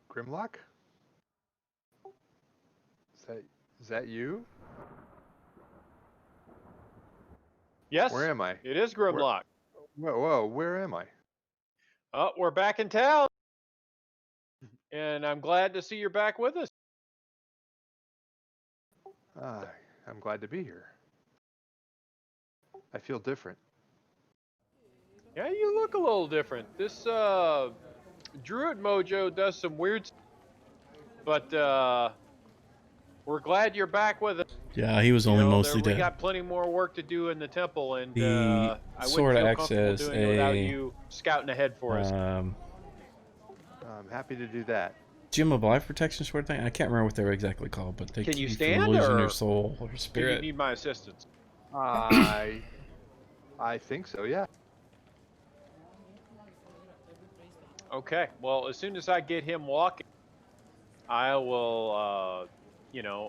Grimlock? Is that you? Yes. Where am I? It is Grimlock. Whoa, where am I? Oh, we're back in town. And I'm glad to see you're back with us. I'm glad to be here. I feel different. Yeah, you look a little different. This Druid Mojo does some weird stuff, but we're glad you're back with us. Yeah, he was only mostly we dead. got plenty more work to do in the temple, and The I sword wouldn't feel acts comfortable as doing it without you scouting ahead for us. I'm happy to do that. Gem of life protection sort of thing. I can't remember what they were exactly called, but they Can keep you you stand, from losing or your soul or do you spirit. need my assistance? I think so, yeah. Okay. Well, as soon as I get him walking, I will,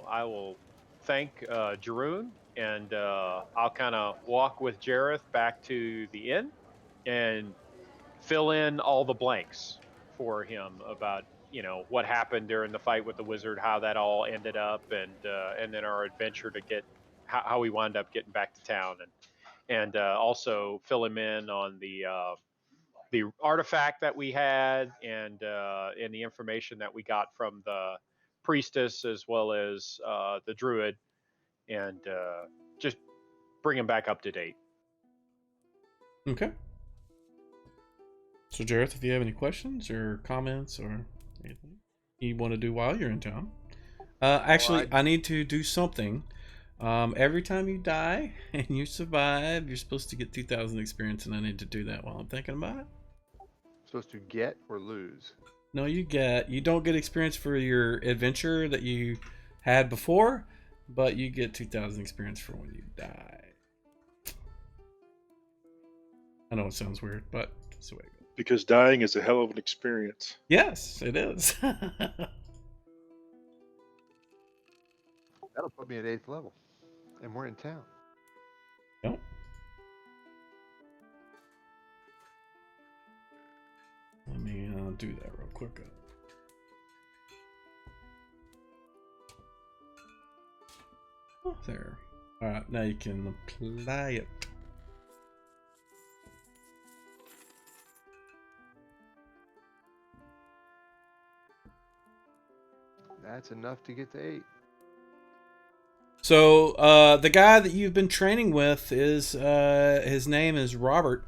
I will thank Jeroen, and I'll kind of walk with Jareth back to the inn and fill in all the blanks for him about what happened during the fight with the wizard, how that all ended up, and then our adventure to get how we wound up getting back to town, and also fill him in on the artifact that we had, and the information that we got from the priestess as well as the druid, and just bring him back up to date. Okay. So, Jareth, if you have any questions or comments or anything you want to do while you're in town. Actually, I need to do something. Every time you die and you survive, you're supposed to get 2,000 experience, and I need to do that while I'm thinking about it. Supposed to get or lose? No, you don't get experience for your adventure that you had before, but you get 2,000 experience for when you die. I know it sounds weird, but that's the way it goes. Because dying is a hell of an experience. Yes, it is. That'll put me at 8th level. And we're in town. Nope. Let me do that real quick. Oh, there. Alright, now you can apply it. That's enough to get to 8. So, the guy that you've been training with is, his name is Robert.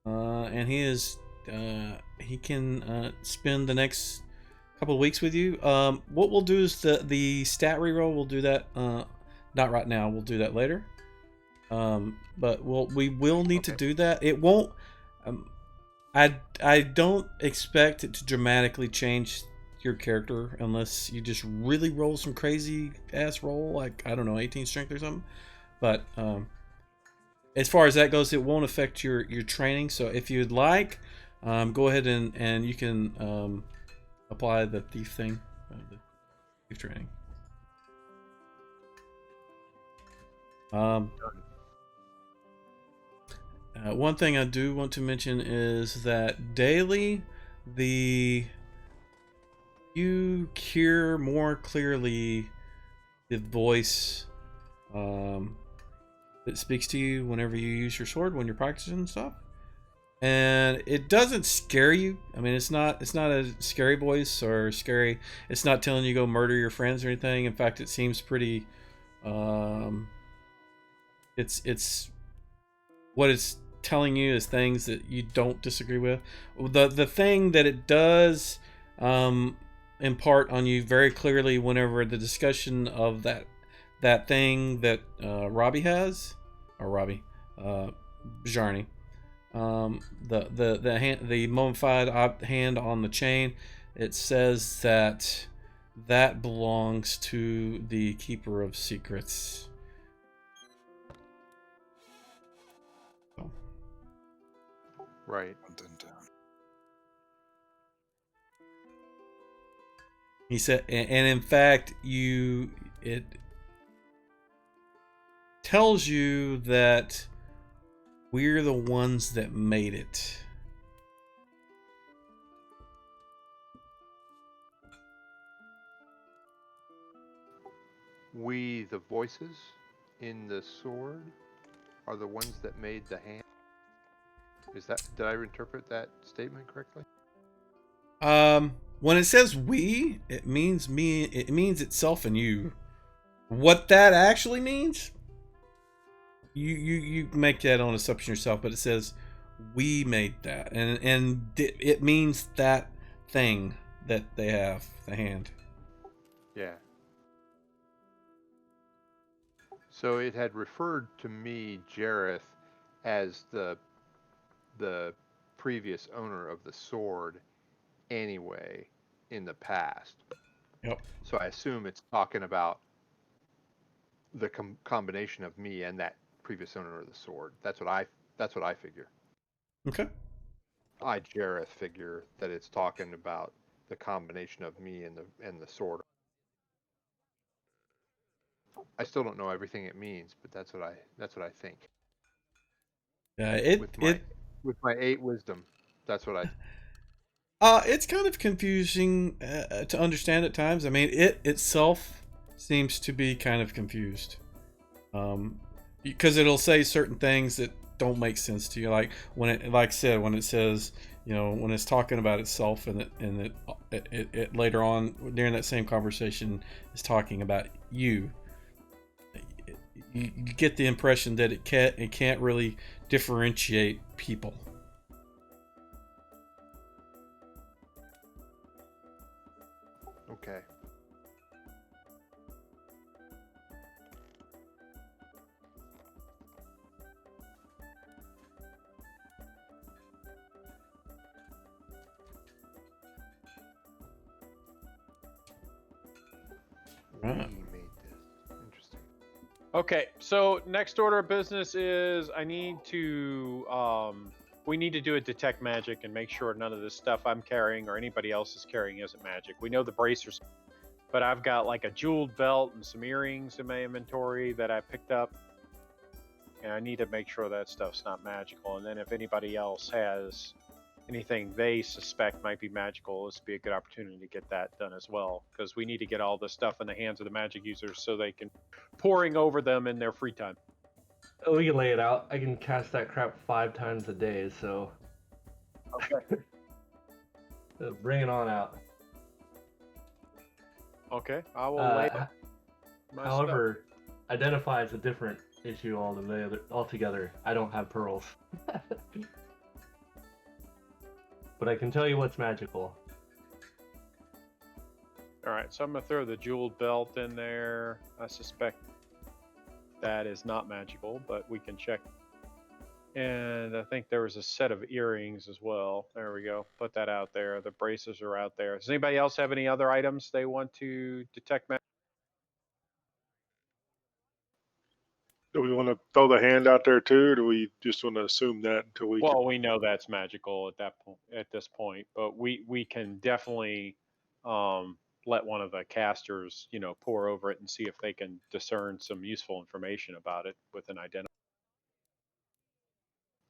And he can spend the next couple of weeks with you. What we'll do is the stat reroll, we'll do that, not right now, we'll do that later. But we will need to do that. It won't, I don't expect it to dramatically change your character unless you just really roll some crazy ass roll, like, I don't know, 18 strength or something. But as far as that goes, it won't affect your training. So if you'd like, go ahead and you can apply the thief thing, the thief training. One thing I do want to mention is that daily, you hear more clearly the voice that speaks to you whenever you use your sword when you're practicing and stuff, and it doesn't scare you. I mean, it's not a scary voice or scary. It's not telling you go murder your friends or anything. In fact, it seems pretty. It's what it's telling you is things that you don't disagree with. The thing that it does impart on you very clearly whenever the discussion of that thing that Robbie has, or Robbie, Bjarni, the mummified hand on the chain, it says that that belongs to the Keeper of Secrets. Right. Dun, dun. He said, and in fact, it tells you that we're the ones that made it. We, the voices in the sword, are the ones that made the hand. Did I interpret that statement correctly? When it says we, it means me. It means itself and you. What that actually means, you make that own assumption yourself. But it says we made that, and it means that thing that they have, the hand. Yeah. So it had referred to me, Jareth, as the previous owner of the sword anyway in the past. Yep. So I assume it's talking about the combination of me and that previous owner of the sword. That's what I figure. Okay. I, Jareth, figure that it's talking about the combination of me and the sword. I still don't know everything it means, but that's what I think. Yeah. With my 8 wisdom, that's what I. It's kind of confusing to understand at times. I mean, it itself seems to be kind of confused. Because it'll say certain things that don't make sense to you. Like like I said, when it says, when it's talking about itself and it later on during that same conversation is talking about you. You get the impression that it can't really differentiate people. Okay. Right. We made this. Interesting. Okay, so next order of business is we need to do a detect magic and make sure none of this stuff I'm carrying or anybody else is carrying isn't magic. We know the bracers, but I've got like a jeweled belt and some earrings in my inventory that I picked up, and I need to make sure that stuff's not magical. And then if anybody else has anything they suspect might be magical, this would be a good opportunity to get that done as well, because we need to get all this stuff in the hands of the magic users so they can poring over them in their free time. Oh, we can lay it out. I can cast that crap 5 times a day, so Okay. Bring it on out. Okay, I will lay my However, identify is a different issue altogether. I don't have pearls. But I can tell you what's magical. All right, so I'm gonna throw the jeweled belt in there. I suspect that is not magical, but we can check. And I think there was a set of earrings as well. There we go. Put that out there. The braces are out there. Does anybody else have any other items they want to detect magic? Do we want to throw the hand out there too, or do we just want to assume that until we? Well, we know that's magical at that point. At this point, but we can definitely let one of the casters, pour over it and see if they can discern some useful information about it with an identifier.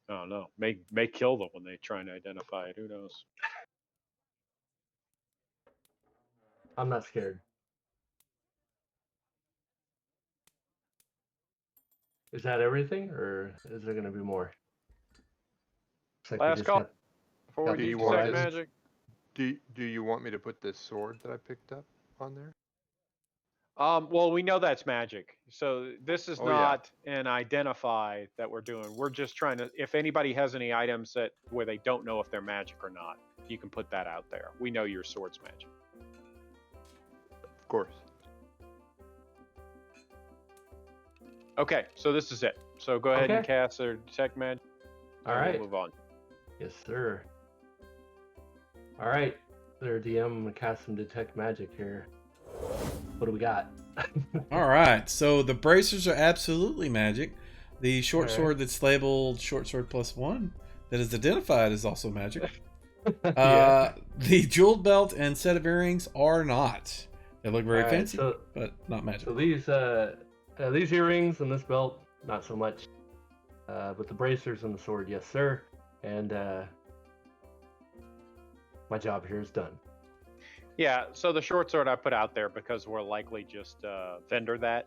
I don't know. May kill them when they try and identify it. Who knows? I'm not scared. Is that everything, or is there going to be more? Looks like we Last just call. got Before Do we you do want detect this? magic. Do you want me to put this sword that I picked up on there? Well, we know that's magic. So this is Oh, yeah. not an identify that we're doing. We're just trying to, if anybody has any items where they don't know if they're magic or not, you can put that out there. We know your sword's magic. Of course. Okay, so this is it. So go ahead and Okay. cast their detect magic. All and right. We'll move on. Yes, sir. All right, there, DM. I'm gonna cast some detect magic here. what do we got? All right. So the bracers are absolutely magic. The short All right. sword that's labeled short sword +1 that is identified is also magic. Yeah. The jeweled belt and set of earrings are not. They look very All right, fancy, but not magic. So these earrings and this belt, not so much. But the bracers and the sword, yes, sir. And my job here is done. Yeah, so the short sword I put out there because we're likely just vendor that.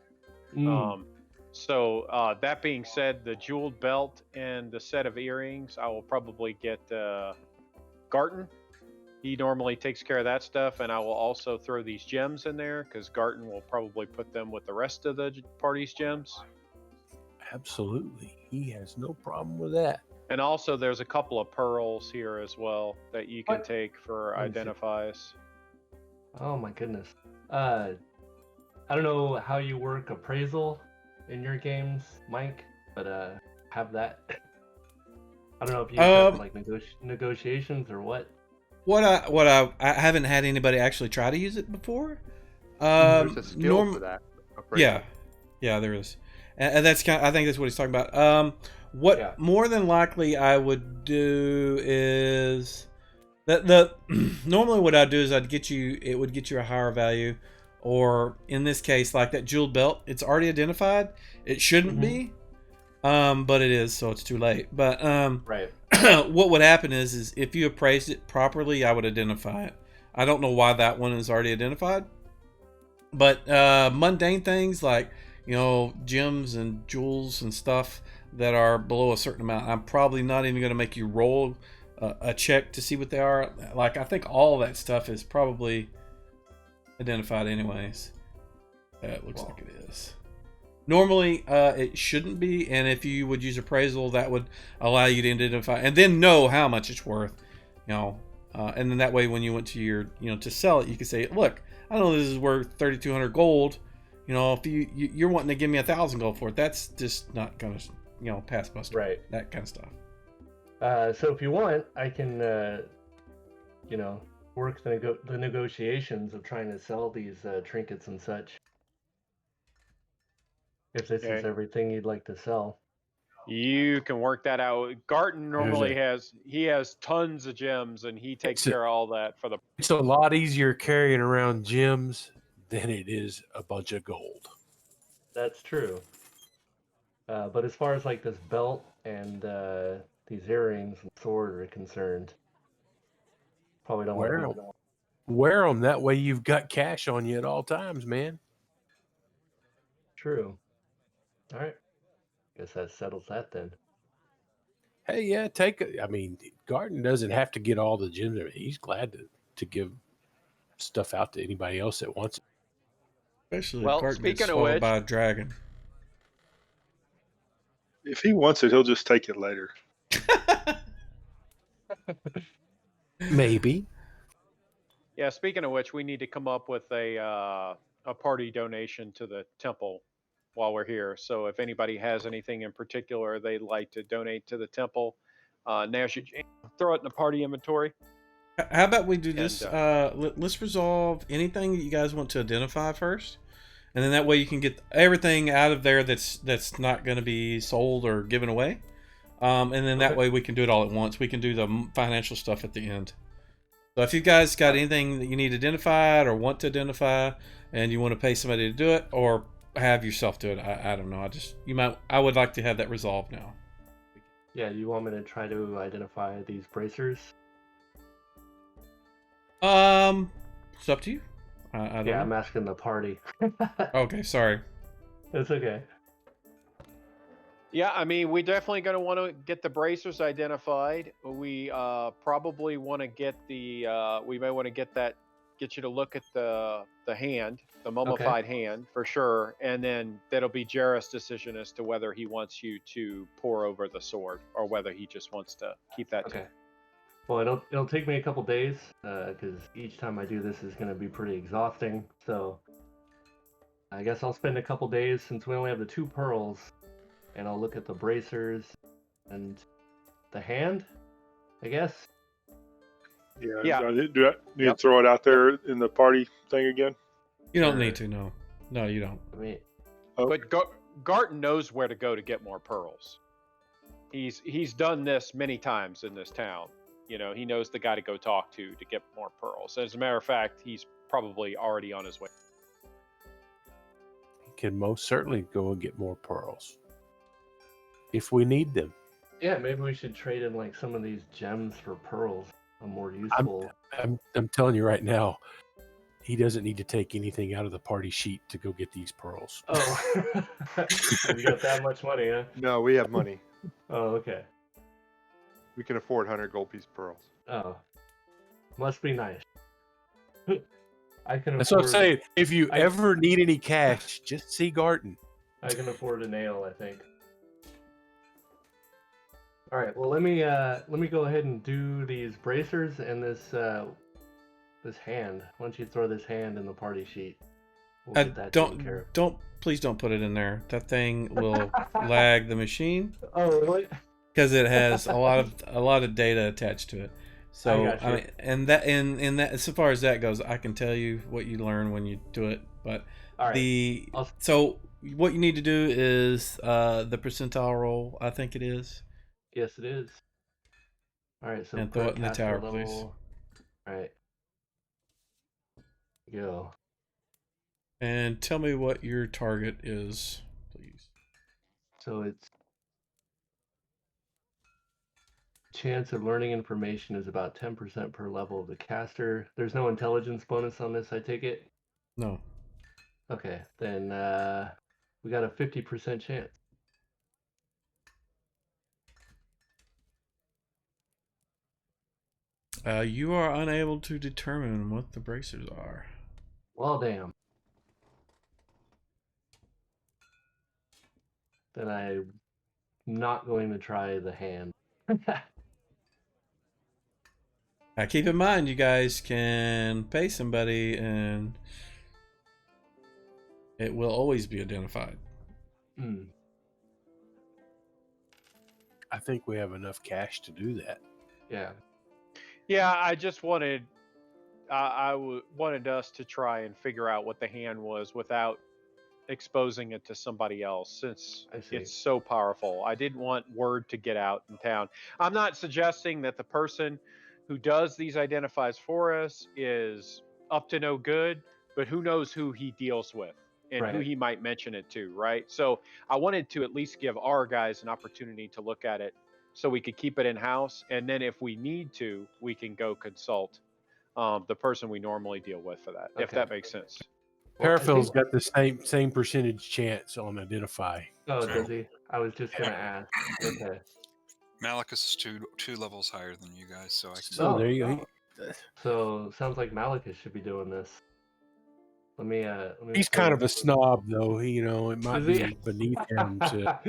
So that being said, the jeweled belt and the set of earrings, I will probably get Garten. He normally takes care of that stuff, and I will also throw these gems in there because Garten will probably put them with the rest of the party's gems. Absolutely. He has no problem with that. And also, there's a couple of pearls here as well that you can What? take for Let me see. identifies. Oh my goodness. I don't know how you work appraisal in your games, Mike, but have that. I don't know if you use that for like negotiations or what. What I haven't had anybody actually try to use it before. There's a skill for that. Appraisal. Yeah, there is, and that's I think that's what he's talking about. What more than likely I would do is that normally what I'd do is it would get you a higher value, or in this case, like that jeweled belt, it's already identified. It shouldn't be, but it is, so it's too late. But right. What would happen is if you appraised it properly, I would identify it. I don't know why that one is already identified, but mundane things like gems and jewels and stuff that are below a certain amount, I'm probably not even going to make you roll a check to see what they are. Like, I think all that stuff is probably identified anyways. It looks like it is. Normally, it shouldn't be, and if you would use appraisal, that would allow you to identify and then know how much it's worth, and then that way, when you went to your, to sell it, you could say, "Look, I know this is worth 3,200 gold. If you're wanting to give me 1,000 gold for it, that's just not gonna, pass muster." Right. That kind of stuff. So if you want, I can, work the negotiations of trying to sell these trinkets and such. If this is everything you'd like to sell. You can work that out. Garten normally has tons of gems, and he takes care of all that for the. It's a lot easier carrying around gems than it is a bunch of gold. That's true. But as far as like this belt and these earrings and sword are concerned, probably don't Wear want them. Wear them. That way you've got cash on you at all times, man. True. All right. Guess that settles that then. Hey, yeah, Garten doesn't have to get all the gems. He's glad to give stuff out to anybody else that wants it. Especially if Garten gets swallowed by a dragon. If he wants it, he'll just take it later. Maybe. Yeah, speaking of which, we need to come up with a party donation to the temple while we're here. So if anybody has anything in particular they'd like to donate to the temple, now's your chance. Throw it in the party inventory. How about we do this? Let's resolve anything that you guys want to identify first, and then that way you can get everything out of there that's not going to be sold or given away. And then that way we can do it all at once. We can do the financial stuff at the end. So if you guys got anything that you need identified or want to identify, and you want to pay somebody to do it or have yourself do it, I don't know. I would like to have that resolved now. Yeah, you want me to try to identify these bracers? It's up to you. I don't know. I'm asking the party. Okay, sorry. It's okay. Yeah, I mean, we're definitely going to want to get the bracers identified. We probably want to get we may want to get you to look at the hand, the mummified hand for sure. And then that'll be Jareth's decision as to whether he wants you to pour over the sword or whether he just wants to keep that. Okay. Well, it'll take me a couple days because each time I do this is going to be pretty exhausting. So I guess I'll spend a couple days since we only have the 2 pearls. And I'll look at the bracers and the hand, I guess. Yeah. Do I need to throw it out there in the party thing again? You don't Or- need to. No, no, you don't. I mean, But Garton knows where to go to get more pearls. He's done this many times in this town. You know, he knows the guy to go talk to get more pearls. As a matter of fact, he's probably already on his way. He can most certainly go and get more pearls if we need them. yeah, maybe we should trade in like some of these gems for pearls. A more useful. I'm telling you right now, he doesn't need to take anything out of the party sheet to go get these pearls. Oh, you got that much money, huh? No, we have money. Oh, okay. We can afford 100 gold piece pearls. Oh, must be nice. I can. That's what I'm afford- saying. If you I- ever need any cash, just see Garten. I can afford a nail, I think. All right. Well, let me go ahead and do these bracers and this hand. Why don't you throw this hand in the party sheet? We'll get that taken care of. Please don't put it in there. That thing will lag the machine Oh, really? because it has a lot of data attached to it. So got you. I mean, and that so far as that goes, I can tell you what you learn when you do it. But All right. so what you need to do is the percentile roll. I think it is. Yes, it is. All right. So And throw it in the caster tower, level. please. All right. Go. And tell me what your target is, please. So it's chance of learning information is about 10% per level of the caster. There's no intelligence bonus on this, I take it? No. Okay, then we got a 50% chance. You are unable to determine what the bracers are. Well, damn. Then I'm not going to try the hand. Now keep in mind, you guys can pay somebody and it will always be identified. Hmm. I think we have enough cash to do that. Yeah. Yeah, I just wanted wanted us to try and figure out what the hand was without exposing it to somebody else, since I see. it's so powerful. I didn't want word to get out in town. I'm not suggesting that the person who does these identifies for us is up to no good, but who knows who he deals with and who Right. he might mention it to, right? So I wanted to at least give our guys an opportunity to look at it so we could keep it in house, and then if we need to, we can go consult the person we normally deal with for that, if Okay. that makes sense. Well, I Paraphil's think- got the same percentage chance on identify. Oh, So- does he? I was just gonna ask. Okay. Malachus is two levels higher than you guys, so I can. So there you go. So sounds like Malachus should be doing this. Let me He's kind of a snob, though. It might Is be he? beneath him to.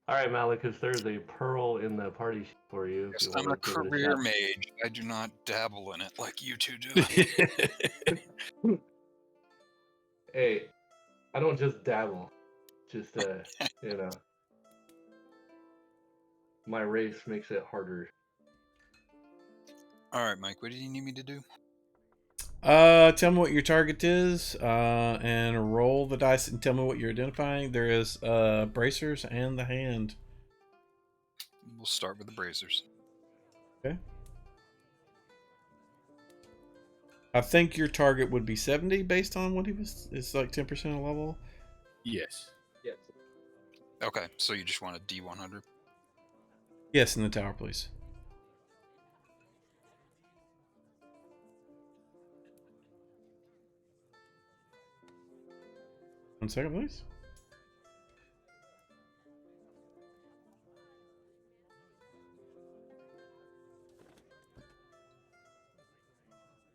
All right, Malachus, there's a pearl in the party sheet for you. If Yes, you I'm a want to give it career shot. mage. I do not dabble in it like you two do. Hey, I don't just dabble. Just my race makes it harder. All right, Mike. What do you need me to do? Tell me what your target is, and roll the dice and tell me what you're identifying. There is bracers and the hand. We'll start with the bracers. Okay. I think your target would be 70 based on what he was. It's like 10% of level. Yes. Yes. Okay, so you just want a D100? Yes, in the tower, please. One second, please.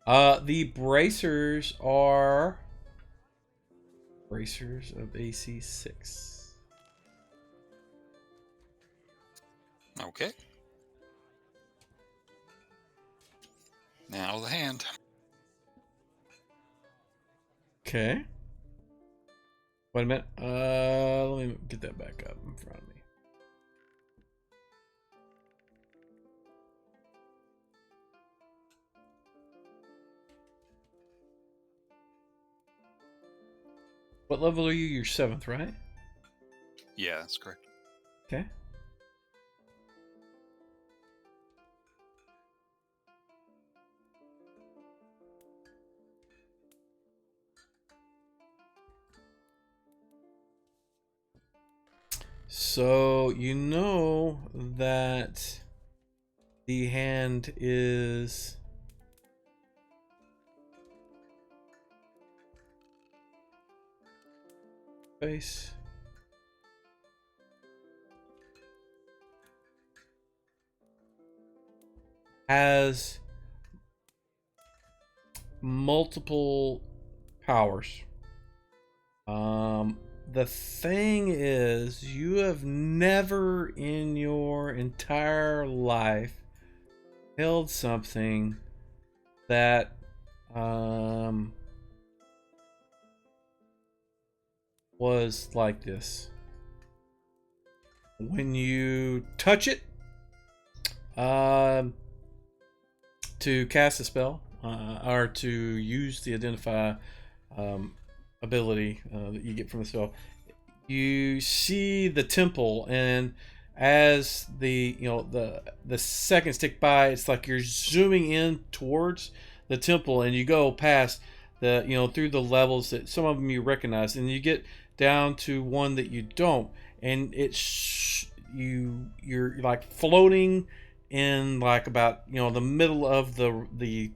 The bracers are bracers of AC 6. Okay. Now the hand. Okay. Wait a minute. Let me get that back up in front of me. What level are you? You're 7th, right? Yeah, that's correct. Okay. So you know that the hand is face. Has multiple powers. The thing is, you have never in your entire life held something that was like this. When you touch it, to cast a spell, or to use the identify ability that you get from the spell, you see the temple, and as the the seconds tick by, it's like you're zooming in towards the temple, and you go past the through the levels that some of them you recognize, and you get down to one that you don't, and it's you're like floating in like about the middle of the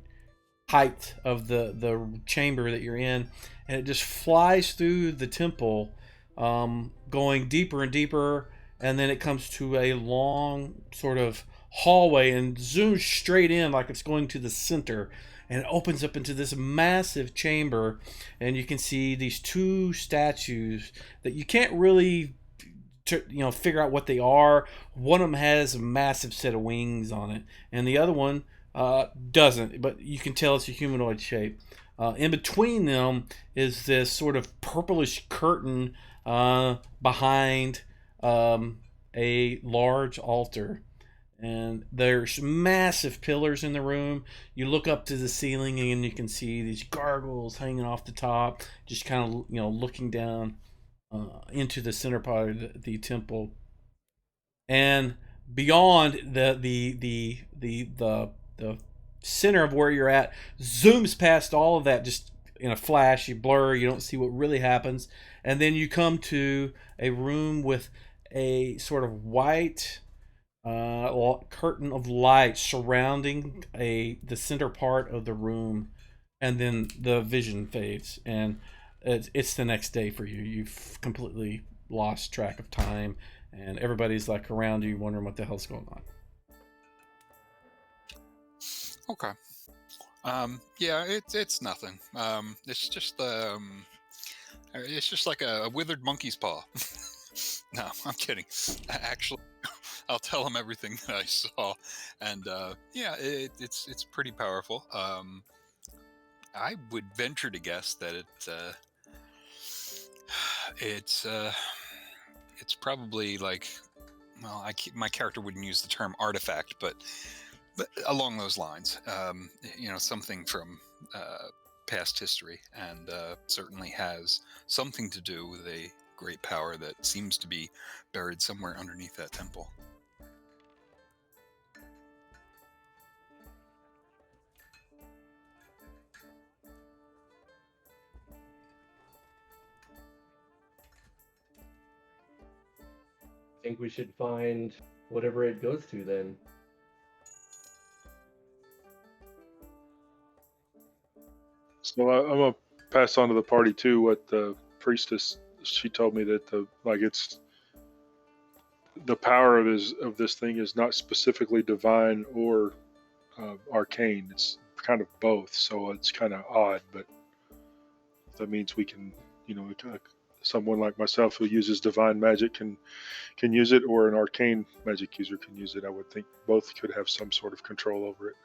height of the chamber that you're in, and it just flies through the temple, going deeper and deeper, and then it comes to a long sort of hallway and zooms straight in like it's going to the center, and it opens up into this massive chamber, and you can see these two statues that you can't really figure out what they are. One of them has a massive set of wings on it, and the other one doesn't, but you can tell it's a humanoid shape. In between them is this sort of purplish curtain behind a large altar, and there's massive pillars in the room. You look up to the ceiling and you can see these gargoyles hanging off the top, just kind of looking down into the center part of the temple, and beyond the center of where you're at zooms past all of that just in a flash. You blur, you don't see what really happens, and then you come to a room with a sort of white curtain of light surrounding the center part of the room, and then the vision fades, and it's the next day for you. You've completely lost track of time, and everybody's like around you wondering what the hell's going on. Okay. Yeah, it's nothing. It's just like a withered monkey's paw. No, I'm kidding. Actually, I'll tell him everything that I saw, and yeah, it's pretty powerful. I would venture to guess that it's probably like, well, my character wouldn't use the term artifact, but along those lines, something from past history, and certainly has something to do with a great power that seems to be buried somewhere underneath that temple. I think we should find whatever it goes to then. So I'm gonna pass on to the party too what the priestess, she told me that it's the power of this thing is not specifically divine or arcane. It's kind of both, so it's kind of odd, but that means we can, someone like myself who uses divine magic can use it, or an arcane magic user can use it. I would think both could have some sort of control over it,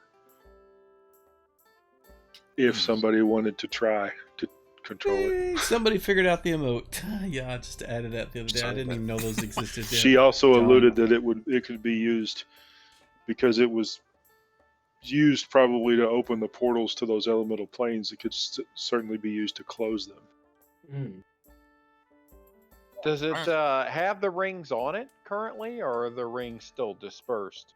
if somebody wanted to try to control it. Somebody figured out the emote. Yeah, I just added that the other day. I didn't even know those existed yet. She also alluded that it could be used because it was used probably to open the portals to those elemental planes. It could certainly be used to close them. Does it have the rings on it currently, or are the rings still dispersed?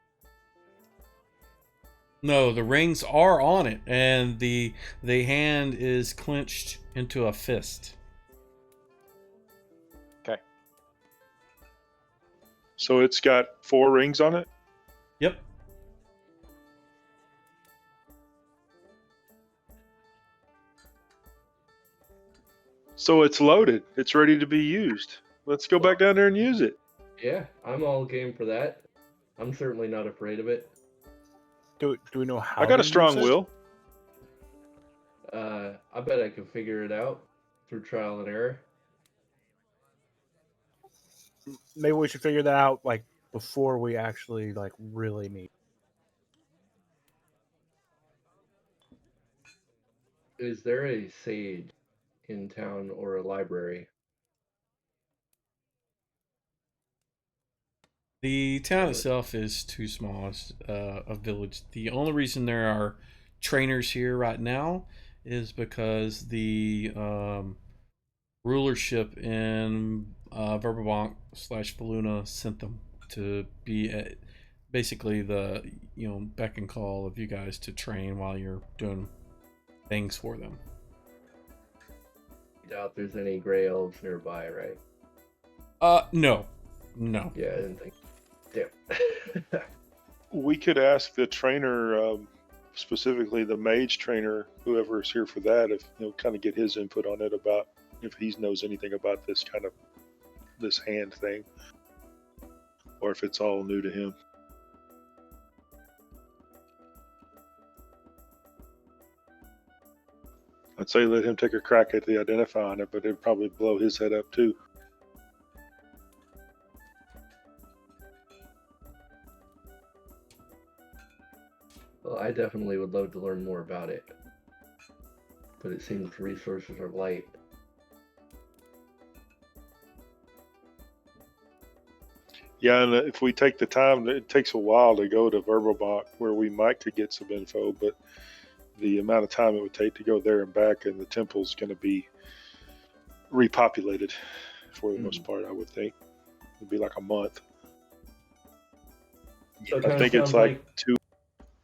No, the rings are on it, and the hand is clenched into a fist. Okay. So it's got 4 rings on it? Yep. So it's loaded. It's ready to be used. Let's go back down there and use it. Yeah, I'm all game for that. I'm certainly not afraid of it. Do we know how? I got to a strong use it? will. I bet I can figure it out through trial and error. Maybe we should figure that out like before we actually like really meet. Is there a sage in town or a library? The town itself is too small as a village. The only reason there are trainers here right now is because the rulership in Verbank / Faluna sent them to be basically the beck and call of you guys to train while you're doing things for them. Doubt there's any gray elves nearby, right? No. Yeah, I didn't think. Damn. We could ask the trainer, specifically the mage trainer, whoever's here for that, if kind of get his input on it about if he knows anything about this hand thing, or if it's all new to him. I'd say let him take a crack at the identifying it, but it'd probably blow his head up too. Well, I definitely would love to learn more about it, but it seems resources are light. Yeah, and if we take the time, it takes a while to go to Verbalbach, where we might could get some info, but the amount of time it would take to go there and back, and the temple's going to be repopulated for the most part, I would think. It'd be like a month. So I think it's like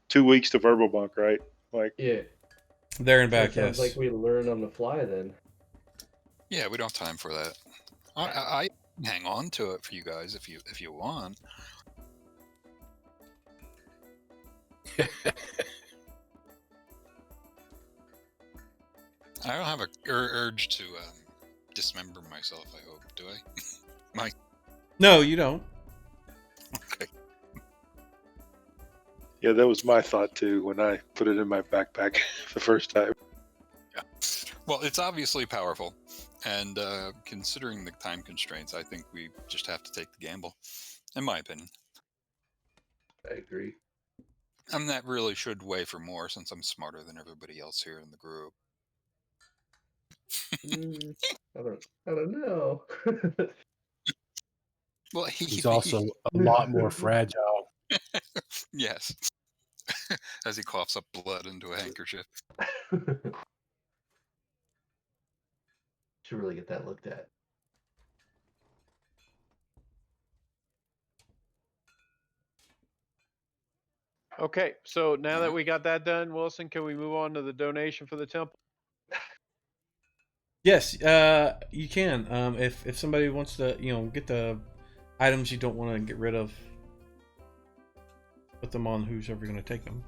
2 weeks to Verbalbach, right? Yeah. There and back, Sounds yes. like we learn on the fly then. Yeah, we don't have time for that. I hang on to it for you guys if you want. I don't have a urge to dismember myself. I hope. Do I? No, you don't. Okay. Yeah, that was my thought too when I put it in my backpack the first time. Yeah. Well, it's obviously powerful, and considering the time constraints, I think we just have to take the gamble, in my opinion. I agree. And that really should weigh for more since I'm smarter than everybody else here in the group. I don't know. Well, He's also a lot more fragile. Yes. As he coughs up blood into a handkerchief. Should really get that looked at. Okay, so now that we got that done, Wilson, can we move on to the donation for the temple? Yes, you can. If somebody wants to, get the items you don't want to get rid of, put them on who's ever going to take them.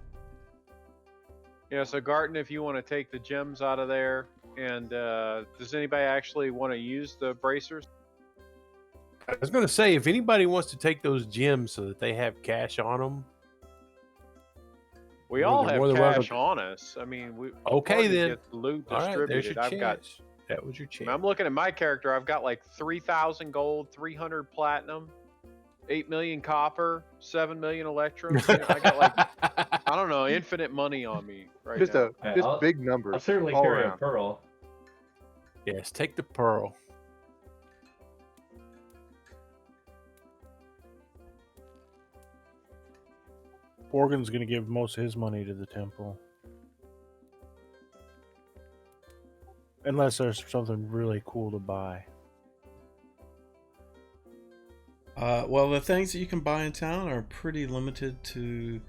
Yeah, so Garten, if you want to take the gems out of there, and does anybody actually want to use the bracers? I was going to say, if anybody wants to take those gems so that they have cash on them. We all have cash on us. I mean, we okay then. Get loot all distributed. right, there's your I've chance. That was your chance. I'm looking at my character. I've got like 3,000 gold, 300 platinum, 8 million copper, 7 million electrum. I got like, I don't know, infinite money on me right now. Just big numbers. I'll certainly all carry around. a pearl. Yes, take the pearl. Borgen's going to give most of his money to the temple. Unless there's something really cool to buy. Well, the things that you can buy in town are pretty limited to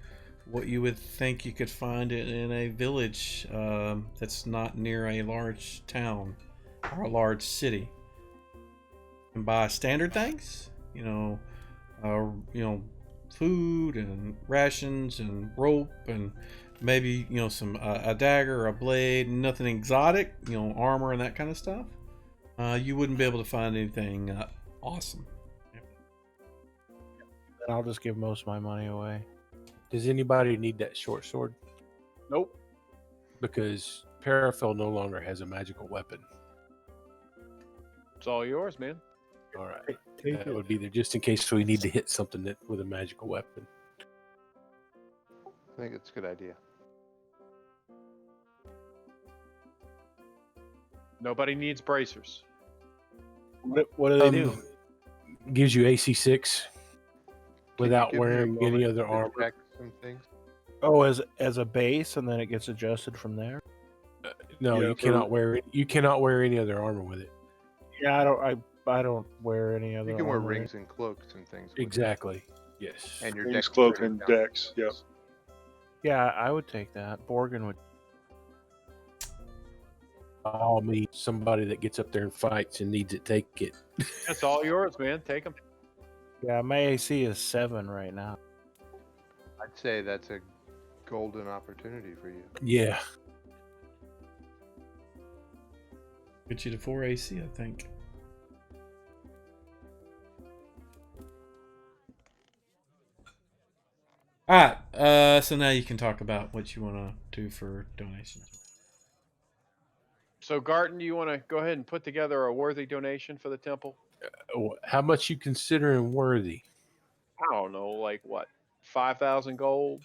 what you would think you could find in a village that's not near a large town or a large city. You can buy standard things, food and rations and rope and maybe some a dagger or a blade. Nothing exotic, armor and that kind of stuff. You wouldn't be able to find anything awesome. I'll just give most of my money away. Does anybody need that short sword? Nope. Because Paraphil no longer has a magical weapon. It's all yours, man. All right. Take That it. would be there just in case we need to hit something with a magical weapon. I think it's a good idea. Nobody needs bracers. What do they do? Gives you AC 6 Can you without give me a wearing any moment other to armor. check some things? Oh, as a base, and then it gets adjusted from there. No, Yeah, you cannot wear any other armor with it. Yeah, I don't wear any other. You can wear armor. rings and cloaks and things. with it. Exactly. Yes. And your Rings, dex cloak, turns and down. dex. Yep. Yeah, I would take that. Borgin would. All me, somebody that gets up there and fights and needs it, take it. That's all yours, man. Take them. Yeah, my AC is 7 right now. I'd say that's a golden opportunity for you. Yeah. Get you to 4 AC, I think. All right. So now you can talk about what you want to do for donations. So, Garton, do you want to go ahead and put together a worthy donation for the temple? How much you considering worthy? I don't know, like what, 5,000 gold?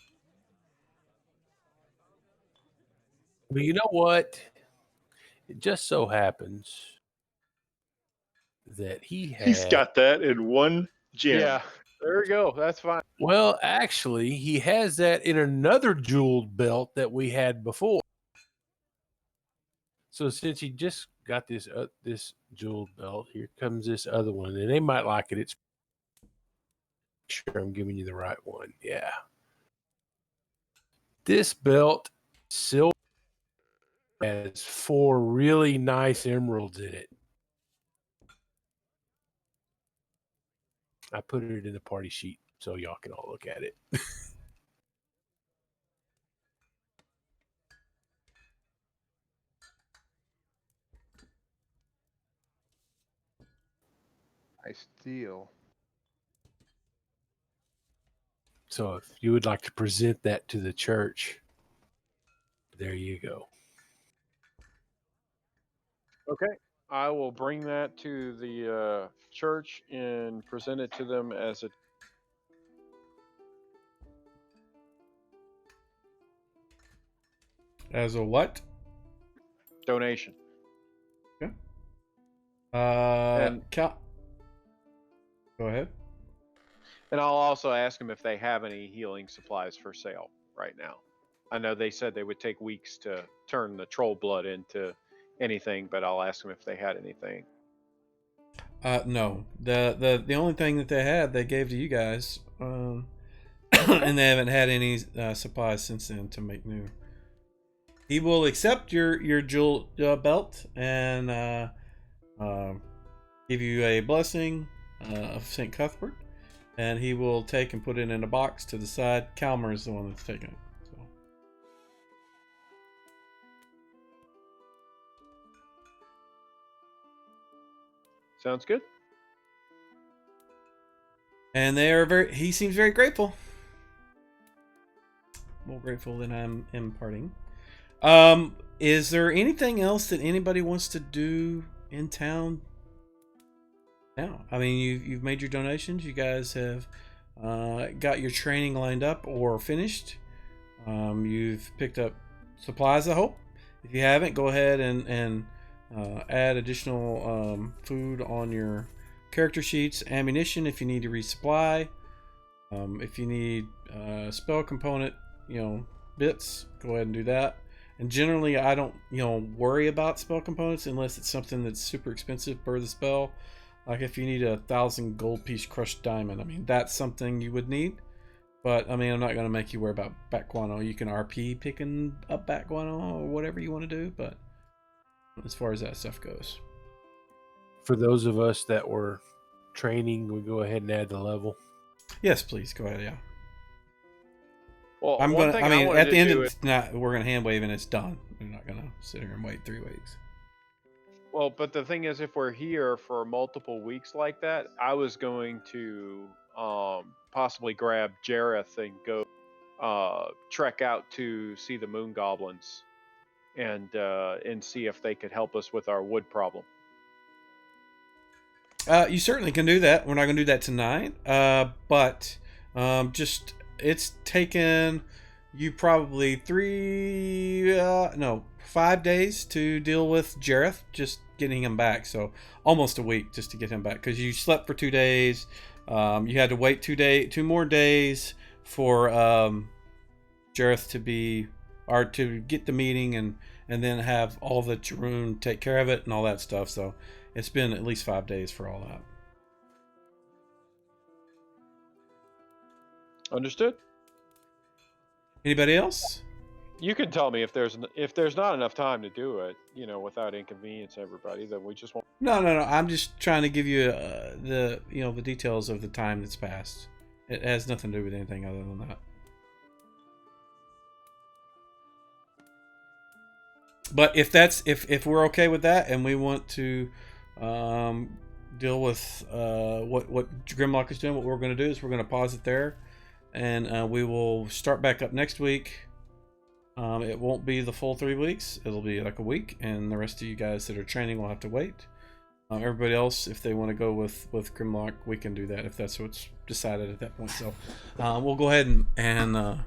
Well, you know what? It just so happens that He's got that in one gem. Yeah, there we go. That's fine. Well, actually, he has that in another jeweled belt that we had before. So since he just got this jeweled belt, here comes this other one, and they might like it. It's sure I'm giving you the right one. Yeah. This belt, silver, has 4 really nice emeralds in it. I put it in the party sheet so y'all can all look at it. I steal. So if you would like to present that to the church, there you go. Okay. I will bring that to the church and present it to them as a As a what? donation. Okay. And- Go ahead. And I'll also ask them if they have any healing supplies for sale right now. I know they said they would take weeks to turn the troll blood into anything, but I'll ask them if they had anything. No. The only thing that they had, they gave to you guys, and they haven't had any supplies since then to make new. He will accept your jewel belt and give you a blessing of St. Cuthbert, and he will take and put it in a box to the side. Calmer is the one that's taking it. So. Sounds good. And they are he seems very grateful. More grateful than I'm imparting. Is there anything else that anybody wants to do in town now? I mean, you've made your donations. You guys have got your training lined up or finished. You've picked up supplies, I hope. If you haven't, go ahead and add additional food on your character sheets. Ammunition if you need to resupply. If you need spell component, bits, go ahead and do that. And generally, I don't, worry about spell components unless it's something that's super expensive per the spell. Like if you need 1,000 gold piece crushed diamond, I mean, that's something you would need. But, I mean, I'm not going to make you worry about bat guano. You can RP picking up bat guano or whatever you want to do, but as far as that stuff goes. For those of us that were training, we go ahead and add the level. Yes, please, go ahead, yeah. Well, I'm one gonna. thing I mean, wanted at the to end do of the night, we're gonna hand wave and it's done. We're not gonna sit here and wait 3 weeks. Well, but the thing is, if we're here for multiple weeks like that, I was going to possibly grab Jareth and go trek out to see the moon goblins and see if they could help us with our wood problem. You certainly can do that. We're not gonna do that tonight. But just it's taken you probably 5 days to deal with Jareth, just getting him back. So almost a week just to get him back because you slept for 2 days. You had to wait 2 more days for Jareth to get the meeting and then have all the Tarun take care of it and all that stuff. So it's been at least 5 days for all that. Understood? Anybody else? You can tell me if there's not enough time to do it, without inconvenience everybody. Then we just won't. No. I'm just trying to give you the details of the time that's passed. It has nothing to do with anything other than that. But if we're okay with that and we want to deal with what Grimlock is doing, what we're going to do is we're going to pause it there, and we will start back up next week. It won't be the full 3 weeks. It'll be like a week, and the rest of you guys that are training will have to wait. Everybody else, if they want to go with Grimlock, we can do that if that's what's decided at that point. So we'll go ahead and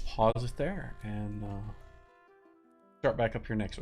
pause it there and start back up here next week.